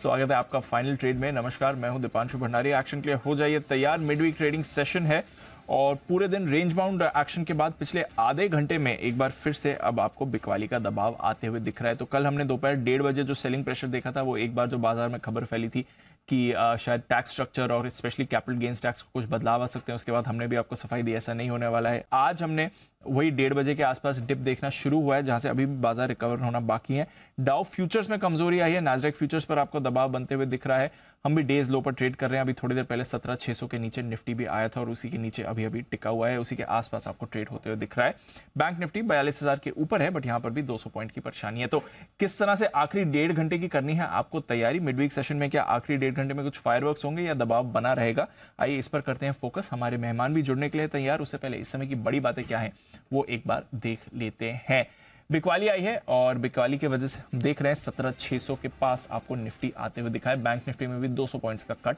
स्वागत है आपका फाइनल ट्रेड में। नमस्कार, मैं हूं दीपांशु भंडारी। एक्शन के लिए हो जाइए तैयार। मिडवीक ट्रेडिंग सेशन है और पूरे दिन रेंज बाउंड एक्शन के बाद पिछले आधे घंटे में एक बार फिर से अब आपको बिकवाली का दबाव आते हुए दिख रहा है। तो कल हमने दोपहर 1:30 बजे जो सेलिंग प्रेशर देखा था, वो एक बार जो बाजार में खबर फैली थी कि शायद टैक्स स्ट्रक्चर और स्पेशली कैपिटल गेन्स टैक्स को कुछ बदलाव आ सकते हैं, उसके बाद हमने भी आपको सफाई दी ऐसा नहीं होने वाला है। आज हमने वही 1:30 बजे के आसपास डिप देखना शुरू हुआ है, जहां से अभी भी बाजार रिकवर होना बाकी है। डाउ फ्यूचर्स में कमजोरी आई है, नैस्डैक फ्यूचर्स पर आपको दबाव बनते हुए दिख रहा है। हम भी डेज लो पर ट्रेड कर रहे हैं। अभी थोड़ी देर पहले 17,600 के नीचे निफ्टी भी आया था और उसी के नीचे अभी अभी टिका हुआ है, उसी के आसपास आपको ट्रेड होते हुए दिख रहा है। बैंक निफ्टी 42,000 के ऊपर है, बट यहां पर भी 200 पॉइंट की परेशानी है। तो किस तरह से आखिरी 1.5 घंटे की करनी है आपको तैयारी मिडवीक सेशन में? क्या आखिरी 1.5 घंटे में कुछ फायरवर्क्स होंगे या दबाव बना रहेगा? आइए इस पर करते हैं फोकस। हमारे मेहमान भी जुड़ने के लिए तैयार। उससे पहले इस समय की बड़ी बातें क्या है वो एक बार देख लेते हैं। बिकवाली आई है और बिकवाली की वजह से हम देख रहे हैं 17,600 के पास आपको निफ्टी आते हुए दिखा है। बैंक निफ्टी में भी 200 पॉइंट्स का कट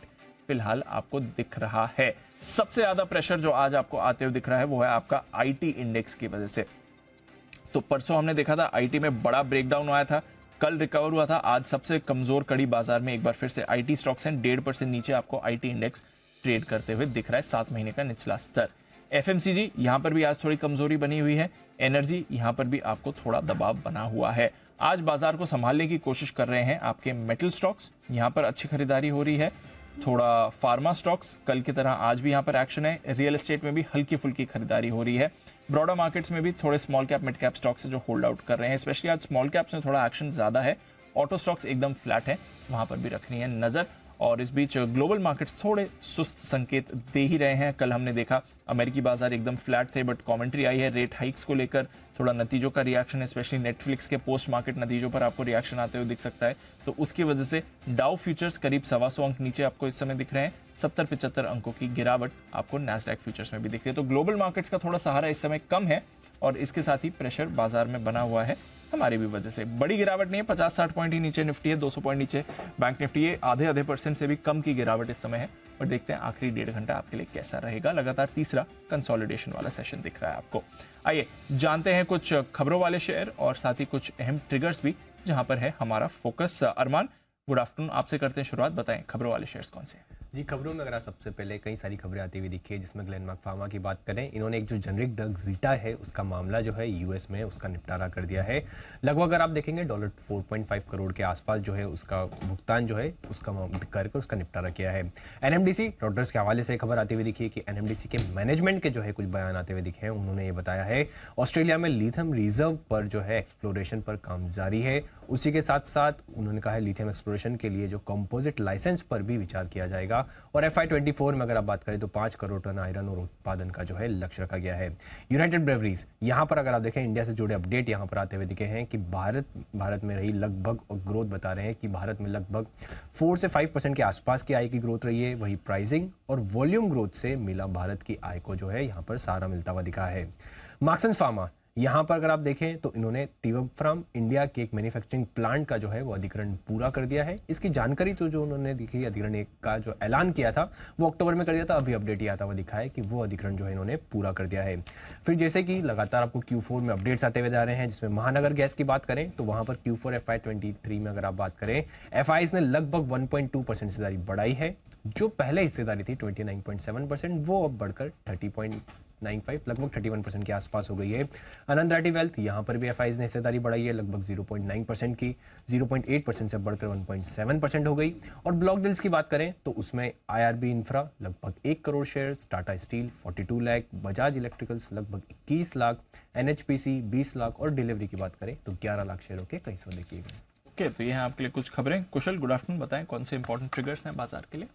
फिलहाल आपको दिख रहा है। सबसे ज्यादा प्रेशर जो आज आपको आते हुए दिख रहा है वो है आपका आईटी इंडेक्स की वजह से। तो परसों हमने देखा था आईटी में बड़ा ब्रेकडाउन आया था, कल रिकवर हुआ था। आज सबसे कमजोर कड़ी बाजार में एक बार फिर से आईटी स्टॉक्स हैं। 1.5% नीचे आपको आईटी इंडेक्स ट्रेड करते हुए दिख रहा है, 7 महीने का निचला स्तर। एफएमसीजी यहां पर भी आज थोड़ी कमजोरी बनी हुई है। एनर्जी यहां पर भी आपको थोड़ा दबाव बना हुआ है। आज बाजार को संभालने की कोशिश कर रहे हैं आपके मेटल स्टॉक्स, यहां पर अच्छी खरीदारी हो रही है। थोड़ा फार्मा स्टॉक्स कल की तरह आज भी यहां पर एक्शन है। रियल एस्टेट में भी हल्की फुल्की खरीदारी हो रही है। ब्रॉडर मार्केट्स में भी थोड़े small cap mid cap stocks जो होल्ड आउट कर रहे हैं, स्पेशली आज स्मॉल कैप्स में थोड़ा एक्शन ज्यादा है। ऑटो स्टॉक्स एकदम फ्लैट है, वहां पर भी रखनी है नजर। और इस बीच ग्लोबल मार्केट्स थोड़े सुस्त संकेत दे ही रहे हैं। कल हमने देखा अमेरिकी बाजार एकदम फ्लैट थे, बट कमेंट्री आई है रेट हाइक्स को लेकर, थोड़ा नतीजों का रिएक्शन है, स्पेशली नेटफ्लिक्स के पोस्ट मार्केट नतीजों पर आपको रिएक्शन आते हुए दिख सकता है। तो उसकी वजह से डाउ फ्यूचर्स करीब 125 अंक नीचे आपको इस समय दिख रहे हैं। 70-75 अंकों की गिरावट आपको नैस्डैक फ्यूचर्स में भी दिख रही है। तो ग्लोबल मार्केट्स का थोड़ा सहारा इस समय कम है और इसके साथ ही प्रेशर बाजार में बना हुआ है हमारी भी वजह से। बड़ी गिरावट नहीं है, 50-60 पॉइंट ही नीचे निफ्टी है, 200 पॉइंट नीचे बैंक निफ्टी है। आधे % से भी कम की गिरावट इस समय है। और देखते हैं आखिरी 1.5 घंटा आपके लिए कैसा रहेगा। लगातार तीसरा कंसोलिडेशन वाला सेशन दिख रहा है आपको। आइए जानते हैं कुछ खबरों वाले शेयर और साथ ही कुछ अहम ट्रिगर्स भी जहां पर है हमारा फोकस। अरमान, गुड आफ्टरनून, आपसे करते हैं शुरुआत। बताएं खबरों वाले शेयर्स कौन से? जी, खबरों में अगर आप सबसे पहले कई सारी खबरें आती हुई दिखी है, जिसमें ग्लेनमार्क फार्मा की बात करें, इन्होंने एक जो जेनरिक ड्रग जीटा है उसका मामला जो है यूएस में उसका निपटारा कर दिया है। लगभग अगर आप देखेंगे $4.5 करोड़ के आसपास जो है उसका भुगतान जो है उसका करके उसका निपटारा किया है। एनएमडीसी रॉयटर्स के हवाले से खबर आती हुई दिखी है कि एनएमडीसी के मैनेजमेंट के जो है कुछ बयान आते हुए दिखे हैं। उन्होंने ये बताया है ऑस्ट्रेलिया में लिथियम रिजर्व पर जो है एक्सप्लोरेशन पर काम जारी है। उसी के साथ साथ उन्होंने कहा है लिथियम एक्सप्लोरेशन के लिए जो कंपोजिट लाइसेंस पर भी विचार किया जाएगा। और FY24 में अगर आप बात करें तो 5 करोड़ टन आयरन और उत्पादन का जो है लक्ष्य रखा गया है। यूनाइटेड ब्रेवरीज, यहाँ पर अगर आप देखें इंडिया से जुड़े अपडेट यहाँ पर आते हुए दिखे हैं कि भारत में रही लगभग, और ग्रोथ बता रहे हैं कि भारत में लगभग 4 से 5% के आसपास की आय की ग्रोथ रही है। वही प्राइसिंग और वॉल्यूम ग्रोथ से मिला भारत की आय को जो है यहाँ पर सहारा मिलता हुआ दिखा है। मार्क्सन्स फार्मा, यहाँ पर अगर आप देखें तो इन्होंने तिवफ्राम इंडिया के एक मैन्युफैक्चरिंग प्लांट का जो है वो अधिग्रहण पूरा कर दिया है। इसकी जानकारी तो जो उन्होंने दिखी अधिग्रहण का जो ऐलान किया था वो अक्टूबर में कर दिया था। अभी अपडेट ये आता हुआ दिखा है कि वो अधिग्रहण जो है इन्होंने पूरा कर दिया है। फिर जैसे कि लगातार आपको Q4 में अपडेट्स आते हुए जा रहे हैं, जिसमें महानगर गैस की बात करें तो वहाँ पर Q4 FY23 में अगर आप बात करें, FIs ने लगभग 1.2% हिस्सेदारी बढ़ाई है। जो पहले हिस्सेदारी थी 29.7%, वो अब बढ़कर 30.95 लगभग 31% के आसपास हो गई है। आनंद राठी वेल्थ, यहाँ पर भी FIs ने हिस्सेदारी बढ़ाई है लगभग 0.9% की, 0.8% से बढ़कर 1.7% हो गई। और ब्लॉक डील्स की बात करें तो उसमें IRB इंफ्रा लगभग 1 crore shares, Tata steel 42 lakh, Bajaj electricals लगभग 21 लाख, NHPC 20 लाख और डिलीवरी की बात करें तो 11 लाख शेयरों के कई सौदे किए गए। ओके, तो ये हैं आपके लिए कुछ खबरें। कुशल, गुड आफ्टरनून, बताएं कौन से इंपॉर्टेंट ट्रिगर्स हैं बाजार के लिए?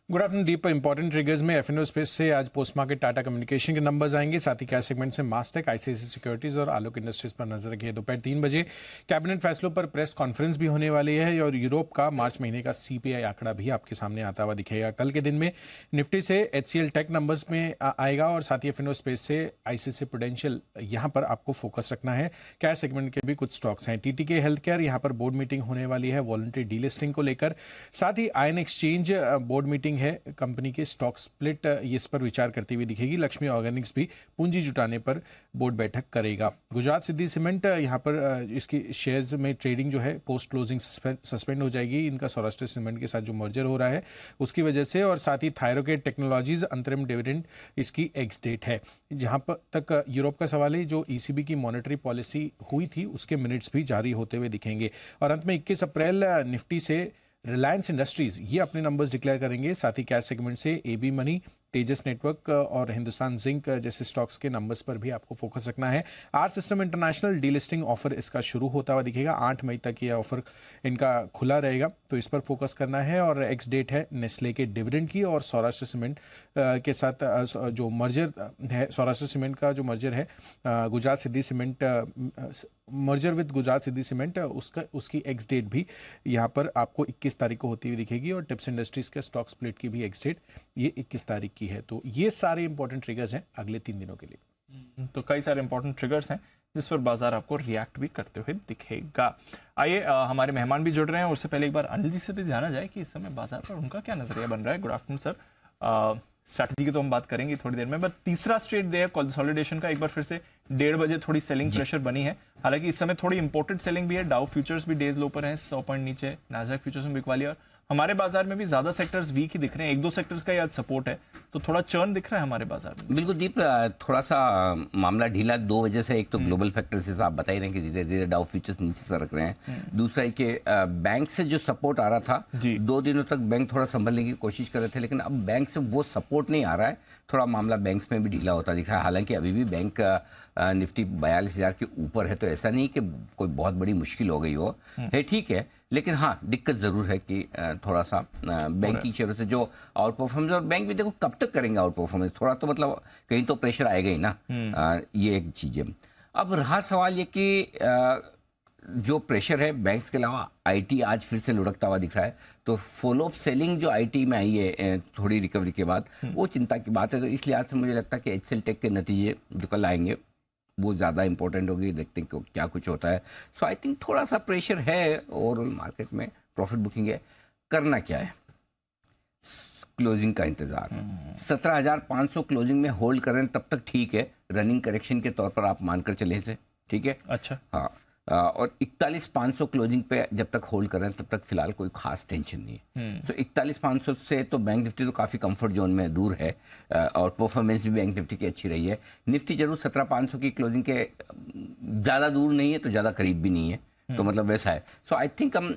गुड आफ्टरनून दीप। इंपॉर्टेंट ट्रिगर्स में एफएनओ स्पेस से आज पोस्ट मार्केट टाटा कम्युनिकेशन के नंबर्स आएंगे, साथ ही कैश सेगमेंट से मास्टेक, आईसीआईसीआई सिक्योरिटीज और आलोक इंडस्ट्रीज पर नजर रखिए। दोपहर 3 बजे कैबिनेट फैसलों पर प्रेस कॉन्फ्रेंस भी होने वाली है और यूरोप का मार्च महीने का CPI आंकड़ा भी आपके सामने आता हुआ दिखेगा। कल के दिन में निफ्टी से HCL टेक नंबर्स में आएगा और साथ ही एफएनओ स्पेस से ICICI प्रूडेंशियल, यहाँ पर आपको फोकस रखना है। कैश सेगमेंट के भी कुछ स्टॉक्स हैं। TTK हेल्थ केयर, यहाँ पर बोर्ड मीटिंग होने वाली है वॉलंटरी डीलिस्टिंग को लेकर। साथ ही आयन एक्सचेंज बोर्ड मीटिंग है कंपनी के स्टॉक स्प्लिट इस पर विचार करती हुई दिखेगी। लक्ष्मी ऑर्गेनिक्स भी पूंजी जुटाने पर बोर्ड बैठक करेगा। गुजरात सिद्धि सीमेंट यहाँ पर इसकी शेयर्स में ट्रेडिंग जो है पोस्ट क्लोजिंग सस्पेंड हो जाएगी। इनका सौराष्ट्र सीमेंट के साथ जो मर्जर हो रहा है उसकी वजह से, और साथ ही थायरोकेट टेक्नोलॉजीज अंतरिम डिविडेंड इसकी एक्स डेट है। जहां पर तक यूरोप का सवाल है, जो ईसीबी की मॉनेटरी पॉलिसी हुई थी उसके मिनट्स भी जारी होते हुए दिखेंगे। और अंत में 21 अप्रैल निफ्टी से रिलायंस इंडस्ट्रीज ये अपने नंबर्स डिक्लेयर करेंगे। साथ ही कैश सेगमेंट से एबी मनी, तेजस नेटवर्क और हिंदुस्तान जिंक जैसे स्टॉक्स के नंबर्स पर भी आपको फोकस रखना है। R system international delisting offer इसका शुरू होता हुआ दिखेगा। 8 मई तक यह ऑफर इनका खुला रहेगा, तो इस पर फोकस करना है। और एक्स डेट है नेस्ले के डिविडेंड की, और सौराष्ट्र सीमेंट के साथ जो मर्जर है, सौराष्ट्र सीमेंट का जो मर्जर है Gujarat Siddhi cement, merger with Gujarat Siddhi cement, उसकी एक्स डेट भी यहाँ पर आपको 21 तारीख को होती हुई दिखेगी। और टिप्स इंडस्ट्रीज के स्टॉक स्प्लिट की भी एक्स डेट ये 21 तारीख की है। तो ये सारे इंपॉर्टेंट ट्रिगर्स हैं अगले 3 दिनों के लिए। तो कई सारे इंपॉर्टेंट ट्रिगर्स हैं जिस पर बाजार आपको रिएक्ट भी करते हुए दिखेगा। आइए हमारे मेहमान भी जुड़ रहे हैं, उससे पहले एक बार अनिल जी से भी जाना जाए कि इस समय बाजार पर उनका क्या नजरिया बन रहा है। Good afternoon sir. स्ट्रैटेजी की तो हम बात करेंगे थोड़ी देर में, बट तीसरा स्ट्रेट डे है कंसोलिडेशन का। एक बार फिर से 1:30 बजे थोड़ी सेलिंग प्रेशर बनी है। हालांकि इस समय थोड़ी इंपोर्टेड सेलिंग भी है। डाउ फ्यूचर्स भी डेज लो पर हैं, 100 पॉइंट नीचे। नास्डैक फ्यूचर्स में बिकवा लिया। और हमारे बाजार में भी ज्यादा सेक्टर्स वीक ही दिख रहे हैं। 1-2 सेक्टर्स का आज सपोर्ट है, तो थोड़ा चर्न दिख रहा है हमारे बाजार में। बिल्कुल दीप, थोड़ा सा मामला ढीला 2 वजह से। एक तो ग्लोबल फैक्टर्स से आप बता ही रहे हैं कि धीरे धीरे डाउ फ्यूचर्स नीचे सरक रहे हैं। दूसरा है कि बैंक से जो सपोर्ट आ रहा था 2 दिनों तक बैंक थोड़ा संभलने की कोशिश कर रहे थे, लेकिन अब बैंक से वो सपोर्ट नहीं आ रहा है। थोड़ा मामला बैंक्स में भी ढीला होता दिख रहा है। हालांकि अभी भी बैंक निफ्टी 42,000 के ऊपर है, तो ऐसा नहीं कि कोई बहुत बड़ी मुश्किल हो गई हो है, ठीक है। लेकिन हाँ, दिक्कत जरूर है कि थोड़ा सा बैंकिंग शेयरों से जो आउट परफॉर्मेंस, और बैंक भी देखो कब तक करेंगे आउट परफॉर्मेंस, थोड़ा तो मतलब कहीं तो प्रेशर आएगा ही ना। ये एक चीज है। अब रहा सवाल ये कि जो प्रेशर है बैंक्स के अलावा आईटी आज फिर से लुढ़कता हुआ दिख रहा है। तो फॉलोअप सेलिंग जो आईटी में आई है थोड़ी रिकवरी के बाद, वो चिंता की बात है। तो इसलिए आज से मुझे लगता है कि एचसीएल टेक के नतीजे जो कल आएंगे वो ज़्यादा इंपॉर्टेंट होगी। देखते हैं क्या कुछ होता है। सो आई थिंक थोड़ा सा प्रेशर है ओवरऑल मार्केट में। प्रॉफिट बुकिंग है, करना क्या है, क्लोजिंग का इंतजार। 17,500 क्लोजिंग में होल्ड करें तब तक ठीक है। रनिंग करेक्शन के तौर पर आप मानकर चले इसे, ठीक है। अच्छा, हाँ। और 41,500 क्लोजिंग पे जब तक होल्ड कर रहे हैं तब तक फिलहाल कोई खास टेंशन नहीं है। तो 41,500 से तो बैंक निफ्टी तो काफ़ी कंफर्ट जोन में दूर है, और परफॉर्मेंस भी बैंक निफ्टी की अच्छी रही है। निफ्टी जरूर 17,500 की क्लोजिंग के ज़्यादा दूर नहीं है, तो ज़्यादा करीब भी नहीं है, तो मतलब वैसा है। सो आई थिंक हम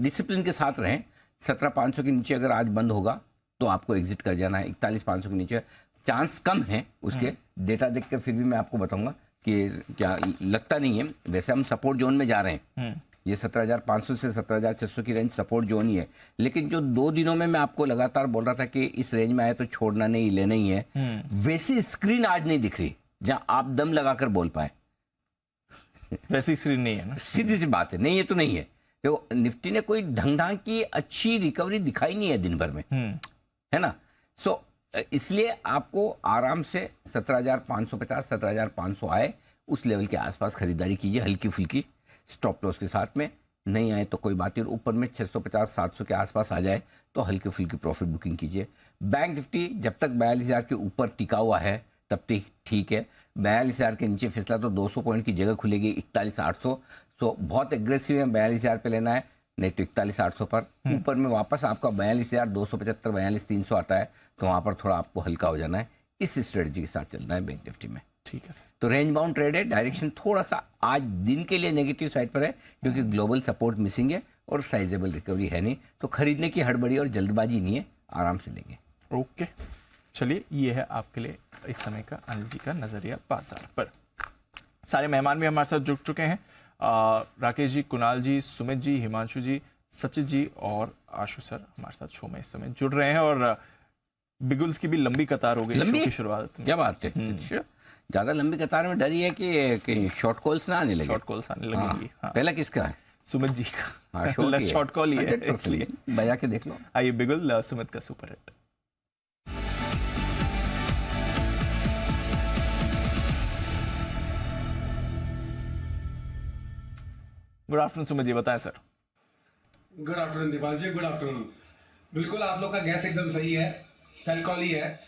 डिसिप्लिन के साथ रहें। 17,500 के नीचे अगर आज बंद होगा तो आपको एग्जिट कर जाना है। 41,500 के नीचे चांस कम है उसके। डेटा देख कर फिर भी मैं आपको बताऊंगा कि क्या लगता नहीं है। वैसे हम सपोर्ट जोन में जा रहे हैं। ये 17,500 से 17,600 की रेंज सपोर्ट जोन ही है। लेकिन जो 2 दिनों में मैं आपको लगातार बोल रहा था कि इस रेंज में आए तो छोड़ना नहीं, लेना ही है, वैसी स्क्रीन आज नहीं दिख रही जहां आप दम लगाकर बोल पाए। वैसी स्क्रीन नहीं है ना, सीधी सी बात है, नहीं है तो नहीं है। तो निफ्टी ने कोई ढंग की अच्छी रिकवरी दिखाई नहीं है दिन भर में, है ना। सो इसलिए आपको आराम से 17,550 17,500 आए उस लेवल के आसपास खरीदारी कीजिए, हल्की फुल्की स्टॉप लॉस के साथ में। नहीं आए तो कोई बात नहीं, और ऊपर में 650 700 के आसपास आ जाए तो हल्की फुल्की प्रॉफिट बुकिंग कीजिए। बैंक निफ्टी जब तक 42,000 के ऊपर टिका हुआ है तब तक ठीक है। 42,000 के नीचे फिसला तो 200 पॉइंट की जगह खुलेगी 41,800। सो बहुत एग्रेसिव है, 42,000 पे लेना है, नहीं तो 41,800 पर। ऊपर में वापस आपका 42,275 42,300 आता है, तो वहां पर थोड़ा आपको हल्का हो जाना है। इस स्ट्रेटजी के साथ चलना है बैंक निफ्टी में, ठीक है सर। तो रेंज बाउंड ट्रेड है। डायरेक्शन थोड़ा सा आज दिन के लिए नेगेटिव साइड पर है, क्योंकि ग्लोबल सपोर्ट मिसिंग है और साइजेबल रिकवरी है नहीं। तो खरीदने की हड़बड़ी और जल्दबाजी नहीं है, आराम से लेंगे। ओके, चलिए ये है आपके लिए इस समय का अनिल जी का नजरिया बाजार पर। सारे मेहमान भी हमारे साथ जुड़ चुके हैं। राकेश जी, कुणाल जी, सुमित जी, हिमांशु जी, सचित जी और आशु सर हमारे साथ शो में इस समय जुड़ रहे हैं। और बिगुल्स की भी लंबी कतार हो गई शो की शुरुआत में। क्या बात है, अच्छा ज्यादा लंबी कतार में डर ये है कि शॉर्ट कॉल्स ना आने लगे। शॉर्ट कॉल्स आने लगेंगी। हाँ। पहला किसका है? सुमित जी का। हाँ, शॉर्ट कॉल ही है, इसलिए बजा के देख लो। आइए बिगुल सुमित का super hit. Good afternoon Sumit ji, बताएं sir. Good afternoon Deepal ji, good afternoon. बिल्कुल आप लोग का गैस एकदम सही है, सेल कॉल ही है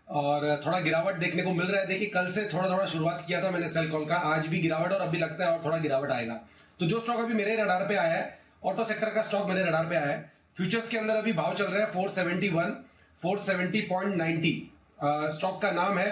और थोड़ा गिरावट देखने को मिल रहा है। देखिए कल से थोड़ा थोड़ा शुरुआत किया था मैंने सेल कॉल का, आज भी गिरावट और अभी लगता है और थोड़ा गिरावट आएगा। तो जो स्टॉक अभी मेरे रडार पे आया है, ऑटो सेक्टर का स्टॉक मेरे रडार पे आया है। फ्यूचर्स के अंदर अभी भाव चल रहा है 471, 470.90। स्टॉक का नाम है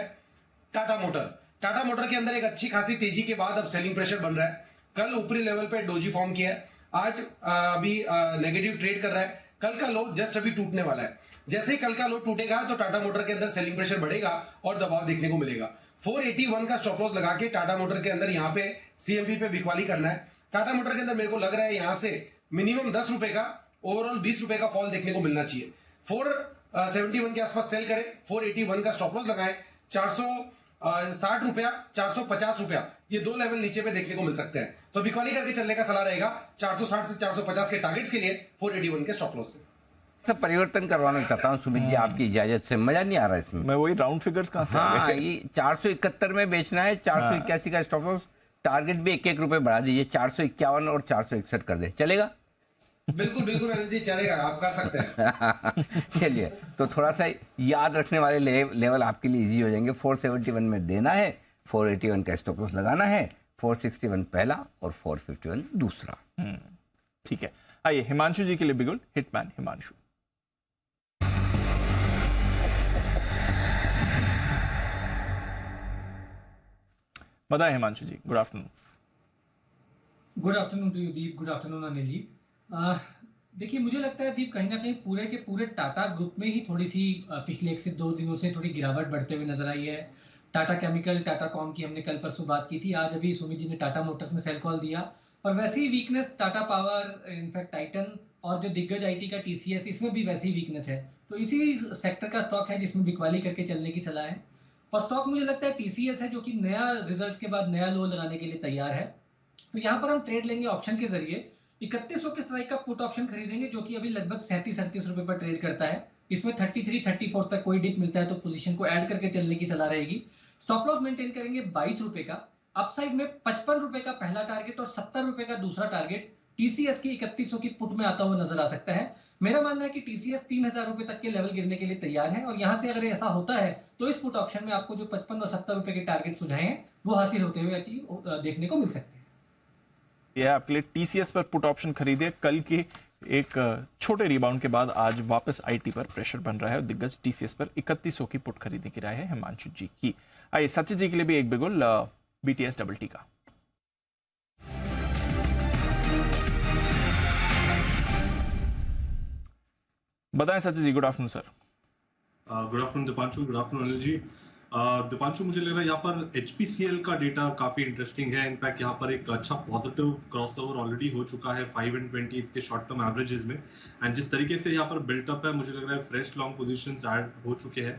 टाटा मोटर। टाटा मोटर के अंदर एक अच्छी खासी तेजी के बाद अब सेलिंग प्रेशर बन रहा है। कल ऊपरी लेवल पे डोजी फॉर्म किया है, आज अभी नेगेटिव ट्रेड कर रहा है। कल का लो जस्ट अभी टूटने वाला है। जैसे ही कल का लो टूटेगा तो टाटा मोटर के अंदर सेलिंग प्रेशर बढ़ेगा और दबाव देखने को मिलेगा। 481 का स्टॉप लॉस लगा के टाटा मोटर के अंदर यहाँ पे सीएमपी पे बिकवाली करना है। टाटा मोटर के अंदर मेरे को लग रहा है यहाँ से मिनिमम 10 रुपए का, ओवरऑल 20 रुपए का फॉल देखने को मिलना चाहिए। 471 के आसपास सेल करें, 481 का स्टॉप लॉस लगाएं। 460 रुपया, 450 रुपया, ये दो लेवल नीचे पे देखने को मिल सकते हैं। तो बिकवाली करके चलने का सलाह रहेगा 460 से 450 के टारगेट्स के लिए 481 के स्टॉप लॉस से। सब परिवर्तन करवाना चाहता हूँ सुमित जी, आपकी इजाजत से। मजा नहीं आ रहा इसमें। मैं वही राउंड फिगर्स कहाँ से आ हाँ, गए? ये 471 में बेचना है, 481 का स्टॉप लॉस, टारगेट भी 1-1 रुपए बढ़ा दीजिए, 451 और 461 कर दे, चलेगा? बिल्कुल बिल्कुल अनिल जी, चलेगा, आप कर सकते हैं। चलिए, तो थोड़ा सा याद रखने वाले लेवल आपके लिए इजी हो जाएंगे। 471 में देना है, 481 का स्टॉप लॉस लगाना है, 461 पहला और 451 दूसरा। ठीक है, आइए हिमांशु जी के लिए बिगुल, हिटमैन हिमांशु। बताएं Himanshu ji, good afternoon. Good afternoon to you Deep, good afternoon Anil ji. देखिए मुझे लगता है दीप, कहीं ना कहीं पूरे के पूरे टाटा ग्रुप में ही थोड़ी सी पिछले 1 से 2 दिनों से थोड़ी गिरावट बढ़ते हुए नजर आई है। टाटा केमिकल, टाटा कॉम की हमने कल परसों बात की थी, आज अभी सुमित जी ने टाटा मोटर्स में सेल कॉल दिया, और वैसे ही weakness Tata Power, in fact Titan और जो दिग्गज आईटी का टीसीएस, इसमें भी वैसी ही वीकनेस है। तो इसी सेक्टर का स्टॉक है जिसमें बिकवाली करके चलने की सलाह है। और स्टॉक मुझे लगता है टीसीएस है जो कि नया रिजल्ट्स के बाद नया लो लगाने के लिए तैयार है। तो यहाँ पर हम ट्रेड लेंगे ऑप्शन के जरिए। 3100 के स्ट्राइक का पुट ऑप्शन खरीदेंगे जो कि अभी लगभग 37-38 रुपए पर ट्रेड करता है। इसमें 33-34 तक कोई डिप मिलता है तो पोजीशन को ऐड करके चलने की सलाह रहेगी। स्टॉप लॉस मेंटेन करेंगे 22 रुपए का। अपसाइड में 55 रुपए का पहला टारगेट और 70 रुपए का दूसरा टारगेट टीसीएस की 3100 की पुट में आता हुआ नजर आ सकता है। मेरा मानना है कि टीसीएस 3000 रुपए तक के लेवल गिरने के लिए तैयार है, और यहां से अगर ऐसा होता है तो इस पुट ऑप्शन में आपको जो 55 और 70 रुपए के टारगेट सुझाए हैं वो हासिल होते हुए देखने को मिल सकते हैं। यह आपके लिए टीसीएस पर पुट ऑप्शन खरीदे। कल के एक छोटे रिबाउंड के बाद आज वापस आईटी पर प्रेशर बन रहा है और दिग्गज टीसीएस पर 3100 की पुट खरीदने की राय है हिमांशु जी की। आइए सचिन जी के लिए भी एक बिगुल, बीटीएस डबल टी का। बताएं Sachin ji, good afternoon sir. Good afternoon Deepanshu, good afternoon Anil ji. Deepanshu, मुझे लग रहा है यहाँ पर एचपीसीएल का डेटा काफी इंटरेस्टिंग है। इनफैक्ट यहाँ पर एक अच्छा पॉजिटिव क्रॉसओवर ऑलरेडी हो चुका है 5 and 20 इसके शॉर्ट टर्म एवरेजेस में, एंड जिस तरीके से यहाँ पर बिल्टअप है मुझे लग रहा है फ्रेश लॉन्ग पोजीशंस ऐड हो चुके हैं।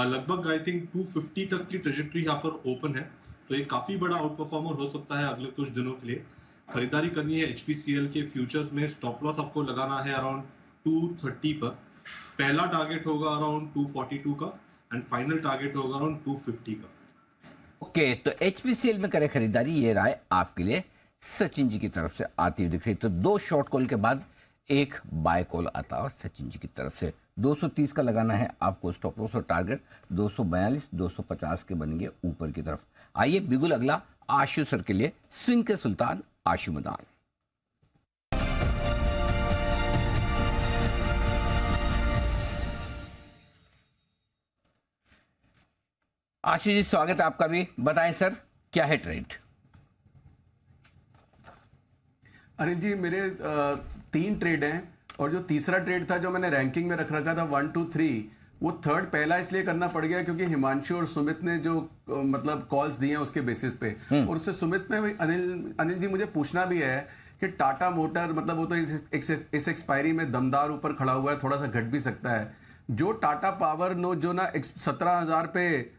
लगभग आई थिंक 250 तक की ट्रेजेक्ट्री यहाँ पर ओपन है, तो ये काफी बड़ा आउट परफॉर्मर हो सकता है अगले कुछ दिनों के लिए। खरीदारी करनी है एचपीसीएल के फ्यूचर्स में। स्टॉप लॉस आपको लगाना है अराउंड 230 पर, पहला टारगेट होगा अराउंड 242 का एंड फाइनल टारगेट होगा अराउंड 250 का। ओके, तो एचपीसीएल में करें खरीदारी, ये राय आपके लिए सचिन जी की तरफ से आती हुई दिख रही। तो 2 शॉर्ट कॉल के बाद एक बाय कॉल आता है सचिन जी की तरफ से। 230 का लगाना है आपको स्टॉप लॉस और टारगेट 242, 250 के बनेंगे ऊपर की तरफ। आइए बिगुल अगला आशु सर के लिए, स्विंग के सुल्तान आशु मदान। आशु जी स्वागत है आपका भी, बताएं सर क्या है ट्रेड? अनिल जी, मेरे 3 ट्रेड हैं, और जो तीसरा ट्रेड था जो मैंने रैंकिंग में रख रखा था 1, 2, 3, वो थर्ड पहला इसलिए करना पड़ गया क्योंकि हिमांशु और सुमित ने जो मतलब कॉल्स दिए हैं उसके बेसिस पे। और उससे सुमित में अनिल जी मुझे पूछना भी है कि टाटा मोटर मतलब वो तो इस एक्सपायरी में दमदार ऊपर खड़ा हुआ है, थोड़ा सा घट भी सकता है। जो टाटा पावर नो जो ना 17,000 पे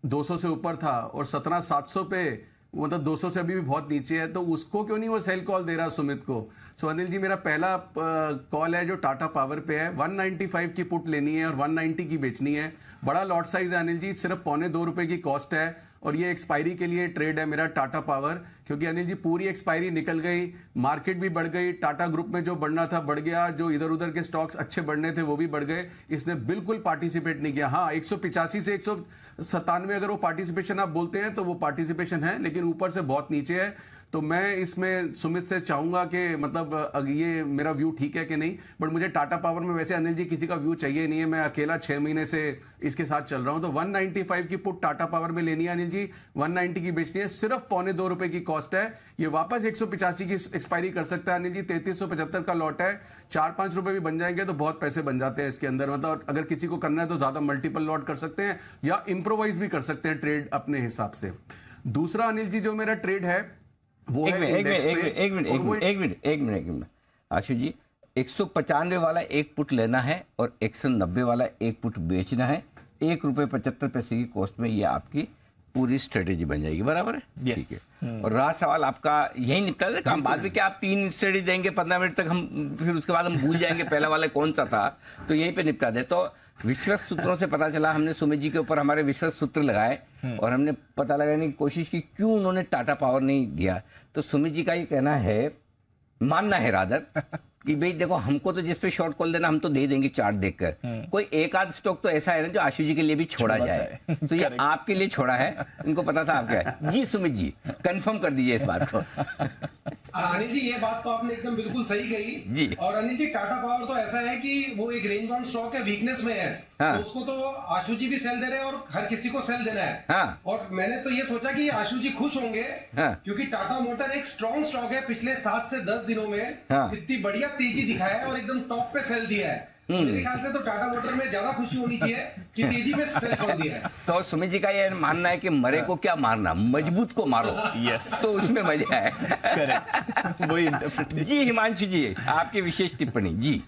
200 से ऊपर था और 17,700 पे मतलब 200 से अभी भी बहुत नीचे है, तो उसको क्यों नहीं वो सेल कॉल दे रहा सुमित को? सो अनिल जी, मेरा पहला कॉल है जो टाटा पावर पे है, 195 की पुट लेनी है और 190 की बेचनी है। बड़ा लॉट साइज है अनिल जी, सिर्फ 1.25 रुपए की कॉस्ट है और ये एक्सपायरी के लिए ट्रेड है मेरा टाटा पावर, क्योंकि अनिल जी पूरी एक्सपायरी निकल गई, मार्केट भी बढ़ गई, टाटा ग्रुप में जो बढ़ना था बढ़ गया, जो इधर उधर के स्टॉक्स अच्छे बढ़ने थे वो भी बढ़ गए, इसने बिल्कुल पार्टिसिपेट नहीं किया। हाँ 185 से 197 अगर वो पार्टिसिपेशन आप बोलते हैं तो वो पार्टिसिपेशन है, लेकिन ऊपर से बहुत नीचे है। तो मैं इसमें सुमित से चाहूंगा कि मतलब ये मेरा व्यू ठीक है कि नहीं, बट मुझे टाटा पावर में वैसे अनिल जी किसी का व्यू चाहिए नहीं है, मैं अकेला 6 महीने से इसके साथ चल रहा हूं। तो 195 की पुट टाटा पावर में लेनी है अनिल जी, 190 की बेचनी है, सिर्फ ₹2.25 की कॉस्ट है। ये वापस 185 की एक्सपायरी कर सकता है अनिल जी, 3375 का लॉट है, 4-5 रुपए भी बन जाएंगे तो बहुत पैसे बन जाते हैं इसके अंदर। मतलब अगर किसी को करना है तो ज्यादा मल्टीपल लॉट कर सकते हैं या इम्प्रोवाइज भी कर सकते हैं ट्रेड अपने हिसाब से। दूसरा अनिल जी जो मेरा ट्रेड है वो एक मिनट आशु जी, 195 वाला एक पुट लेना है और 190 वाला एक पुट बेचना है, ₹1.75 की कॉस्ट में ये आपकी पूरी स्ट्रेटेजी बन जाएगी, बराबर है? Yes. ठीक है। और रहा सवाल आपका, यही निपटा दे काम, बाद में क्या आप 3 स्ट्रेटेजी देंगे 15 मिनट तक, हम फिर उसके बाद हम भूल जाएंगे पहला वाला कौन सा था, तो यहीं पे निपटा दे। तो विश्वास सूत्रों से पता चला, हमने सुमित जी के ऊपर हमारे विश्वास सूत्र लगाए और हमने पता लगाने की कोशिश की क्यों उन्होंने टाटा पावर नहीं दिया। तो सुमित जी का ये कहना है, मानना है रादर कि भाई देखो हमको तो जिस पे शॉर्ट कॉल देना हम तो दे देंगे चार्ट देखकर, कोई एक आध स्टॉक तो ऐसा है ना जो आशु जी के लिए भी छोड़ा जाए, तो ये आपके लिए छोड़ा है, इनको पता था आप क्या है। जी सुमित जी कंफर्म कर दीजिए इस बात को। अनिल जी ये बात तो आपने एकदम बिल्कुल सही कही जी। और अनिल जी टाटा पावर तो ऐसा है कि वो एक रेंज बाउंड स्टॉक है, वीकनेस में है। हाँ। तो उसको तो आशु जी भी सेल दे रहे हैं और हर किसी को सेल देना है। हाँ। और मैंने तो ये सोचा कि आशु जी खुश होंगे, हाँ। क्योंकि टाटा मोटर एक स्ट्रॉन्ग स्टॉक है, पिछले 7 से 10 दिनों में हाँ। इतनी बढ़िया तेजी दिखाया है और एकदम टॉप पे सेल दिया है। मेरे ख्याल से तो टाटा मोटर में ज्यादा खुशी होनी चाहिए कि तेजी में सेल कर दिया है। तो सुमित जी का ये मानना है कि मरे को क्या मारना, मजबूत को मारो। Yes. तो उसमें मजा है। करेक्ट, वही इंटरप्रिटेशन। जी हिमांशु जी आपकी विशेष टिप्पणी जी।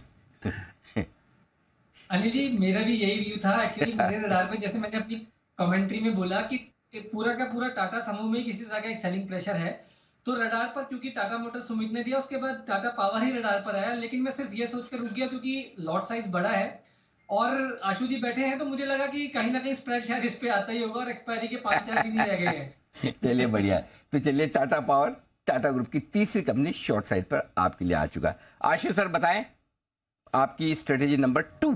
अनिल जी मेरा भी यही व्यू था एक्चुअली। मेरे रडार पे जैसे मैंने अपनी कमेंट्री में बोला कि पूरा का पूरा टाटा समूह में किसी तरह का एक सेलिंग प्रेशर है, तो रडार पर क्योंकि टाटा मोटर सुमित ने दिया, उसके बाद टाटा पावर ही रडार पर आया। लेकिन मैं सिर्फ ये सोचकर रुक गया क्योंकि लॉट साइज बड़ा है और आशु जी बैठे हैं, तो मुझे लगा कि कहीं ना कहीं स्प्रेड शायद इस पे आता ही होगा और एक्सपायरी के 5-4 दिन ही रह गए हैं। चलिए बढ़िया, तो चलिए टाटा पावर टाटा ग्रुप की तीसरी कंपनी शॉर्ट साइड पर आपके लिए आ चुका है। आशु सर बताएं आपकी स्ट्रेटेजी नंबर 2।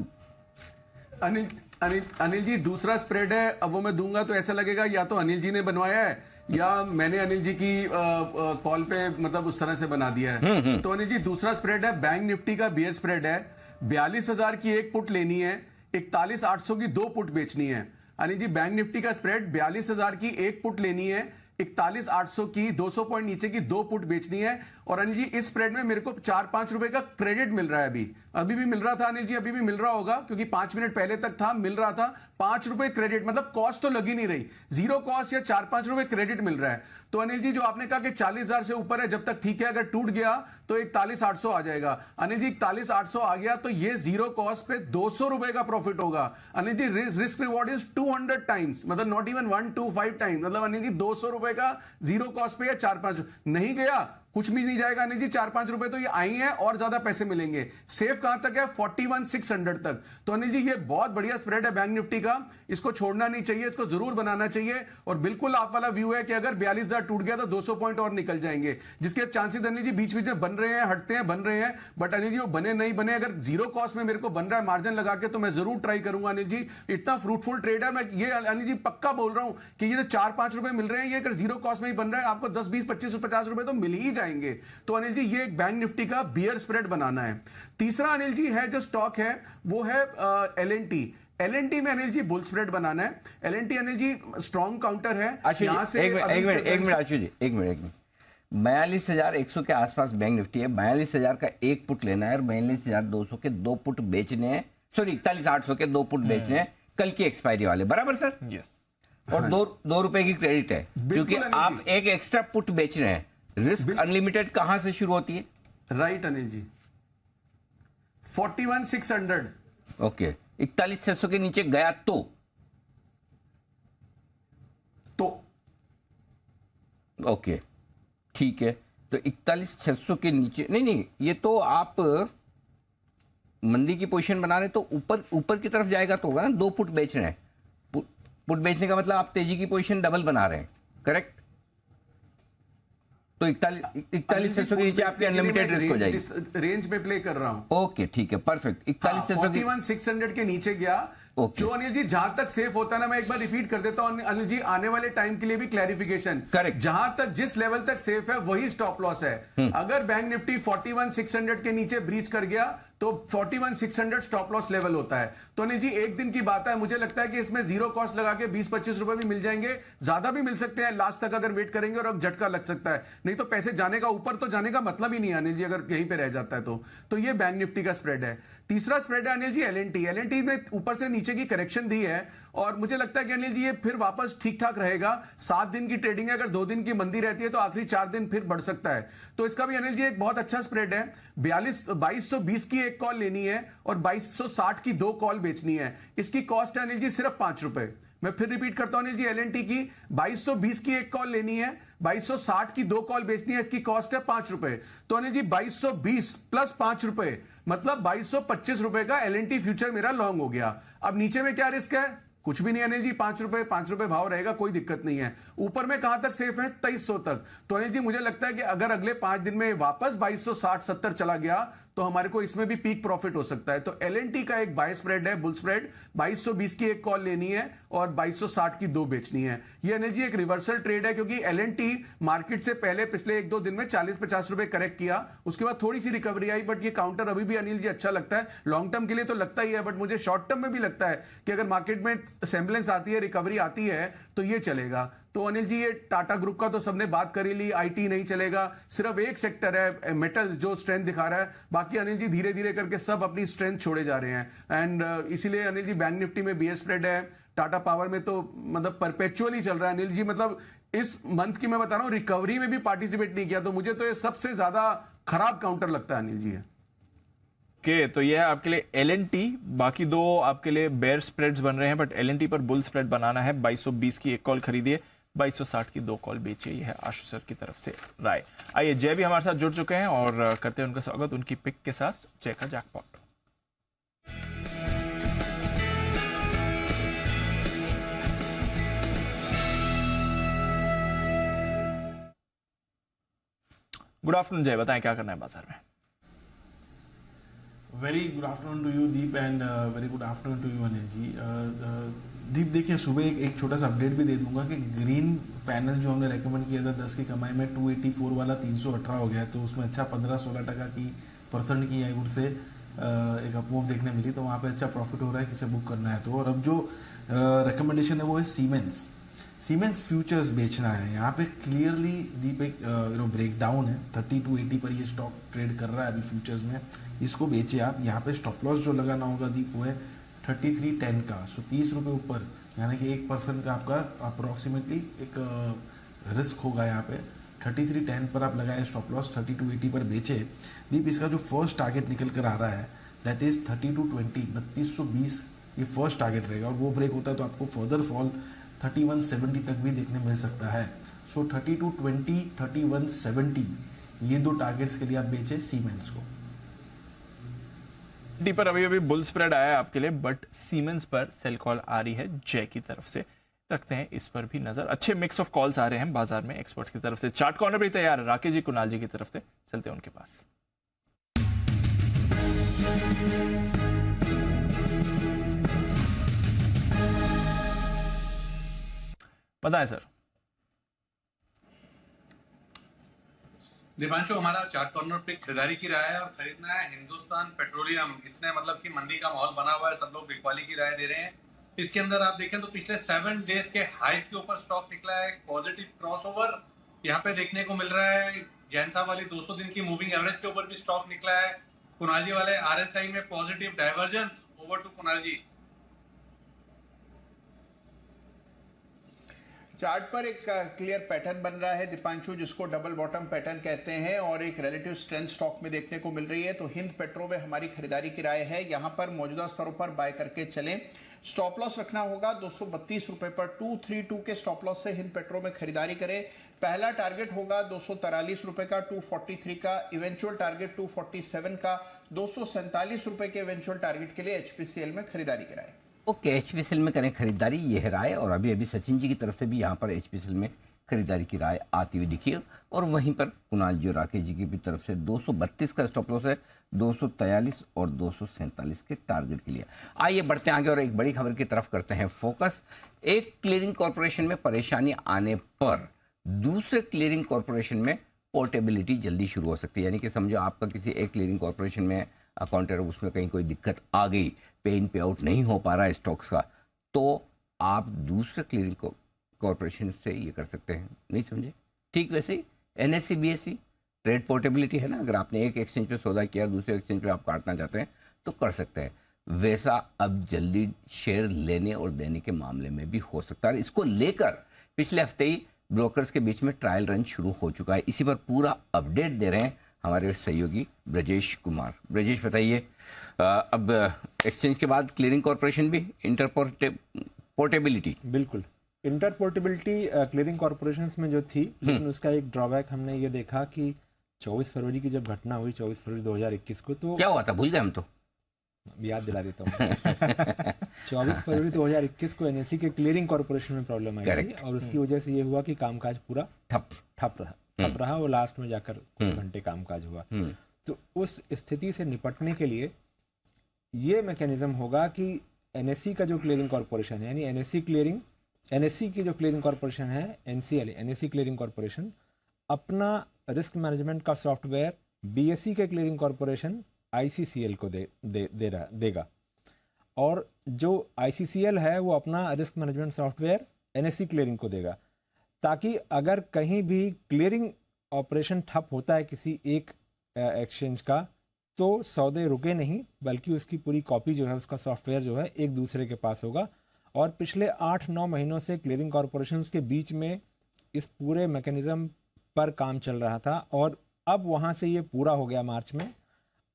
अनिल जी दूसरा स्प्रेड है, अब वो मैं दूंगा तो ऐसा लगेगा या तो अनिल जी ने बनवाया है या मैंने अनिल जी की कॉल पे मतलब उस तरह से बना दिया है। तो अनिल जी दूसरा स्प्रेड है बैंक निफ्टी का बियर स्प्रेड है, 42,000 की एक पुट लेनी है, 41,800 की 2 पुट बेचनी है। अनिल जी बैंक निफ्टी का स्प्रेड 42,000 की एक पुट लेनी है, 41,800 की 200 पॉइंट नीचे की 2 पुट बेचनी है। और अनिल जी इस स्प्रेड में मेरे को 4-5 रुपए का क्रेडिट मिल रहा है, अभी भी मिल रहा था अनिल जी, अभी भी मिल रहा होगा क्योंकि 5 मिनट पहले तक था, मिल रहा था 5 रुपए क्रेडिट, मतलब कॉस्ट तो लगी नहीं रही, जीरो कॉस्ट या 4-5 रुपए क्रेडिट मिल रहा है। तो अनिल जी जो आपने कहा कि 40,000 से ऊपर है जब तक ठीक है, अगर टूट गया तो 41,800 आ जाएगा। अनिल जी 41,800 आ गया तो ये जीरो कॉस्ट पे 200 रुपए का प्रॉफिट होगा। Anil ji risk reward is 200 times, मतलब नॉट इवन 125 टाइम्स, मतलब अनिल जी 200 रुपए का जीरो कॉस्ट पे या 4-5 नहीं गया कुछ भी नहीं जाएगा अनिल जी, 4-5 रुपए तो ये आई है और ज्यादा पैसे मिलेंगे। सेफ कहां तक है? 41,600 तक। तो अनिल जी ये बहुत बढ़िया स्प्रेड है बैंक निफ्टी का, इसको छोड़ना नहीं चाहिए, इसको जरूर बनाना चाहिए। और बिल्कुल आप वाला व्यू है कि अगर 42,000 टूट गया तो 200 पॉइंट और निकल जाएंगे, जिसके चांसेस अनिल जी बीच बीच में बन रहे हैं, हटते हैं, बन रहे हैं, बट अनिल जी वो बने नहीं बने, अगर जीरो कॉस्ट में मेरे को बन रहा है मार्जिन लगा के तो मैं जरूर ट्राई करूंगा अनिल जी। इतना फ्रूटफुल ट्रेड है, मैं ये अनिल जी पक्का बोल रहा हूं कि ये 4-5 रुपए मिल रहे हैं, ये अगर जीरो कॉस्ट में ही बन रहा है आपको 10, 20, 25, 50 रुपए तो मिल ही जाएंगे। तो अनिल जी ये एक बैंक निफ्टी का बियर स्प्रेड बनाना है। तीसरा अनिल जी है जो स्टॉक है वो है एल&टी। एल&टी में अनिल जी बुल स्प्रेड बनाना है। L&T Anil G strong counter है। यहां से एक मिनट आशु जी, एक मिनट 42,100 के आसपास बैंक निफ्टी है, 42,000 का एक पुट लेना है और 42,200 के 2 पुट बेचने हैं, सॉरी 41,800 के 2 पुट बेचने हैं कल की एक्सपायरी वाले, बराबर सर? यस। और 2 रुपए की क्रेडिट है क्योंकि आप एक एक्स्ट्रा पुट बेच रहे हैं। रिस्क अनलिमिटेड कहां से शुरू होती है? राइट अनिल जी 41,600। ओके, 41,600 के नीचे गया तो ओके ठीक है, तो 41,600 के नीचे नहीं, ये तो आप मंदी की पोजीशन बना रहे तो ऊपर की तरफ जाएगा तो होगा ना, 2 पुट बेच रहे हैं, पुट बेचने का मतलब आप तेजी की पोजीशन डबल बना रहे हैं, करेक्ट? तो 4100 के नीचे आपकी अनलिमिटेड रिस्क हो जाएगी। रेंज में प्ले कर रहा हूं। ओके, ठीक है, परफेक्ट। 41,600 के नीचे गया। जो अनिल जी जहां तक सेफ होता है ना, मैं एक बार रिपीट कर देता हूं अनिल जी, आने वाले टाइम के लिए भी क्लैरिफिकेशन। करेक्ट। जहां तक जिस लेवल तक सेफ है वही स्टॉप लॉस है। अगर बैंक निफ्टी 41,600 के नीचे ब्रीच कर गया तो 41,600 स्टॉप लॉस लेवल होता है। तो अनिल जी एक दिन की बात है, मुझे लगता है कि इसमें जीरो कॉस्ट लगा के 20-25 रुपए भी मिल जाएंगे, ज्यादा भी मिल सकते हैं लास्ट तक अगर वेट करेंगे, और अब झटका लग सकता है। नहीं तो पैसे जाने का, ऊपर तो जाने का मतलब ही नहीं है अनिल जी, अगर यहीं पे रह जाता है तो ये बैंक निफ्टी का स्प्रेड है। तीसरा स्प्रेड है अनिल जी एलएनटी ने ऊपर से नीचे की करेक्शन दी है, और मुझे लगता है कि अनिल जी ये फिर वापस ठीक ठाक रहेगा। 7 दिन की ट्रेडिंग है, अगर 2 दिन की मंदी रहती है तो आखिरी 4 दिन फिर बढ़ सकता है। तो इसका भी अनिल जी एक बहुत अच्छा स्प्रेड है। 2220 की एक कॉल लेनी है और 2260 की 2 कॉल बेचनी है। इसकी कॉस्ट है अनिल जी सिर्फ 5 रुपए। मैं फिर रिपीट करता हूं अनिल जी, एलएनटी की 2220 की एक कॉल लेनी है, 2260 की 2 कॉल बेचनी है, इसकी कॉस्ट है 5 रुपए। तो अनिल जी 2220 प्लस 5 रुपए मतलब 2225 रुपए का एलएनटी फ्यूचर मेरा लॉन्ग हो गया। अब नीचे में क्या रिस्क है? कुछ भी नहीं अनिल जी, 5 रुपए भाव रहेगा, कोई दिक्कत नहीं है। ऊपर में कहां तक सेफ है? 2300 तक। तो अनिल जी मुझे लगता है कि अगर अगले 5 दिन में वापस 2260-70 चला गया तो हमारे को इसमें भी पीक प्रॉफिट हो सकता है। तो एलएनटी का एक बाय स्प्रेड है, बुल स्प्रेड, 2220 की एक कॉल लेनी है और 2260 की 2 बेचनी है। ये अनिल जी एक रिवर्सल ट्रेड है, क्योंकि एलएनटी मार्केट से पहले पिछले 1-2 दिन में 40-50 रुपए करेक्ट किया, उसके बाद थोड़ी सी रिकवरी आई, बट ये काउंटर अभी भी अनिल जी अच्छा लगता है। लॉन्ग टर्म के लिए तो लगता ही है, बट मुझे शॉर्ट टर्म में भी लगता है कि अगर मार्केट में सेम्बलेंस आती है, रिकवरी आती है तो ये चलेगा। तो अनिल जी ये टाटा ग्रुप का तो सबने बात कर ही ली, आईटी नहीं चलेगा, सिर्फ एक सेक्टर है मेटल जो स्ट्रेंथ दिखा रहा है, बाकी अनिल जी धीरे धीरे करके सब अपनी स्ट्रेंथ छोड़े जा रहे हैं। एंड इसीलिए अनिल जी बैंक निफ्टी में बीएस स्प्रेड है, टाटा पावर में तो मतलब परपेचुअली चल रहा है अनिल जी। मतलब इस मंथ की मैं बता रहा हूं रिकवरी में भी पार्टिसिपेट नहीं किया, तो मुझे तो ये सबसे ज्यादा खराब काउंटर लगता है अनिल जी। ओके, तो ये है आपके लिए एलएनटी, बाकी 2 आपके लिए बेयर स्प्रेड्स बन रहे हैं, बट एलएनटी पर बुल स्प्रेड बनाना है। 2220 की एक कॉल खरीदिए, 2260 की 2 कॉल बेचिए। ये है आशु सर की तरफ से राय। आइए जय भी हमारे साथ जुड़ चुके हैं और करते हैं उनका स्वागत उनकी पिक के साथ, जय का जैकपॉट। गुड आफ्टरनून जय, बताएं क्या करना है बाजार में। Very good afternoon to you Deep and very good afternoon to you Anil ji. Deep देखिए, सुबह एक छोटा सा अपडेट भी दे दूंगा कि ग्रीन पैनल जो हमने रेकमेंड किया था 10 की कमाई में 284 वाला 318 हो गया, तो उसमें अच्छा 15-16% की परसेंट की आई वुड से एक अपमूव देखने मिली, तो वहाँ पे अच्छा प्रॉफिट हो रहा है किसे बुक करना है तो। और अब जो रिकमेंडेशन है वो है सीमेंस फ्यूचर्स बेचना है। यहाँ पे क्लियरली दीप एक ब्रेक डाउन है, 3280 पर ये स्टॉक ट्रेड कर रहा है अभी फ्यूचर्स में, इसको बेचे आप। यहाँ पे स्टॉप लॉस जो लगाना होगा दीप वो है 3310 का, सो 30 रुपये ऊपर, यानी कि 1% का आपका अप्रोक्सीमेटली एक रिस्क होगा यहाँ पे। 3310 पर आप लगाए स्टॉप लॉस, 3280 पर बेचे दीप। इसका जो फर्स्ट टारगेट निकल कर आ रहा है दैट इज 3220, 3220 ये फर्स्ट टारगेट रहेगा, और वो ब्रेक होता है तो आपको फर्दर फॉल 3170 तक भी देखने मिल सकता है। सो 3220, 3170 ये 2 टारगेट्स के लिए आप बेचे सीमेंस को। डी पर अभी बुल स्प्रेड आया है आपके लिए, बट सीमेंस पर सेल कॉल आ रही है जय की तरफ से, रखते हैं इस पर भी नजर। अच्छे मिक्स ऑफ कॉल्स आ रहे हैं बाजार में एक्सपर्ट्स की तरफ से। चार्ट कॉर्नर भी तैयार है राकेश जी कुणाल जी की तरफ से, चलते हैं उनके पास। बताएं सर। दीपांशु, हमारा चार्ट कॉर्नर पे खरीदारी की राय है और खरीदना है हिंदुस्तान पेट्रोलियम। इतने मतलब कि मंदी का माहौल बना हुआ है, सब लोग बिकवाली की राय दे रहे हैं। इसके अंदर आप देखें तो पिछले 7 डेज के हाईज के ऊपर स्टॉक निकला है, पॉजिटिव क्रॉसओवर यहाँ पे देखने को मिल रहा है। जैन साहब वाली 200 दिन की मूविंग एवरेज के ऊपर भी स्टॉक निकला है। कुणाल जी वाले आरएसआई में positive divergence. Over to Kunal ji. Chart पर एक क्लियर पैटर्न बन रहा है दीपांशु, जिसको डबल बॉटम पैटर्न कहते हैं, और एक रिलेटिव स्ट्रेंथ स्टॉक में देखने को मिल रही है। तो हिंद पेट्रो में हमारी खरीदारी की राय है, यहाँ पर मौजूदा स्तरों पर बाय करके चलें। स्टॉप लॉस रखना होगा 232 रुपए पर, 232 के स्टॉप लॉस से हिंद पेट्रो में खरीदारी करें। पहला टारगेट होगा 243 रुपए का, 243 का इवेंचुअल टारगेट 247 का, 247 रुपए के इवेंचुअल टारगेट के लिए एचपीसीएल में खरीदारी कराएं। ओके, HPCL में करें खरीदारी, ये है राय। और अभी अभी सचिन जी की तरफ से भी यहाँ पर HPCL में खरीदारी की राय आती हुई दिखी है। और वहीं पर कुणाल जी और राकेश जी की भी तरफ से 232 का स्टॉप लॉस है, 243 और 247 के टारगेट के लिए। आइए बढ़ते हैं आगे और एक बड़ी खबर की तरफ करते हैं फोकस। एक क्लियरिंग कॉर्पोरेशन में परेशानी आने पर दूसरे क्लियरिंग कॉर्पोरेशन में पोर्टेबिलिटी जल्दी शुरू हो सकती है। यानी कि समझो आपका किसी एक क्लियरिंग कॉर्पोरेशन में अकाउंट है, उसमें कहीं कोई दिक्कत आ गई, पे इन पे आउट नहीं हो पा रहा है स्टॉक्स का, तो आप दूसरे क्लियरिंग कॉर्पोरेशन से ये कर सकते हैं। नहीं समझे? ठीक वैसे ही NSE BSE ट्रेड पोर्टेबिलिटी है ना, अगर आपने एक एक्सचेंज पे सौदा किया दूसरे एक्सचेंज पे आप काटना चाहते हैं तो कर सकते हैं। वैसा अब जल्दी शेयर लेने और देने के मामले में भी हो सकता है। इसको लेकर पिछले हफ्ते ही ब्रोकर्स के बीच में ट्रायल रन शुरू हो चुका है। इसी पर पूरा अपडेट दे रहे हैं हमारे सहयोगी ब्रजेश कुमार। ब्रजेश बताइए, अब एक्सचेंज के बाद क्लियरिंग कॉर्पोरेशन भी इंटरपोर्टेबिलिटी। बिल्कुल, इंटरपोर्टेबिलिटी क्लियरिंग कॉर्पोरेशंस में जो थी, लेकिन उसका एक ड्रॉबैक हमने ये देखा कि 24 फरवरी की जब घटना हुई, 24 फरवरी 2021 को, तो क्या हुआ था भूल गए हम तो, याद दिला देता हूँ। 24 फरवरी 2021 को NSE के क्लियरिंग कॉर्पोरेशन में प्रॉब्लम आई थी और उसकी वजह से ये हुआ कि कामकाज पूरा ठप रहा और लास्ट में जाकर कुछ घंटे कामकाज हुआ। तो उस स्थिति से निपटने के लिए ये मैकेनिज्म होगा कि NSE का जो क्लियरिंग कॉर्पोरेशन है, यानी NSE की जो क्लियरिंग कॉर्पोरेशन है, NSE क्लियरिंग कॉर्पोरेशन अपना रिस्क मैनेजमेंट का सॉफ्टवेयर BSE के क्लियरिंग कॉर्पोरेशन ICCL को देगा और जो ICCL है वो अपना risk management software NSE clearing को देगा, ताकि अगर कहीं भी क्लियरिंग ऑपरेशन ठप होता है किसी एक एक्सचेंज का, तो सौदे रुके नहीं, बल्कि उसकी पूरी कॉपी जो है, उसका सॉफ्टवेयर जो है, एक दूसरे के पास होगा। और पिछले 8-9 महीनों से क्लियरिंग कॉर्पोरेशंस के बीच में इस पूरे मैकेनिज्म पर काम चल रहा था और अब वहाँ से ये पूरा हो गया मार्च में।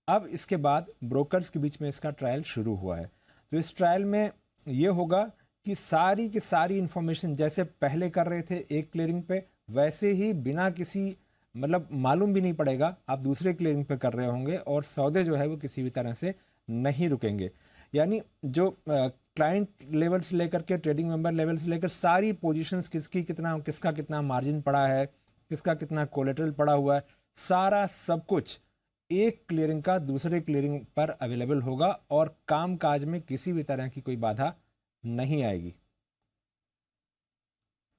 अब इसके बाद ब्रोकर्स के बीच में इसका ट्रायल शुरू हुआ है। तो इस ट्रायल में ये होगा कि सारी की सारी इन्फॉर्मेशन जैसे पहले कर रहे थे एक क्लियरिंग पे, वैसे ही बिना किसी मतलब मालूम भी नहीं पड़ेगा आप दूसरे क्लियरिंग पे कर रहे होंगे और सौदे जो है वो किसी भी तरह से नहीं रुकेंगे। यानी जो क्लाइंट लेवल से लेकर के ट्रेडिंग मेंबर लेवल से लेकर सारी पोजीशंस किसका कितना मार्जिन पड़ा है, किसका कितना कोलेटरल पड़ा हुआ है, सारा सब कुछ एक क्लियरिंग का दूसरे क्लियरिंग पर अवेलेबल होगा और कामकाज में किसी भी तरह की कोई बाधा नहीं आएगी।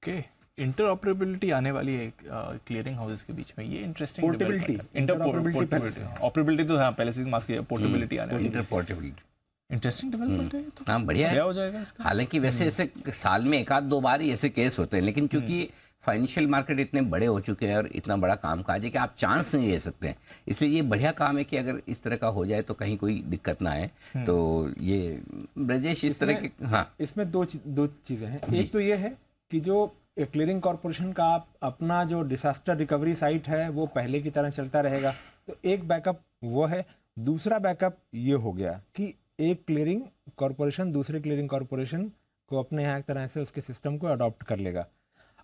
ओके, इंटरऑपरेबिलिटी आने वाली है क्लियरिंग हाउसेस के बीच में, ये इंटरेस्टिंग। इंटरऑपरेबिलिटी तो हाँ पहले से मार्क किया, पोर्टेबिलिटी आने वाली, इंटरपोर्टेबिलिटी इंटरेस्टिंग डेवलपमेंट है तो। हाँ बढ़िया हो जाएगा इसका। हालांकि वैसे ऐसे साल में 1-2 बार ही ऐसे केस होते हैं, लेकिन चूंकि फाइनेंशियल मार्केट इतने बड़े हो चुके हैं और इतना बड़ा कामकाज है कि आप चांस नहीं ले सकते हैं, इसलिए ये बढ़िया काम है कि अगर इस तरह का हो जाए तो कहीं कोई दिक्कत ना आए। तो ये ब्रजेश इस तरह के, हाँ इसमें दो चीजें हैं। एक तो ये है कि जो क्लियरिंग कॉर्पोरेशन का अपना जो डिसास्टर रिकवरी साइट है वो पहले की तरह चलता रहेगा, तो एक बैकअप वो है। दूसरा बैकअप ये हो गया कि एक क्लियरिंग कॉर्पोरेशन दूसरे क्लियरिंग कॉर्पोरेशन को अपने यहाँ एक तरह से उसके सिस्टम को अडॉप्ट कर लेगा।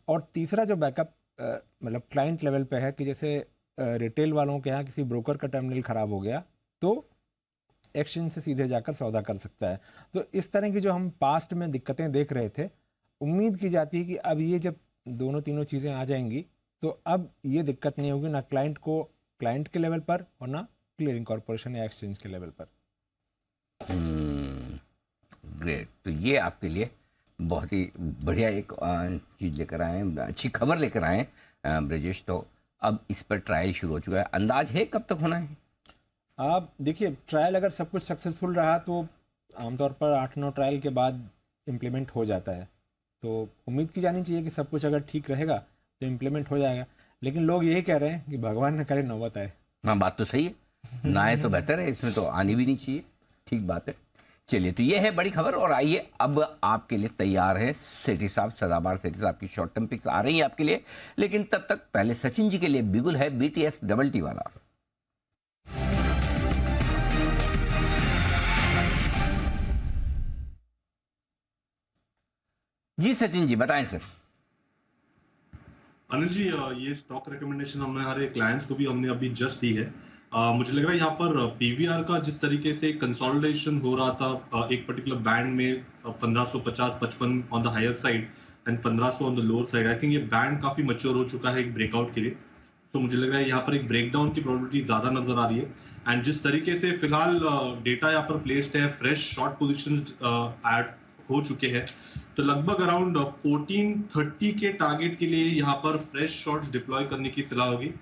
और तीसरा जो बैकअप मतलब क्लाइंट लेवल पे है कि जैसे रिटेल वालों के यहाँ किसी ब्रोकर का टर्मिनल ख़राब हो गया तो एक्सचेंज से सीधे जाकर सौदा कर सकता है। तो इस तरह की जो हम पास्ट में दिक्कतें देख रहे थे, उम्मीद की जाती है कि अब ये जब दोनों तीनों चीज़ें आ जाएंगी तो अब ये दिक्कत नहीं होगी, ना क्लाइंट के लेवल पर और ना क्लियरिंग कॉर्पोरेशन या एक्सचेंज के लेवल पर। ग्रेट, तो ये आपके लिए बहुत ही बढ़िया एक चीज़ लेकर आए हैं, अच्छी खबर लेकर आए हैं ब्रजेश। तो अब इस पर ट्रायल शुरू हो चुका है, अंदाज है कब तक होना है? आप देखिए, ट्रायल अगर सब कुछ सक्सेसफुल रहा तो आमतौर पर 8-9 ट्रायल के बाद इम्प्लीमेंट हो जाता है। तो उम्मीद की जानी चाहिए कि सब कुछ अगर ठीक रहेगा तो इम्प्लीमेंट हो जाएगा, लेकिन लोग यही कह रहे हैं कि भगवान न करे नौबत आए। हाँ बात तो सही है, ना आए तो बेहतर है, इसमें तो आनी भी नहीं चाहिए, ठीक बात है। चलिए, तो ये है बड़ी खबर। और आइए अब आपके लिए तैयार है सेठी साहब, सदाबहार सेठी साहब की शॉर्ट टर्म पिक्स आ रही है आपके लिए, लेकिन तब तक पहले सचिन जी के लिए बिगुल है BTS डबल टी वाला। जी सचिन जी बताएं सर। अनिल जी, ये स्टॉक रिकमेंडेशन हमारे क्लाइंट्स को भी हमने अभी जस्ट दी है। मुझे लग रहा है यहाँ पर पीवीआर का जिस तरीके से कंसोलिडेशन हो रहा था एक पर्टिकुलर बैंड में 1550-55 on the higher side and 1500 on the lower side, I think ये बैंड काफी मैच्योर हो चुका है एक ब्रेकआउट के लिए। सो मुझे लग रहा है यहाँ पर एक ब्रेकडाउन की प्रोबेबिलिटी ज्यादा नजर आ रही है। एंड जिस तरीके से फिलहाल डेटा यहाँ पर प्लेस्ड है, फ्रेश शॉर्ट पोजिशन ऐड हो चुके हैं, तो लगभग अराउंड 1430 के टारगेट के लिए यहाँ पर फ्रेश शॉर्ट्स डिप्लॉय करने की सलाह होगी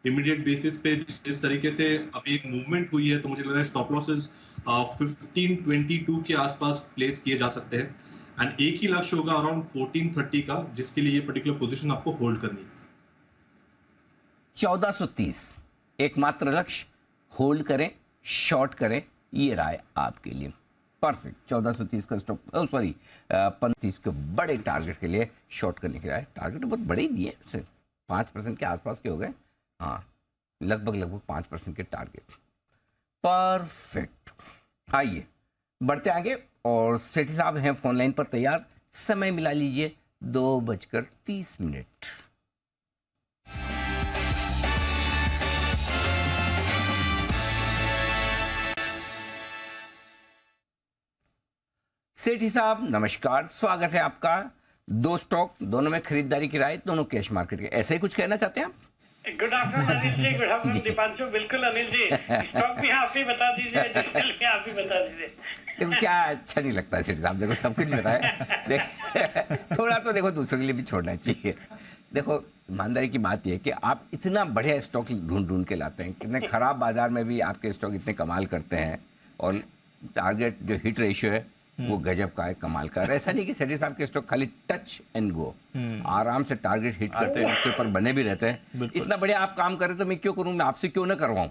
इमीडिएट बेसिस पे। जिस तरीके से अभी एक मूवमेंट हुई है तो मुझे लग रहा है स्टॉप लॉसेस 1522 के आसपास प्लेस किए जा सकते हैं एंड एक ही लक्ष्य होगा अराउंड 1430 का, जिसके लिए ये पर्टिकुलर पोजीशन आपको होल्ड करनी है। 1430 एकमात्र लक्ष्य, होल्ड करें, शॉर्ट करें, ये राय आपके लिए। परफेक्ट। 1430 का स्टॉप, सॉरी 35 के बड़े टारगेट के लिए शॉर्ट करने की राय। टारगेट बहुत बड़े ही दिए, 5% के आसपास के हो गए। हाँ, लगभग 5% के टारगेट। परफेक्ट। आइए बढ़ते आगे, और सेठी साहब हैं फोन लाइन पर तैयार। समय मिला लीजिए 2:30। सेठी साहब नमस्कार, स्वागत है आपका। 2 स्टॉक, दोनों में खरीदारी की राय, दोनों कैश मार्केट के, ऐसे ही कुछ कहना चाहते हैं आप? गुड आफ्टरनून अनिल जी, गुड आफ्टरनून दीपांशु। बिल्कुल अनिल जी, स्टॉक भी आप ही बता दीजिए, डिटेल भी आप ही बता दीजिए। देखो क्या अच्छा नहीं लगता है सेठ साहब, देखो सब कुछ बताया, देख थोड़ा तो देखो दूसरों के लिए भी छोड़ना चाहिए। देखो ईमानदारी की बात यह है कि आप इतना बढ़िया स्टॉक ढूंढ के लाते हैं, कितने खराब बाजार में भी आपके स्टॉक इतने कमाल करते हैं, और टारगेट जो हिट रेशियो है वो गजब का है, कमाल का। ऐसा नहीं कि सेठी साहब के स्टॉक खाली टच एंड गो, आराम से टारगेट हिट करते हैं, उसके ऊपर बने भी रहते हैं। इतना बढ़िया आप काम करें तो मैं क्यों करूं, मैं आपसे क्यों ना करवाऊं।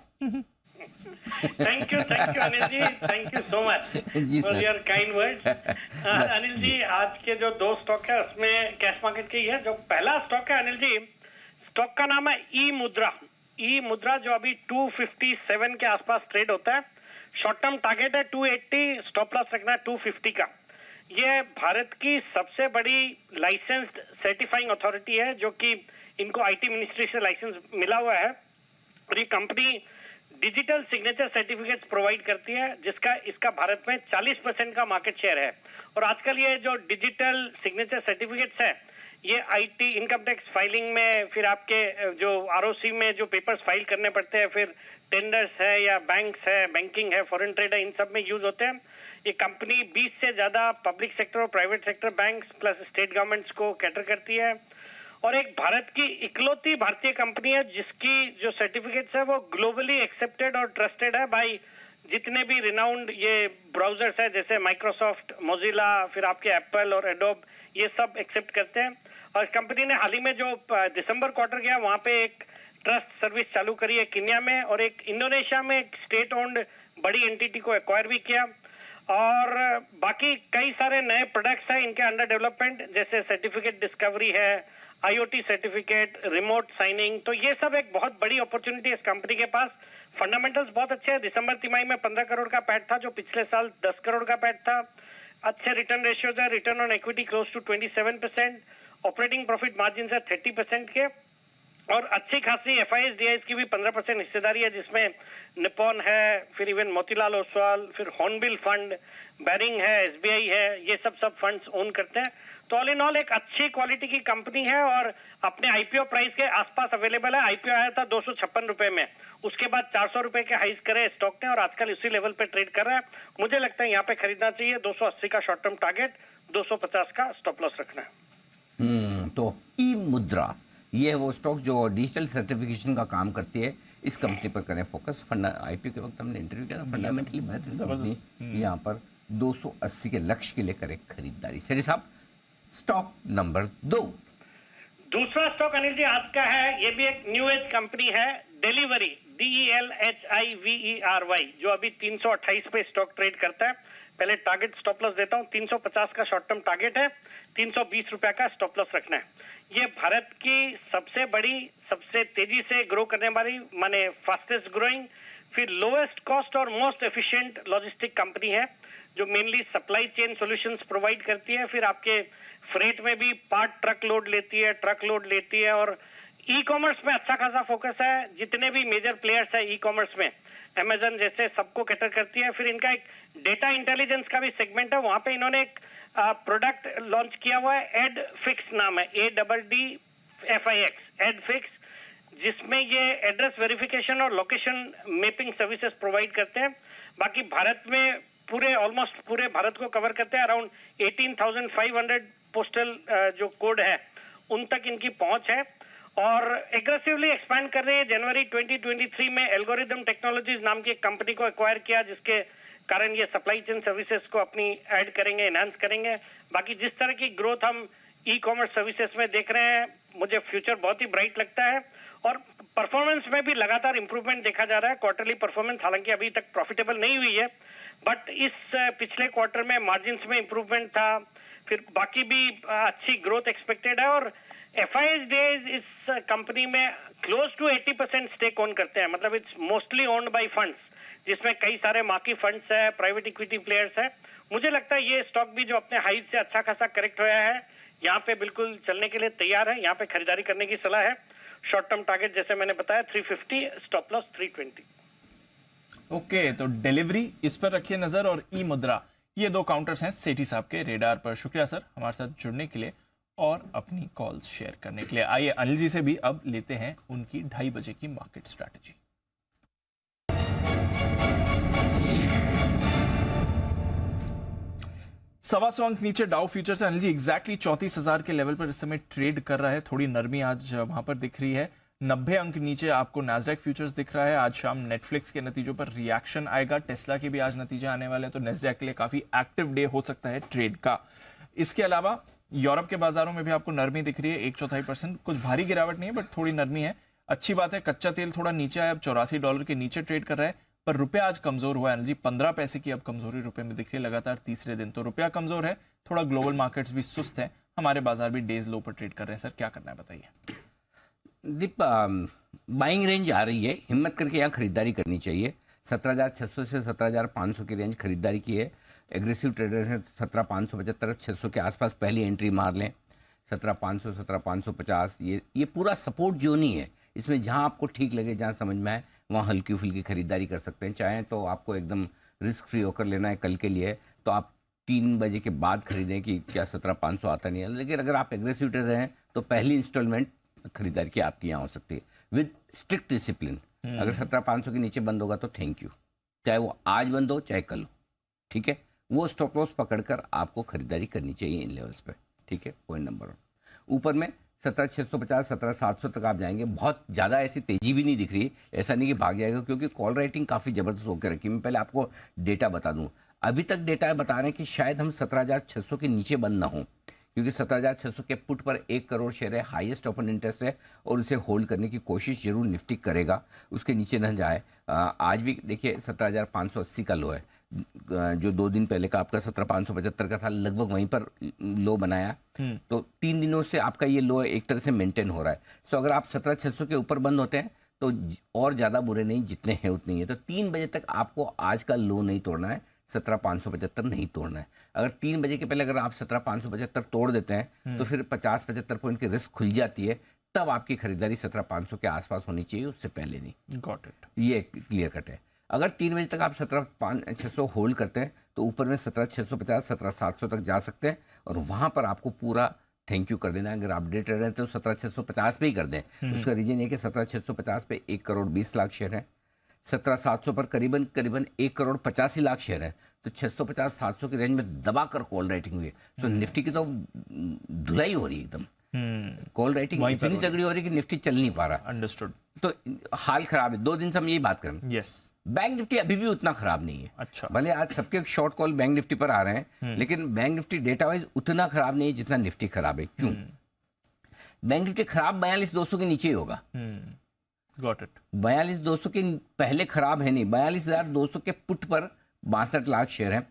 Thank you Anil ji, thank you so much for your kind words. Anil ji, आज के जो 2 स्टॉक है उसमें कैश मार्केट के ही है। जो पहला स्टॉक है अनिल जी, स्टॉक का नाम है ई मुद्रा, जो अभी 257 के आसपास ट्रेड होता है। शॉर्ट टर्म टारगेट है 280, स्टॉप लॉस रखना है 250 का। ये भारत की सबसे बड़ी लाइसेंस्ड सर्टिफाइंग अथॉरिटी है, जो कि इनको आईटी मिनिस्ट्री से लाइसेंस मिला हुआ है, और ये company digital signature certificates provide करती है, जिसका इसका भारत में 40% का मार्केट शेयर है। और आजकल ये जो डिजिटल सिग्नेचर सर्टिफिकेट्स है, ये आईटी इनकम टैक्स फाइलिंग में, फिर आपके जो आरओसी में जो पेपर्स फाइल करने पड़ते हैं, फिर टेंडर्स है या बैंक्स है, बैंकिंग है, फॉरेन ट्रेड है, इन सब में यूज होते हैं। ये कंपनी 20 से ज्यादा पब्लिक सेक्टर और private sector banks plus state governments को कैटर करती है, और एक भारत की इकलौती भारतीय कंपनी है जिसकी जो सर्टिफिकेट्स है वो ग्लोबली एक्सेप्टेड और ट्रस्टेड है बाय जितने भी रिनाउंड ये ब्राउजर्स है, जैसे माइक्रोसॉफ्ट, मोजिला, फिर आपके एप्पल और एडोब, ये सब एक्सेप्ट करते हैं। और इस कंपनी ने हाल ही में जो दिसंबर क्वार्टर गया, वहां पे एक ट्रस्ट सर्विस चालू करी है केन्या में, और एक इंडोनेशिया में एक स्टेट ओन्ड बड़ी एंटिटी को एक्वायर भी किया, और बाकी कई सारे नए प्रोडक्ट्स हैं इनके अंडर डेवलपमेंट, जैसे सर्टिफिकेट डिस्कवरी है, आईओटी सर्टिफिकेट, रिमोट साइनिंग। तो ये सब एक बहुत बड़ी अपॉर्चुनिटी है इस कंपनी के पास। फंडामेंटल्स बहुत अच्छे हैं। दिसंबर तिमाही में 15 करोड़ का पैट था, जो पिछले साल 10 करोड़ का पैट था। अच्छे रिटर्न रेशियोज है, return on equity close to 27%, operating profit margin है 30% के, और अच्छी खासी एफआईएस डीआईएस की भी 15% हिस्सेदारी है, जिसमें निपॉन है, फिर इवन मोतीलाल ओसवाल, फिर हॉर्नबिल फंड, बैरिंग है, एसबीआई है, ये सब फंड्स ओन करते हैं। तो ऑल इन ऑल एक अच्छी क्वालिटी की कंपनी है, और अपने आईपीओ प्राइस के आसपास अवेलेबल है। आईपीओ आया था 256 रुपए में, उसके बाद 400 रुपए के हाइस करे स्टॉक ने, और आजकल इसी लेवल पे ट्रेड कर रहा है। मुझे लगता है यहाँ पे खरीदना चाहिए। 280 का शॉर्ट टर्म टारगेट, 250 का स्टॉप लॉस रखना है। तो ई मुद्रा ये है वो स्टॉक जो डिजिटल सर्टिफिकेशन का काम करती है, इस कंपनी पर करें फोकस। आईपीओ के वक्त हमने इंटरव्यू किया था, फंडामेंटली बेहतरीन, यहाँ पर 280 के लक्ष्य के लिए करें खरीदारी। सर साहब, स्टॉक नंबर 2। दूसरा स्टॉक अनिल जी आज का है, ये भी एक न्यू एज कंपनी है, डिलीवरी, DELHIVERY, जो अभी 328 पे स्टॉक ट्रेड करता है। पहले टारगेट स्टॉप लॉस देता हूं, 350 का शॉर्ट टर्म टारगेट है, 320 रुपए का स्टॉप लॉस रखना है। ये भारत की सबसे बड़ी, सबसे तेजी से ग्रो करने वाली, माने फास्टेस्ट ग्रोइंग, फिर लोएस्ट कॉस्ट और मोस्ट एफिशिएंट लॉजिस्टिक कंपनी है, जो mainly supply chain solutions provide करती है। फिर आपके फ्रेट में भी पार्ट ट्रक लोड लेती है, और ई कॉमर्स में अच्छा खासा फोकस है, जितने भी मेजर प्लेयर्स है ई कॉमर्स में, अमेजन जैसे सबको कैटर करती है। फिर इनका एक डेटा इंटेलिजेंस का भी सेगमेंट है, वहां पे इन्होंने एक प्रोडक्ट लॉन्च किया हुआ है, एड फिक्स नाम है, ADDFIX, एड फिक्स, जिसमें ये एड्रेस वेरिफिकेशन और लोकेशन मैपिंग सर्विसेज प्रोवाइड करते हैं। बाकी भारत में ऑलमोस्ट पूरे भारत को कवर करते हैं। अराउंड 18,500 पोस्टल जो कोड है उन तक इनकी पहुंच है और एग्रेसिवली एक्सपैंड कर रहे हैं। जनवरी 2023 में एल्गोरिदम टेक्नोलॉजीज नाम की एक कंपनी को एक्वायर किया, जिसके कारण ये सप्लाई चेन सर्विसेज को अपनी ऐड करेंगे, एनहांस करेंगे। बाकी जिस तरह की ग्रोथ हम ई कॉमर्स सर्विसेज में देख रहे हैं, मुझे फ्यूचर बहुत ही ब्राइट लगता है और परफॉर्मेंस में भी लगातार इंप्रूवमेंट देखा जा रहा है। क्वार्टरली परफॉर्मेंस हालांकि अभी तक प्रॉफिटेबल नहीं हुई है, बट इस पिछले क्वार्टर में मार्जिन्स में इंप्रूवमेंट था, फिर बाकी भी अच्छी ग्रोथ एक्सपेक्टेड है। और FIS डेज इस कंपनी में क्लोज टू 80% स्टेक ओन करते हैं, मतलब it's mostly owned by funds, जिसमें कई सारे मार्की फंड्स है, प्राइवेट इक्विटी प्लेयर्स है। मुझे लगता है ये स्टॉक भी जो अपने हाइट से अच्छा खासा करेक्ट होया है, यहाँ पे बिल्कुल चलने के लिए तैयार है, यहाँ पे खरीदारी करने की सलाह है। शॉर्ट टर्म टारगेट जैसे मैंने बताया 350, स्टॉप लॉस 320। ओके, तो डिलीवरी इस पर रखिए नजर और ई मुद्रा, ये दो काउंटर्स हैं सेठी साहब के रेडार पर। शुक्रिया सर हमारे साथ जुड़ने के लिए और अपनी कॉल्स शेयर करने के लिए। आइए अनिल जी से भी अब लेते हैं उनकी 2:30 बजे की मार्केट स्ट्रैटेजी। सवा अंक नीचे डाउ फ्यूचर से अनिल जी एग्जैक्टली 34,000 के लेवल पर इस समय ट्रेड कर रहा है। थोड़ी नरमी आज वहां पर दिख रही है। 90 अंक नीचे आपको नैस्डैक फ्यूचर्स दिख रहा है। आज शाम नेटफ्लिक्स के नतीजों पर रिएक्शन आएगा, टेस्ला के भी आज नतीजे आने वाले हैं, तो नैस्डैक के लिए काफी एक्टिव डे हो सकता है ट्रेड का। इसके अलावा यूरोप के बाजारों में भी आपको नरमी दिख रही है, 1/4%, कुछ भारी गिरावट नहीं है बट थोड़ी नरमी है। अच्छी बात है, कच्चा तेल थोड़ा नीचे आया, अब $84 के नीचे ट्रेड कर रहा है, पर रुपया आज कमजोर हुआ है जी, 15 पैसे की अब कमजोरी रुपए में दिख रही है लगातार तीसरे दिन। तो रुपया कमजोर है, थोड़ा ग्लोबल मार्केट्स भी सुस्त है, हमारे बाजार भी डेज लो पर ट्रेड कर रहे हैं। सर क्या करना है बताइए। दीप, बाइंग रेंज आ रही है, हिम्मत करके यहाँ खरीदारी करनी चाहिए। 17,600 से 17,500 की रेंज खरीदारी की है। एग्रेसिव ट्रेडर हैं 17,575, 600 के आसपास पहली एंट्री मार लें। 17,500, 17,550 ये पूरा सपोर्ट जोन ही है। इसमें जहाँ आपको ठीक लगे, जहाँ समझ में आए, वहाँ हल्की फुल्की खरीदारी कर सकते हैं। चाहें तो आपको एकदम रिस्क फ्री होकर लेना है कल के लिए, तो आप 3 बजे के बाद खरीदें कि क्या 17,500 आता नहीं है। लेकिन अगर आप एग्रेसिव ट्रेडर हैं तो पहली इंस्टॉलमेंट खरीदारी की आपकी यहाँ हो सकती है विद स्ट्रिक्ट डिसिप्लिन। अगर 17,500 के नीचे बंद होगा तो थैंक यू, चाहे वो आज बंद हो चाहे कल हो, ठीक है। वो स्टॉप लॉस पकड़कर आपको खरीदारी करनी चाहिए इन लेवल्स पे, ठीक है। Point number 1। ऊपर में 17,650, 17,700 तक आप जाएंगे। बहुत ज़्यादा ऐसी तेजी भी नहीं दिख रही, ऐसा नहीं कि भाग जाएगा, क्योंकि कॉल राइटिंग काफ़ी ज़बरदस्त होकर रखी। मैं पहले आपको डेटा बता दूं, अभी तक डेटा बता रहे हैं कि शायद हम 17,600 के नीचे बंद ना हो, क्योंकि 17,600 के पुट पर 1 करोड़ शेयर है, हाईएस्ट ओपन इंटरेस्ट है और उसे होल्ड करने की कोशिश जरूर निफ्टी करेगा, उसके नीचे न जाए। आज भी देखिए 17,580 का लो है, जो 2 दिन पहले का आपका 17,575 का था, लगभग वहीं पर लो बनाया। तो 3 दिनों से आपका ये लो एक तरह से मेंटेन हो रहा है। सो अगर आप 17,600 के ऊपर बंद होते हैं तो और ज़्यादा बुरे नहीं, जितने हैं उतने ही है। तो 3 बजे तक आपको आज का लो नहीं तोड़ना है, 17,575 नहीं तोड़ना है। अगर 3 बजे के पहले अगर आप 17,575 तोड़ देते हैं तो फिर 50-75 पॉइंट की रिस्क खुल जाती है, तब आपकी खरीदारी 17,500 के आसपास होनी चाहिए, उससे पहले नहीं। गॉट इट, ये क्लियर कट है। अगर 3 बजे तक आप 17,600 होल्ड करते हैं तो ऊपर में 17,650, 17,700 तक जा सकते हैं और वहां पर आपको पूरा थैंक यू कर देना है। अगर आप डे ट्रेडर हैं तो 17,650 पे ही कर दें। उसका रीजन ये कि 17,650 पे 1 करोड़ 20 लाख शेयर है, 17,700 पर करीबन 1 करोड़ 85 लाख शेयर है। तो 650-700 की रेंज में दबाकर कॉल राइटिंग हुई है। तो निफ्टी की तो धुलाई हो रही है एकदम, कॉल राइटिंग इतनी तगड़ी हो रही है कि निफ्टी चल नहीं पा रहा। अंडरस्टूड। तो हाल खराब है, 2 दिन से हम यही बात करें। यस, बैंक निफ्टी अभी भी उतना खराब नहीं है। अच्छा, भले आज सबके शॉर्ट कॉल बैंक निफ्टी पर आ रहे हैं, लेकिन बैंक निफ्टी डेटा वाइज उतना खराब नहीं है जितना निफ्टी खराब है। क्यों? बैंक निफ्टी खराब 42,200 के नीचे ही होगा। Got it. 42,200 के पहले खराब है नहीं, 42,200 के पुट पर 62 लाख शेयर है।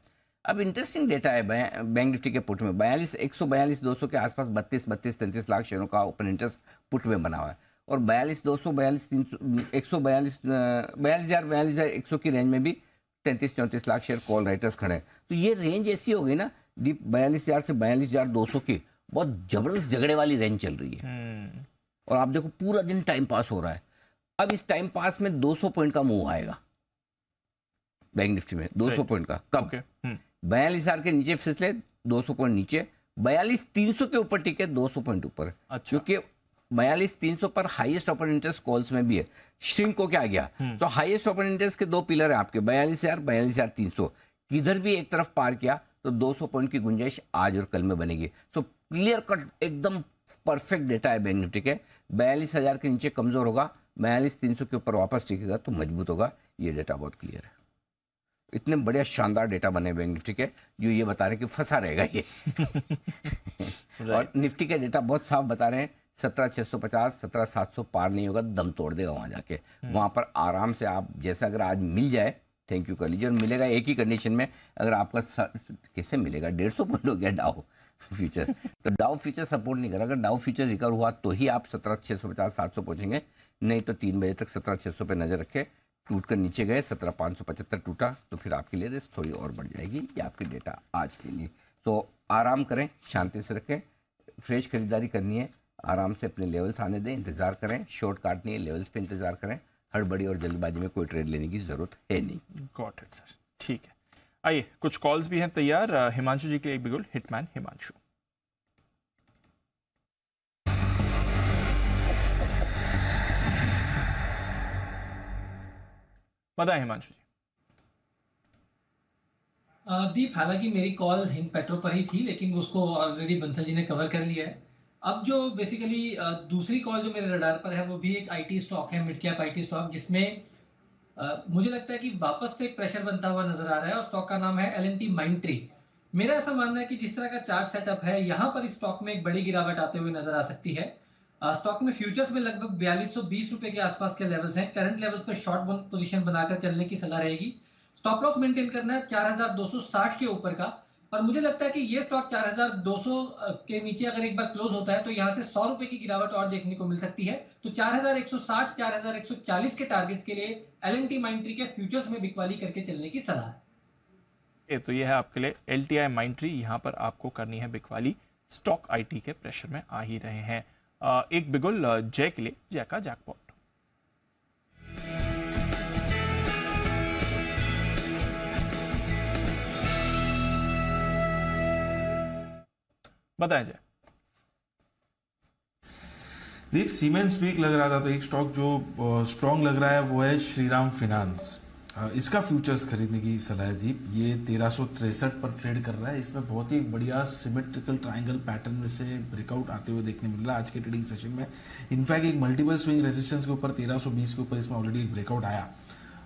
अब इंटरेस्टिंग डेटा है बैंक निफ्टी के पुट में 142,200 के आसपास 32-33 लाख शेयरों का ओपन इंटरेस्ट पुट में बना हुआ है और 42,200, 42,100 की रेंज में भी 33-34 लाख शेयर कॉल राइटर्स खड़े हैं। तो ये रेंज ऐसी हो गई ना, 42,000 से 42,200 की बहुत जबरदस्त झगड़े वाली रेंज चल रही है। और आप देखो पूरा दिन टाइम पास हो रहा है। अब इस टाइम पास में 200 पॉइंट का मूव आएगा बैंक निफ्टी में, 200 पॉइंट का। कब? 42,000 के नीचे फिसले, 200 पॉइंट नीचे, 42,300 के ऊपर टिके, 200 पॉइंट ऊपर। क्योंकि 42,300 पर हाईएस्ट ओपन इंटरेस्ट कॉल्स में भी है, श्रिंक को क्या गया। तो हाईएस्ट ओपन इंटरेस्ट के दो पिलर है आपके, 42,000, 42,300, किधर भी एक तरफ पार किया तो 200 पॉइंट की गुंजाइश आज और कल में बनेगी। सो क्लियर कट एकदम परफेक्ट डेटा है बैंक निफ्टी के। 42,000 के नीचे कमजोर होगा, 42,300 के ऊपर वापस टिकेगा तो मजबूत होगा। ये डेटा बहुत क्लियर है। इतने बड़े शानदार डेटा बने बैंक निफ्टी के जो ये बता रहे हैं कि फंसा रहेगा ये और निफ्टी के डेटा बहुत साफ बता रहे हैं, 17,650, 17,700 पार नहीं होगा, दम तोड़ देगा वहां जाके। वहां पर आराम से आप जैसा अगर आज मिल जाए थैंक यू कर लीजिए, और मिलेगा एक ही कंडीशन में, अगर आपका कैसे मिलेगा, 150 पॉइंट हो गया डाउ फ्यूचर, तो डाउ फ्यूचर सपोर्ट नहीं कर रहा। अगर डाउ फ्यूचर रिकवर हुआ तो ही आप 17,650, 700 पहुंचेंगे, नहीं तो 3 बजे तक 17,600 पे नजर रखे। टूट कर नीचे गए, 17,575 टूटा तो फिर आपके लिए रिस्क थोड़ी और बढ़ जाएगी। ये आपके डेटा आज के लिए। तो आराम करें, शांति से रखें, फ्रेश खरीदारी करनी है, आराम से अपने लेवल्स आने दें, इंतजार करें, शॉर्ट काटनी है, लेवल्स पे इंतजार करें। हड़बड़ी और जल्दबाजी में कोई ट्रेड लेने की जरूरत है नहीं। गॉट इट सर, ठीक है। आइए कुछ कॉल्स भी हैं तैयार। हिमांशु जी के लिए एक बिगुल, हिटमैन हिमांशु। बताएं हिमांशु जी। दीप, हालांकि मेरी कॉल हिंद पेट्रो पर ही थी, लेकिन उसको ऑलरेडी बंसल जी ने कवर कर लिया है। अब जो बेसिकली दूसरी कॉल जो मेरे रडार पर है वो भी एक आईटी स्टॉक है, मिड कैप आईटी स्टॉक, जिसमें मुझे लगता है कि वापस से प्रेशर बनता हुआ नजर आ रहा है, और स्टॉक का नाम है L&T Mindtree। मेरा ऐसा मानना है कि जिस तरह का चार्ट सेटअप है, यहाँ पर इस स्टॉक में एक बड़ी गिरावट आते हुए नजर आ सकती है। स्टॉक में फ्यूचर्स में लगभग 4220 रुपए के आसपास के लेवल्स हैं। करंट लेवल्स पर शॉर्ट पोजीशन बनाकर चलने की सलाह रहेगी। स्टॉप लॉस मेंटेन करना है 4260 के ऊपर का, और मुझे लगता है कि ये स्टॉक 4200 के नीचे अगर एक बार क्लोज होता है तो यहाँ से 100 रुपए की गिरावट और देखने को मिल सकती है। तो 4160, 4140 के टारगेट्स के लिए L&T Mindtree के फ्यूचर्स में बिकवाली करके चलने की सलाह है। तो ये है आपके लिए LTI Mindtree, यहाँ पर आपको करनी है बिकवाली। स्टॉक आईटी के प्रेशर में आ ही रहे हैं। एक बिगुल जय के लिए, जय का जैकपॉट। बताएं जय। दीप, सीमेंस वीक लग रहा था, तो एक स्टॉक जो स्ट्रॉन्ग लग रहा है वो है श्रीराम फाइनेंस। इसका फ्यूचर्स खरीदने की सलाह है दीप। ये 1363 पर ट्रेड कर रहा है। इसमें बहुत ही बढ़िया सिमेट्रिकल ट्रायंगल पैटर्न में से ब्रेकआउट आते हुए देखने मिल रहा है आज के ट्रेडिंग सेशन में। इनफैक्ट एक मल्टीपल स्विंग रेजिस्टेंस के ऊपर 1320 के ऊपर इसमें ऑलरेडी एक ब्रेकआउट आया।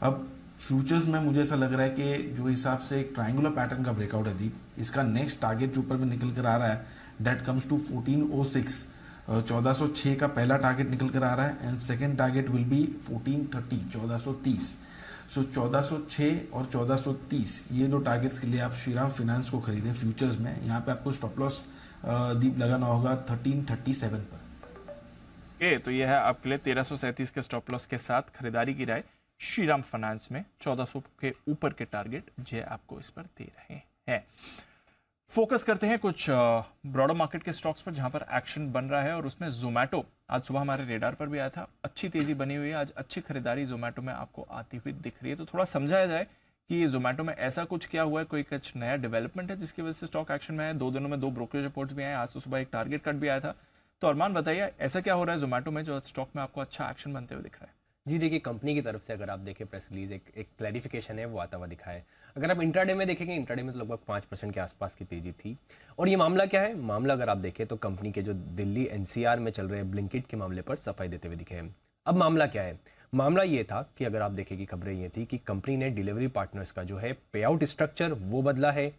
अब फ्यूचर्स में मुझे ऐसा लग रहा है कि जो हिसाब से एक ट्रायंगुलर पैटर्न का ब्रेकआउट है दीप, इसका नेक्स्ट टारगेट जो ऊपर में निकल कर आ रहा है डेट कम्स टू 1406। 1406 का पहला टारगेट निकल कर आ रहा है, and second target will be 1430, 1430। सो 1406 और 1430 ये दो टारगेट्स के लिए आप श्रीराम फाइनेंस को खरीदें फ्यूचर्स में। यहाँ पे आपको स्टॉप लॉस दीप लगाना होगा 1337 पर। तो ये है आपके लिए 1337 के स्टॉप लॉस के साथ खरीदारी की राय। श्रीराम फाइनेंस में 1400 के ऊपर के टारगेट जो आपको इस पर दे रहे हैं। फोकस करते हैं कुछ ब्रॉडर मार्केट के स्टॉक्स पर जहां पर एक्शन बन रहा है, और उसमें जोमेटो आज सुबह हमारे रेडार पर भी आया था। अच्छी तेजी बनी हुई है, आज अच्छी खरीदारी जोमेटो में आपको आती हुई दिख रही है। तो थोड़ा समझाया जाए कि जोमेटो में ऐसा कुछ क्या हुआ है, कोई कुछ नया डेवलपमेंट है जिसकी वजह से स्टॉक एक्शन में है। 2 दिनों में 2 ब्रोकरेज रिपोर्ट्स भी आए, आज तो सुबह एक टारगेट कट भी आया था। तो अरमान बताइए, ऐसा क्या हो रहा है जोमेटो में जो स्टॉक में आपको अच्छा एक्शन बनते हुए दिख रहा है? जी देखिए, कंपनी की तरफ से अगर आप देखें प्रेस रिलीज एक क्लैरिफिकेशन है वो आता हुआ दिखा है। अगर आप इंट्राडे में देखेंगे, इंट्राडे में तो लगभग 5% के आसपास की तेजी थी। और ये मामला क्या है, मामला अगर आप देखें तो कंपनी के जो दिल्ली NCR में चल रहे ब्लिंकिट के मामले पर सफाई देते हुए दिखे हैं। अब मामला क्या है, मामला ये था कि अगर आप देखें कि खबरें ये थी कि कंपनी ने डिलीवरी पार्टनर्स का जो है पे आउट स्ट्रक्चर वो बदला है।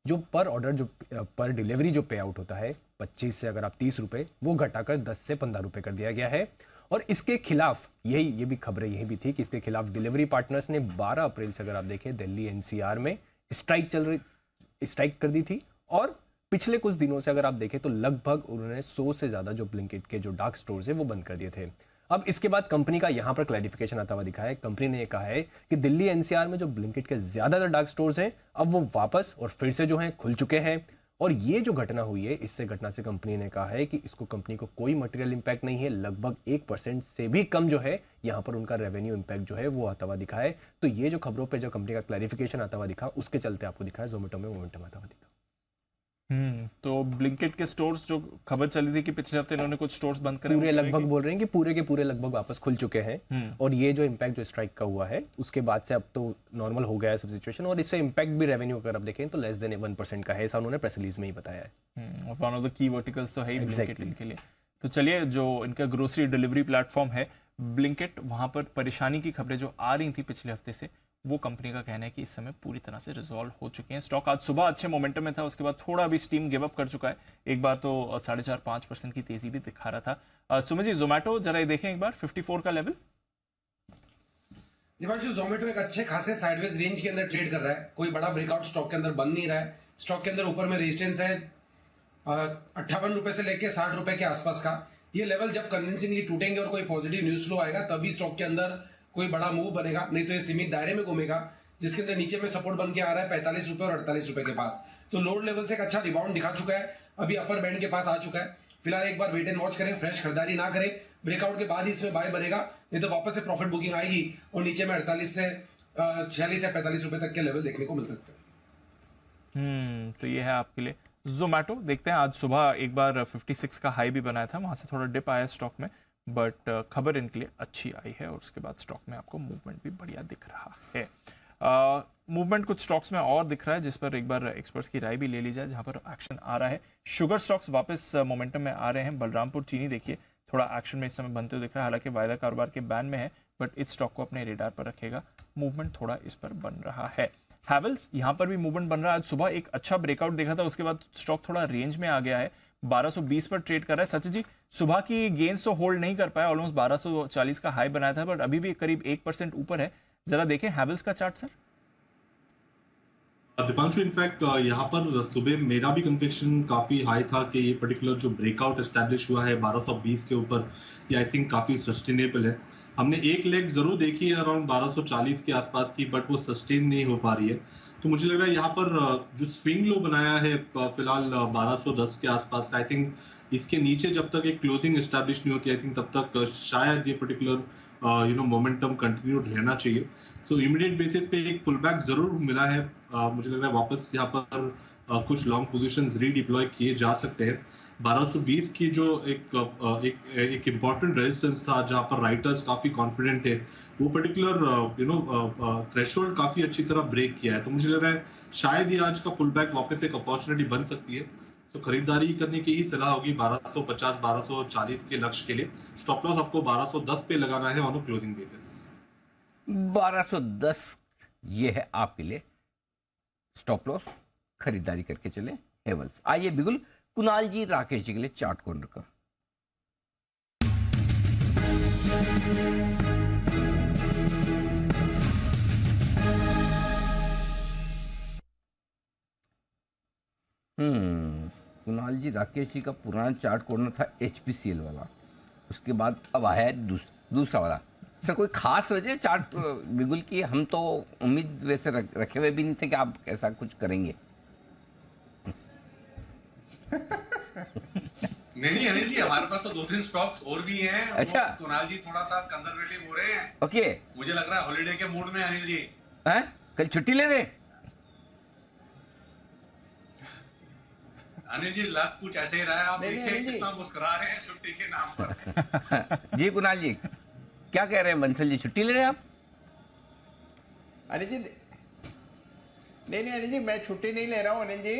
जो पर ऑर्डर जो पर डिलीवरी जो पे आउट होता है 25 से अगर आप 30 रुपये, वो घटाकर 10 से 15 रुपये कर दिया गया है। और इसके खिलाफ ये भी खबरें यही भी थी कि इसके खिलाफ डिलीवरी पार्टनर्स ने 12 अप्रैल से अगर आप देखें दिल्ली NCR में स्ट्राइक कर दी थी। और पिछले कुछ दिनों से अगर आप देखें तो लगभग उन्होंने 100 से ज़्यादा जो ब्लिंकिट के जो डार्क स्टोर्स है वो बंद कर दिए थे। अब इसके बाद कंपनी का यहाँ पर क्लैरिफिकेशन आता हुआ दिखा है। कंपनी ने ये कहा है कि दिल्ली NCR में जो ब्लिंकिट के ज़्यादातर डार्क स्टोर्स हैं अब वो वापस और फिर से जो हैं खुल चुके हैं। और ये जो घटना हुई है, इससे घटना से कंपनी ने कहा है कि इसको कंपनी को कोई मटेरियल इंपैक्ट नहीं है, लगभग 1% से भी कम जो है यहाँ पर उनका रेवेन्यू इंपैक्ट जो है वो आता हुआ दिखा है। तो ये जो खबरों पे जो कंपनी का क्लैरिफिकेशन आता हुआ दिखा, उसके चलते आपको दिखा है जोमेटो में मोमेंटम आता हुआ दिखा। तो ब्लिंकिट के स्टोर्स, जो खबर चली थी कि पिछले हफ्ते इन्होंने कुछ स्टोर्स बंद करे, पूरे लगभग बोल रहे हैं कि पूरे के पूरे लगभग वापस खुल चुके हैं। और ये जो इम्पैक्ट जो स्ट्राइक का हुआ है उसके बाद से अब तो नॉर्मल हो गया है सब सिचुएशन, और इससे इम्पैक्ट भी रेवेन्यू अगर आप देखें तो लेस देन 1% का है, ऐसा उन्होंने प्रेस रिलीज में ही बताया है। One of the key verticals तो है ही ब्लिंकिट इनके लिए। तो चलिए, जो इनका ग्रोसरी डिलीवरी प्लेटफॉर्म है ब्लिंकिट, वहां पर परेशानी की खबरें जो आ रही थी पिछले हफ्ते से, वो कंपनी का कहना है कि इस समय पूरी तरह से रिजॉल्व हो चुके हैं। स्टॉक आज सुबह अच्छे मोमेंटम में था, उसके बाद थोड़ा अभी स्टीम गिव अप कर चुका है। एक बार तो 4.5-5% की तेजी भी दिखा रहा था। सुमित जी, जोमेटो जरा ये देखें एक बार 54 का लेवल। दिपांशु, जोमेटो एक अच्छे खासे साइडवेज रेंज के अंदर ट्रेड कर रहा है, कोई बड़ा ब्रेकआउट स्टॉक के अंदर बन नहीं रहा है। स्टॉक के अंदर ऊपर में रेजिस्टेंस है 58 रुपए से लेके 60 रुपए के आसपास का। ये लेवल जब कन्विंसिंगली टूटेंगे और कोई पॉजिटिव न्यूज फ्लो आएगा तभी स्टॉक के अंदर कोई बड़ा मूव बनेगा, नहीं तो ये सीमित दायरे में घूमेगा, जिसके अंदर नीचे में सपोर्ट बन के आ रहा है 45 रुपए और 48 रुपए के पास। तो लोड लेवल से एक अच्छा रिबाउंड दिखा चुका है, अभी अपर बैंड के पास आ चुका है। फिलहाल एक बार वेट एंड वॉच करें, फ्रेश खरीदारी ना करें, ब्रेकआउट के बाद ही इसमें बाय बनेगा, नहीं तो वापस से प्रॉफिट बुकिंग आएगी और नीचे में 46 से 46 या 45 रुपए तक के लेवल देखने को मिल सकते हैं। तो ये है आपके लिए जोमेटो। देखते हैं, आज सुबह एक बार 56 का हाई भी बनाया था, वहां से थोड़ा डिप आया स्टॉक में, बट खबर इनके लिए अच्छी आई है और उसके बाद स्टॉक में आपको मूवमेंट भी बढ़िया दिख रहा है। मूवमेंट कुछ स्टॉक्स में और दिख रहा है जिस पर एक बार एक्सपर्ट्स की राय भी ले ली जाए, जहां पर एक्शन आ रहा है। शुगर स्टॉक्स वापस मोमेंटम में आ रहे हैं। बलरामपुर चीनी देखिए थोड़ा एक्शन में इस समय बनते हुए दिख रहा है, हालांकि वायदा कारोबार के बैन में है, बट इस स्टॉक को अपने रेडार पर रखेगा, मूवमेंट थोड़ा इस पर बन रहा है। हैवेल्स, यहाँ पर भी मूवमेंट बन रहा है। आज सुबह एक अच्छा ब्रेकआउट देखा था, उसके बाद स्टॉक थोड़ा रेंज में आ गया है, 1220 पर ट्रेड कर रहा है। सचिन जी, सुबह की गेंस तो होल्ड नहीं कर पाया, ऑलमोस्ट 1240 का हाई बनाया था, बट अभी भी करीब 1% ऊपर है। जरा देखें हैवेल्स का चार्ट सर। दीपांशु, इनफैक्ट यहाँ पर सुबह मेरा भी कन्विक्शन काफी हाई था कि ये पर्टिकुलर जो ब्रेकआउट एस्टैब्लिश हुआ है 1220 के ऊपर, ये आई थिंक काफी सस्टेनेबल है। हमने एक लेग जरूर देखी है अराउंड 1240 के आसपास की, बट वो सस्टेन नहीं हो पा रही है। तो मुझे लग रहा है यहाँ पर जो स्विंग लो बनाया है फिलहाल 1210 के आसपास का, आई थिंक इसके नीचे जब तक एक क्लोजिंग एस्टैब्लिश नहीं होती, आई थिंक तब तक शायद ये पर्टिकुलर मोमेंटम कंटिन्यू रहना चाहिए। तो इमीडिएट बेसिस पे एक पुल बैक जरूर मिला है। मुझे लग रहा है वापस यहाँ पर कुछ लॉन्ग पोजीशंस रीडिप्लॉय किए जा सकते हैं। 1220 की जो एक इम्पॉर्टेंट रेजिस्टेंस था जहाँ पर राइटर्स काफी कॉन्फिडेंट थे, वो पर्टिकुलर थ्रेशोल्ड काफी अच्छी तरह ब्रेक किया है। तो मुझे लग रहा है शायद ये आज का पुल बैक वापस एक अपॉर्चुनिटी बन सकती है। तो खरीदारी करने की ही सलाह होगी 1250 1240 के लक्ष्य के लिए। स्टॉप लॉस आपको 1210 पे लगाना है ऑन क्लोजिंग बेसिस। 1210 ये है आपके लिए स्टॉप लॉस, खरीदारी करके चले हेवल्स। आइए बिल्कुल कुणाल जी राकेश जी के लिए चार्ट कॉर्नर का। कुणाल जी राकेश जी का पुराना चार्ट कॉर्नर था HPCL वाला, उसके बाद अब आया है दूसरा वाला। सर कोई खास वजह चार्ट बिगुल की? हम तो उम्मीद वैसे रखे हुए भी नहीं थे कि आप ऐसा कुछ करेंगे। नहीं अनिल जी, हमारे पास तो 2-3 स्टॉक्स और भी हैं। अच्छा, कुणाल जी थोड़ा सा कंजर्वेटिव हो रहे हैं। ओके, मुझे लग रहा है हॉलिडे के मूड में अनिल जी। हैं? कल छुट्टी ले रहे? अनिल जी लग कुछ ऐसे ही रहा है, आप देखिए कितना मुस्कुरा रहे हैं छुट्टी के नाम पर। जी कुणाल जी क्या कह रहे हैं? बंसल जी छुट्टी ले रहे हैं आप? अनिल जी नहीं अनिल जी, मैं छुट्टी नहीं ले रहा हूँ अनिल जी।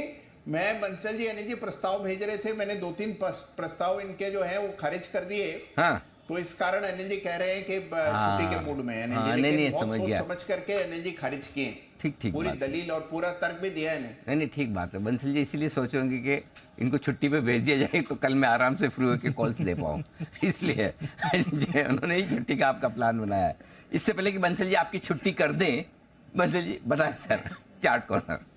मैं बंसल जी अनिल जी प्रस्ताव भेज रहे थे, मैंने 2-3 प्रस्ताव इनके जो है वो खारिज कर दिए। हाँ, तो इस कारण अनिल जी कह रहे हैं कि छुट्टी के मूड में अनिल जी, लेकिन बहुत समझ करके अनिल जी खारिज किए। ठीक पूरी दलील और पूरा तर्क भी दिया है नहीं ठीक बात है। बंसल जी इसीलिए सोच रहे होंगे कि इनको छुट्टी पे भेज दिया जाए तो कल मैं आराम से फ्री होकर कॉल्स ले पाऊँ, इसलिए उन्होंने ही छुट्टी का आपका प्लान बनाया है। इससे पहले कि बंसल जी आपकी छुट्टी कर दें, बंसल जी बताएं sir chart corner.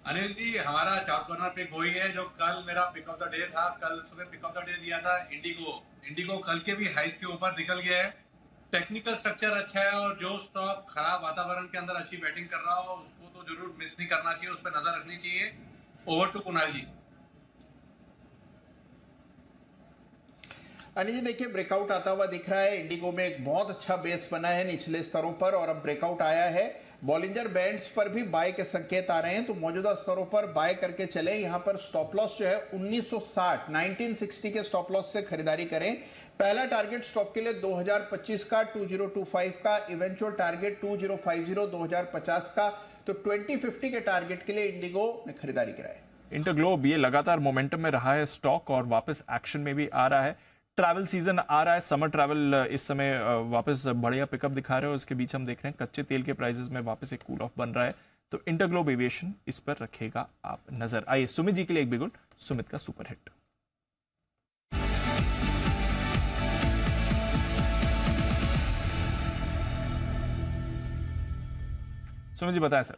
Anil ji हमारा चार्ट कॉर्नर पिक वही है जो कल मेरा पिक ऑफ द डे था। कल सुबह पिक ऑफ द डे दिया था इंडिगो। इंडिगो कल के भी हाइस के ऊपर निकल गया है टेक्निकल स्ट्रक्चर अच्छा है और जो स्टॉक खराब वातावरण के अंदर अच्छी बैटिंग कर रहा हो उसको तो जरूर मिस नहीं करना चाहिए, उस पर नजर रखनी चाहिए। ओवर टू कुणाल जी। अनिल जी देखिए, ब्रेकआउट आता हुआ दिख रहा है। इंडिगो में एक बहुत अच्छा बेस बना है निचले स्तरों पर और अब ब्रेकआउट आया है। बॉलिंजर बैंड्स पर भी बाय के संकेत आ रहे हैं, तो मौजूदा स्तरों पर बाय करके चले। यहां पर स्टॉप लॉस जो है 1960 के स्टॉप लॉस से खरीदारी करें। पहला टारगेट स्टॉक के लिए 2025 का 2025 का, इवेंचुअल टारगेट 2050 2050 का, तो 2050 के टारगेट के लिए इंडिगो ने खरीदारी कराई। इंटरग्लोब ये लगातार मोमेंटम में रहा है स्टॉक और वापस एक्शन में भी आ रहा है। ट्रैवल सीजन आ रहा है, समर ट्रैवल इस समय वापस बढ़िया पिकअप दिखा रहे हो। उसके बीच हम देख रहे हैं कच्चे तेल के प्राइसेस में वापस एक कूल ऑफ बन रहा है, तो इंटरग्लोब एविएशन इस पर रखेगा आप नजर। आइए सुमित जी के लिए एक बिगुल, सुमित का सुपर हिट। सुमित जी बताएं सर।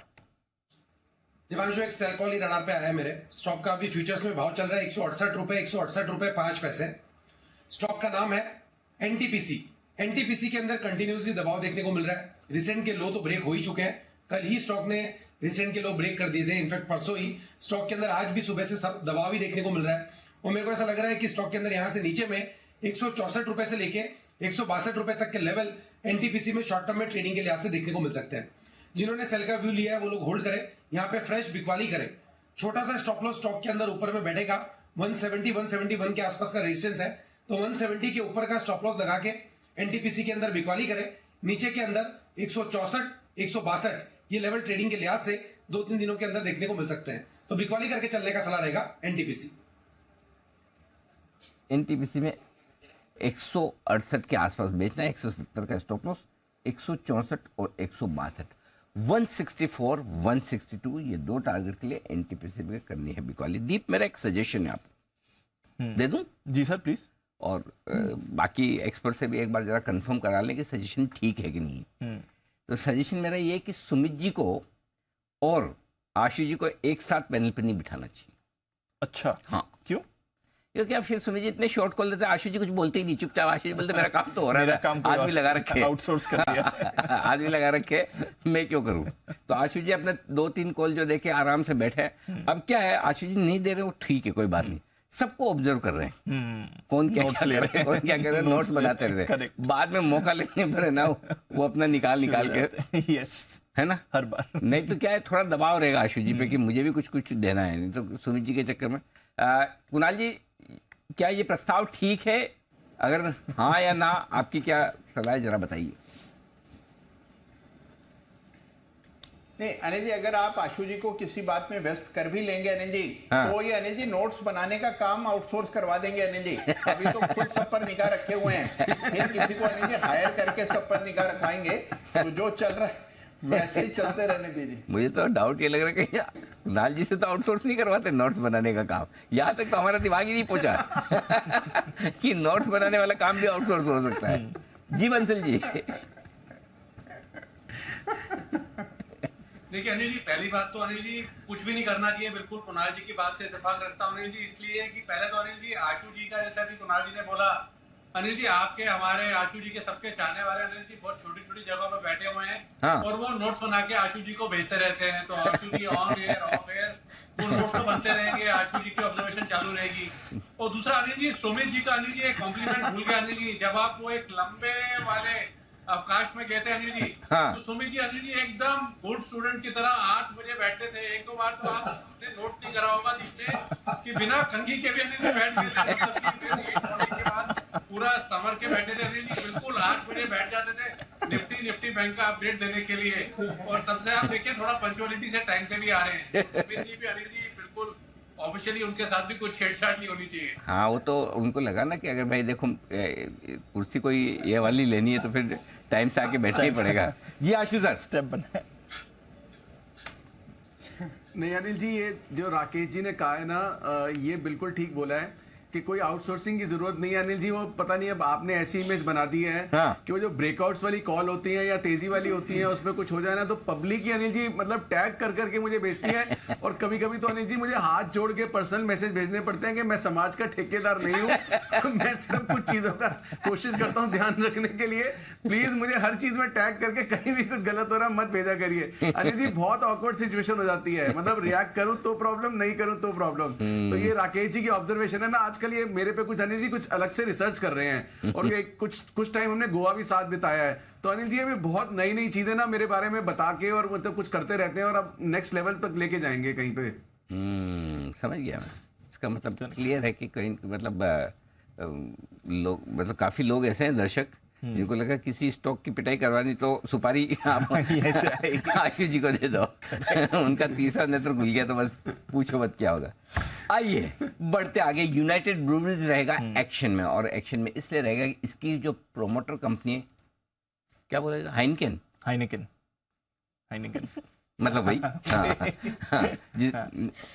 दिवांशु, एक सेल कॉल ही रडार पे आया है मेरे। स्टॉक का अभी फ्यूचर्स में भाव चल रहा है 168 रुपए 5 पैसे। स्टॉक का नाम है एनटीपीसी। एनटीपीसी के अंदर कंटिन्यूसली दबाव देखने को मिल रहा है। रिसेंट के लो तो ब्रेक हो ही चुके हैं, कल ही स्टॉक ने रिसेंट के लो ब्रेक कर दिए थे। इनफैक्ट परसों ही स्टॉक के अंदर आज भी सुबह से सब दबाव ही देखने को मिल रहा है और मेरे को ऐसा लग रहा है कि स्टॉक के अंदर यहां से नीचे में 164 रुपए से लेके 162 रुपए तक के लेवल एनटीपीसी में शॉर्ट टर्म में ट्रेडिंग के लिहाज से देखने को मिल सकते हैं। जिन्होंने सेल का व्यू लिया है वो लोग होल्ड करें, यहाँ पे फ्रेश बिकवाली करें। छोटा सा स्टॉप लॉस स्टॉक के अंदर ऊपर में बैठेगा 171 के आसपास का रेजिस्टेंस है, तो 170 के ऊपर का स्टॉप लॉस लगा के एनटीपीसी के अंदर बिकवाली करें। नीचे के अंदर 164 162 ये लेवल ट्रेडिंग के लिहाज से 2-3 दिनों के अंदर देखने को मिल सकते हैं, तो बिकवाली करके चलने का सलाह रहेगा एनटीपीसी। एनटीपीसी में 168 के आसपास बेचना है, 170 का स्टॉप लॉस, 164 और 162, 164 162 ये दो टारगेट के लिए एनटीपीसी में करनी है बिकवाली। दीप, मेरा एक सजेशन है, आप दे दूं? जी सर प्लीज। और बाकी एक्सपर्ट से भी एक बार जरा कंफर्म करा लें कि सजेशन ठीक है कि नहीं। तो सजेशन मेरा ये है कि सुमित जी को और आशु जी को एक साथ पैनल पे नहीं बिठाना चाहिए। अच्छा, हाँ। क्यों? क्योंकि अब फिर सुमित जी इतने शॉर्ट कॉल देते, आशु जी कुछ बोलते ही नहीं, चुपचाप आशु जी बोलते मेरा काम तो हो रहा है, आदमी लगा रखे, आउटसोर्स कर दिया आदमी लगा रखे, मैं क्यों करूं। तो आशु जी अपने 2-3 कॉल जो देखे आराम से बैठे। अब क्या है, आशु जी नहीं दे रहे, वो ठीक है, कोई बात नहीं, सबको ऑब्जर्व कर रहे हैं, कौन क्या कर रहे हैं, कौन क्या कर रहे हैं, नोट्स बनाते रहते हैं। बाद में मौका लेने पर है ना वो अपना निकाल के यस है ना हर बार। नहीं तो क्या है, थोड़ा दबाव रहेगा आशु जी पे कि मुझे भी कुछ देना है, नहीं तो सुमित जी के चक्कर में। कुणाल जी, क्या ये प्रस्ताव ठीक है? अगर हाँ या ना, आपकी क्या सलाह है, जरा बताइए। नहीं अनिल जी, अगर आप आशु जी को किसी बात में व्यस्त कर भी लेंगे अनिल जी, हाँ। तो ये अनिल जी नोट्स बनाने का काम आउटसोर्स करवा देंगे अनिल जी। अभी तो खुद सब पर निगाह रखे हुए हैं, फिर किसी को अनिल जी हायर करके सब पर निगाह रखाएंगे, तो जो चल रहा है वैसे ही चलते रहने दीजिए। मुझे तो डाउट ये लग रहा है कि कुणाल जी से तो आउटसोर्स नहीं करवाते नोट्स बनाने का काम। यहाँ तक तो हमारा दिमाग ही नहीं पहुंचा कि नोट्स बनाने वाला काम भी आउटसोर्स हो सकता है। जी बंसल जी। देखिए अनिल जी, पहली बात तो अनिल जी कुछ भी नहीं करना चाहिए, बिल्कुल कुणाल जी की बात से इत्तेफाक रखता हूँ अनिल जी, इसलिए कि पहले तो अनिल जी आशु जी का, जैसा भी कुणाल जी ने बोला, अनिल जी आपके हमारे आशु जी के सबके चाहने वाले अनिल जी बहुत छोटी छोटी जगह पर बैठे हुए हैं। हाँ। और वो नोट्स बना के आशु जी को भेजते रहते हैं, तो आशु जी ऑन एयर ऑफ एयर वो नोट्स तो बनते रहेंगे, आशु जी की ऑब्जर्वेशन चालू रहेगी। और दूसरा अनिल जी, सुमित जी का अनिल जी एक कॉम्प्लीमेंट भूल गया अनिल जी, जब आप वो एक लंबे वाले अवकाश में गए थे अनिल जी, हाँ। तो सुमित जी अनिल जी एकदम गुड स्टूडेंट की तरह 8 बजे बैठते थे। 1-2 बार तो आपने नोट नहीं करा होगा जिसने कि बिना कंघी के भी अनिल जी बैठ गए थे, मतलब के बाद पूरा समर के बैठे थे अनिल जी, बिल्कुल 8 बजे बैठ जाते थे निफ्टी बैंक का अपडेट देने के लिए। और तब से आप देखिए थोड़ा पंचुअलिटी से टाइम से भी आ रहे हैं। सुमित जी भी अनिल जी बिल्कुल ऑफिशियली उनके साथ भी कुछ छेड़छाड़ नहीं होनी चाहिए। हाँ, वो तो उनको लगा ना कि अगर भाई देखो कुर्सी कोई ये वाली लेनी है तो फिर टाइम से आके बैठना ही पड़ेगा। जी आशु सर, स्टेप बना। नहीं अनिल जी, ये जो राकेश जी ने कहा है ना, ये बिल्कुल ठीक बोला है कि कोई आउटसोर्सिंग की जरूरत नहीं है अनिल जी। वो पता नहीं अब आपने ऐसी इमेज बना दी है कि वो जो ब्रेकआउट्स वाली कॉल होती है या तेजी वाली होती है उसमें कुछ हो जाए ना तो पब्लिक ही अनिल जी मतलब टैग कर करके मुझे भेजती है। और कभी कभी तो अनिल जी मुझे हाथ जोड़ के पर्सनल मैसेज भेजने पड़ते हैं कि मैं समाज का ठेकेदार नहीं हूँ मैं सिर्फ कुछ चीजों का कोशिश करता हूँ ध्यान रखने के लिए। प्लीज मुझे हर चीज में टैग करके कहीं भी कुछ गलत हो रहा मत भेजा करिए अनिल जी। बहुत ऑकवर्ड सिचुएशन हो जाती है, मतलब रिएक्ट करूं तो प्रॉब्लम, नहीं करूं तो प्रॉब्लम। तो ये राकेश जी की ऑब्जर्वेशन है ना। आजकल ये मेरे पे कुछ अनिल जी कुछ अलग से रिसर्च कर रहे हैं और ये कुछ टाइम हमने गोवा भी साथ बिताया है। तो अनिल जी अभी बहुत नई नई चीजें ना मेरे बारे में बता के और मतलब कुछ करते रहते हैं और अब नेक्स्ट लेवल तक लेके जाएंगे कहीं पे। समझ गया मैं। इसका मतलब क्लियर है कि कहीं मतलब लोग मतलब काफी लोग ऐसे हैं दर्शक जिनको लगा किसी स्टॉक की पिटाई करवानी तो सुपारी आप आशु जी को दे दो उनका तीसरा नेत्र खुल गया तो बस पूछो मत क्या होगा। आइए बढ़ते आगे। यूनाइटेड ब्रूवरीज रहेगा एक्शन में, और एक्शन में इसलिए रहेगा कि इसकी जो प्रोमोटर कंपनी क्या बोलेगा, हाइनेकेन मतलब वही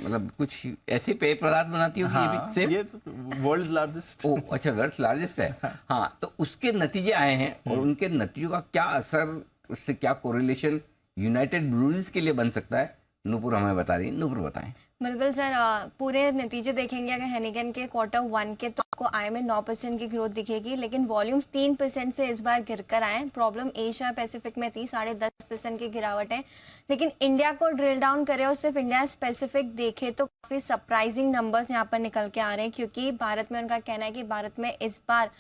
मतलब कुछ ऐसे पेय पदार्थ बनाती होगी। ये तो वर्ल्ड लार्जेस्ट। ओ अच्छा, वर्ल्ड लार्जेस्ट है। हाँ, तो उसके नतीजे आए हैं और उनके नतीजों का क्या असर, उससे क्या कोरिलेशन यूनाइटेड ब्रूवरीज के लिए बन सकता है, नूपुर हमें बता रही। नूपुर बताएं। बिल्कुल सर, पूरे नतीजे देखेंगे अगर हेनिगन के Q1 के तो आपको आय में 9% की ग्रोथ दिखेगी, लेकिन वॉल्यूम्स 3% से इस बार गिर कर आए। प्रॉब्लम एशिया पैसिफिक में थी, 10.5% की गिरावट है। लेकिन इंडिया को ड्रिल डाउन करे और सिर्फ इंडिया स्पेसिफिक देखे तो काफ़ी सरप्राइजिंग नंबर्स यहाँ पर निकल के आ रहे हैं, क्योंकि भारत में उनका कहना है कि भारत में इस बार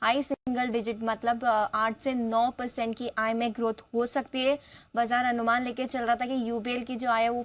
हाई सिंगल डिजिट मतलब 8 से 9% की आय में ग्रोथ हो सकती है। बाजार अनुमान लेके चल रहा था कि यूबीएल की जो आय है वो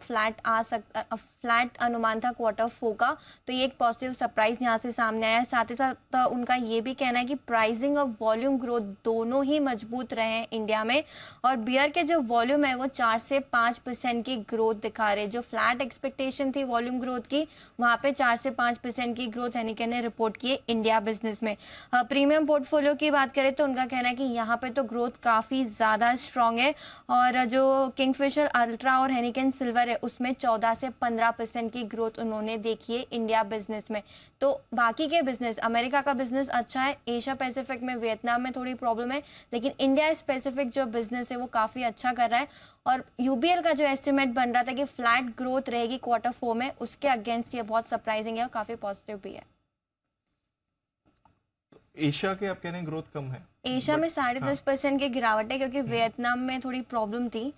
फ्लैट अनुमान था Q4 का, तो ये एक पॉजिटिव सरप्राइज यहाँ से सामने आया है। साथ ही साथ उनका ये भी कहना है कि प्राइसिंग और वॉल्यूम ग्रोथ दोनों ही मजबूत रहे हैं इंडिया में, और बियर के जो वॉल्यूम है वो 4 से 5% की ग्रोथ दिखा रहे हैं। जो फ्लैट एक्सपेक्टेशन थी वॉल्यूम ग्रोथ की, वहाँ पे 4 से 5% की ग्रोथ हेनिकन ने रिपोर्ट की है इंडिया बिजनेस में। प्रीमियम पोर्टफोलियो की बात करें तो उनका कहना है कि यहाँ पे तो ग्रोथ काफ़ी ज़्यादा स्ट्रॉन्ग है, और जो किंगफिशर अल्ट्रा और हेनिकन सिल्वर है उसमें 14 से 15% की ग्रोथ उन्होंने देखी है इंडिया बिजनेस में। तो बाकी के बिजनेस, अमेरिका का बिजनेस अच्छा है, एशिया पैसिफिक में वियतनाम में थोड़ी प्रॉब्लम है, लेकिन इंडिया स्पेसिफिक जो बिजनेस है वो काफ़ी अच्छा कर रहा है। और यूबीएल का जो एस्टिमेट बन रहा था कि फ्लैट ग्रोथ रहेगी Q4 में, उसके अगेंस्ट ये बहुत सरप्राइजिंग है और काफ़ी पॉजिटिव भी है। एशिया के आप कह रहे हैं ग्रोथ कम है, एशिया में 10.5% की गिरावट है क्योंकि वियतनाम में थोड़ी प्रॉब्लम थी,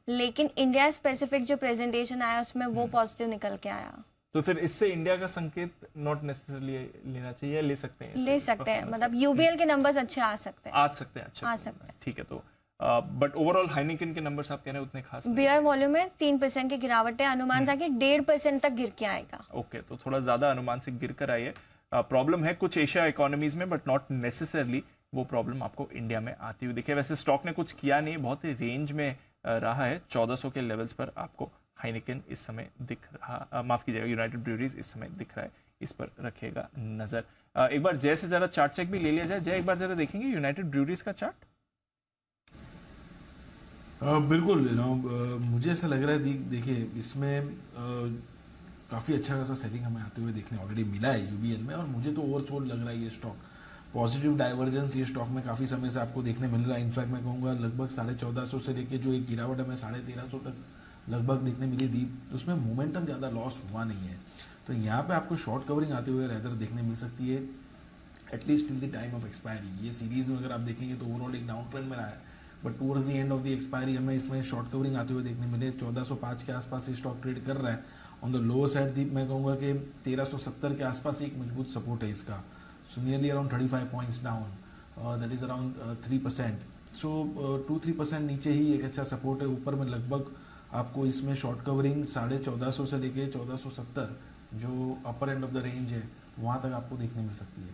लेकिन इंडिया स्पेसिफिक जो प्रेजेंटेशन आया उसमें वो पॉजिटिव निकल के आया। तो फिर इससे इंडिया का संकेत नॉट नेसेसरली लेना चाहिए, ले सकते हैं मतलब यूबीएल के नंबर्स अच्छे आ सकते हैं। ठीक है, तो बट ओवरऑल हाइनेकेन के नंबर्स आप कह रहे हैं उतने खास नहीं। बियर वॉल्यूम में 3% की गिरावट है, अनुमान था कि 1.5% तक गिर के आएगा। ओके, तो थोड़ा ज्यादा अनुमान से गिर कर आई है। प्रॉब्लम है कुछ एशिया इकोनॉमीज में, बट नॉट नेसेसरली वो प्रॉब्लम आपको इंडिया में आती हुई दिखे। वैसे स्टॉक ने कुछ किया नहीं, बहुत ही रेंज में रहा है। 1400 के लेवल्स पर आपको हाइनेकेन इस समय दिख रहा, माफ कीजिएगा, यूनाइटेड ब्रूवरीज इस समय दिख रहा है, इस पर रखिएगा नजर। एक बार जय से जरा चार्ट चेक भी ले लिया जाए। जय, एक बार जरा देखेंगे यूनाइटेड ब्रूवरीज का चार्ट। बिल्कुल, मुझे ऐसा लग रहा है देखिए इसमें काफ़ी अच्छा खासा सेलिंग हमें आते हुए देखने ऑलरेडी मिला है यूबीएल में, और मुझे तो ओवरसोल्ड लग रहा है ये स्टॉक। पॉजिटिव डाइवर्जेंस ये स्टॉक में काफ़ी समय से आपको देखने मिल रहा है। इनफैक्ट मैं कहूँगा लगभग 1450 से लेके जो एक गिरावट हमें 1350 तक लगभग देखने मिली थी, उसमें मोमेंटम ज़्यादा लॉस हुआ नहीं है। तो यहाँ पे आपको शॉर्ट कवरिंग आते हुए रेदर देखने मिल सकती है, at least till the time of expiry. ये सीरीज़ में अगर आप देखेंगे तो ओवरऑल एक डाउन ट्रेंड में रहा है, but towards the end of the expiry हमें इसमें शॉर्ट कवरिंग आते हुए देखने मिले। 1405 के आसपास ये स्टॉक ट्रेड कर रहा है। ऑन द लोअर साइड दीप मैं कहूँगा कि 1370 के आसपास एक मजबूत सपोर्ट है इसका, so nearly around 35 points down, that is around 3%। सो 2-3% नीचे ही एक अच्छा सपोर्ट है। ऊपर में लगभग आपको इसमें शॉर्ट कवरिंग 1450 से लेके 1470 जो अपर एंड ऑफ द रेंज है वहाँ तक आपको देखने मिल सकती है।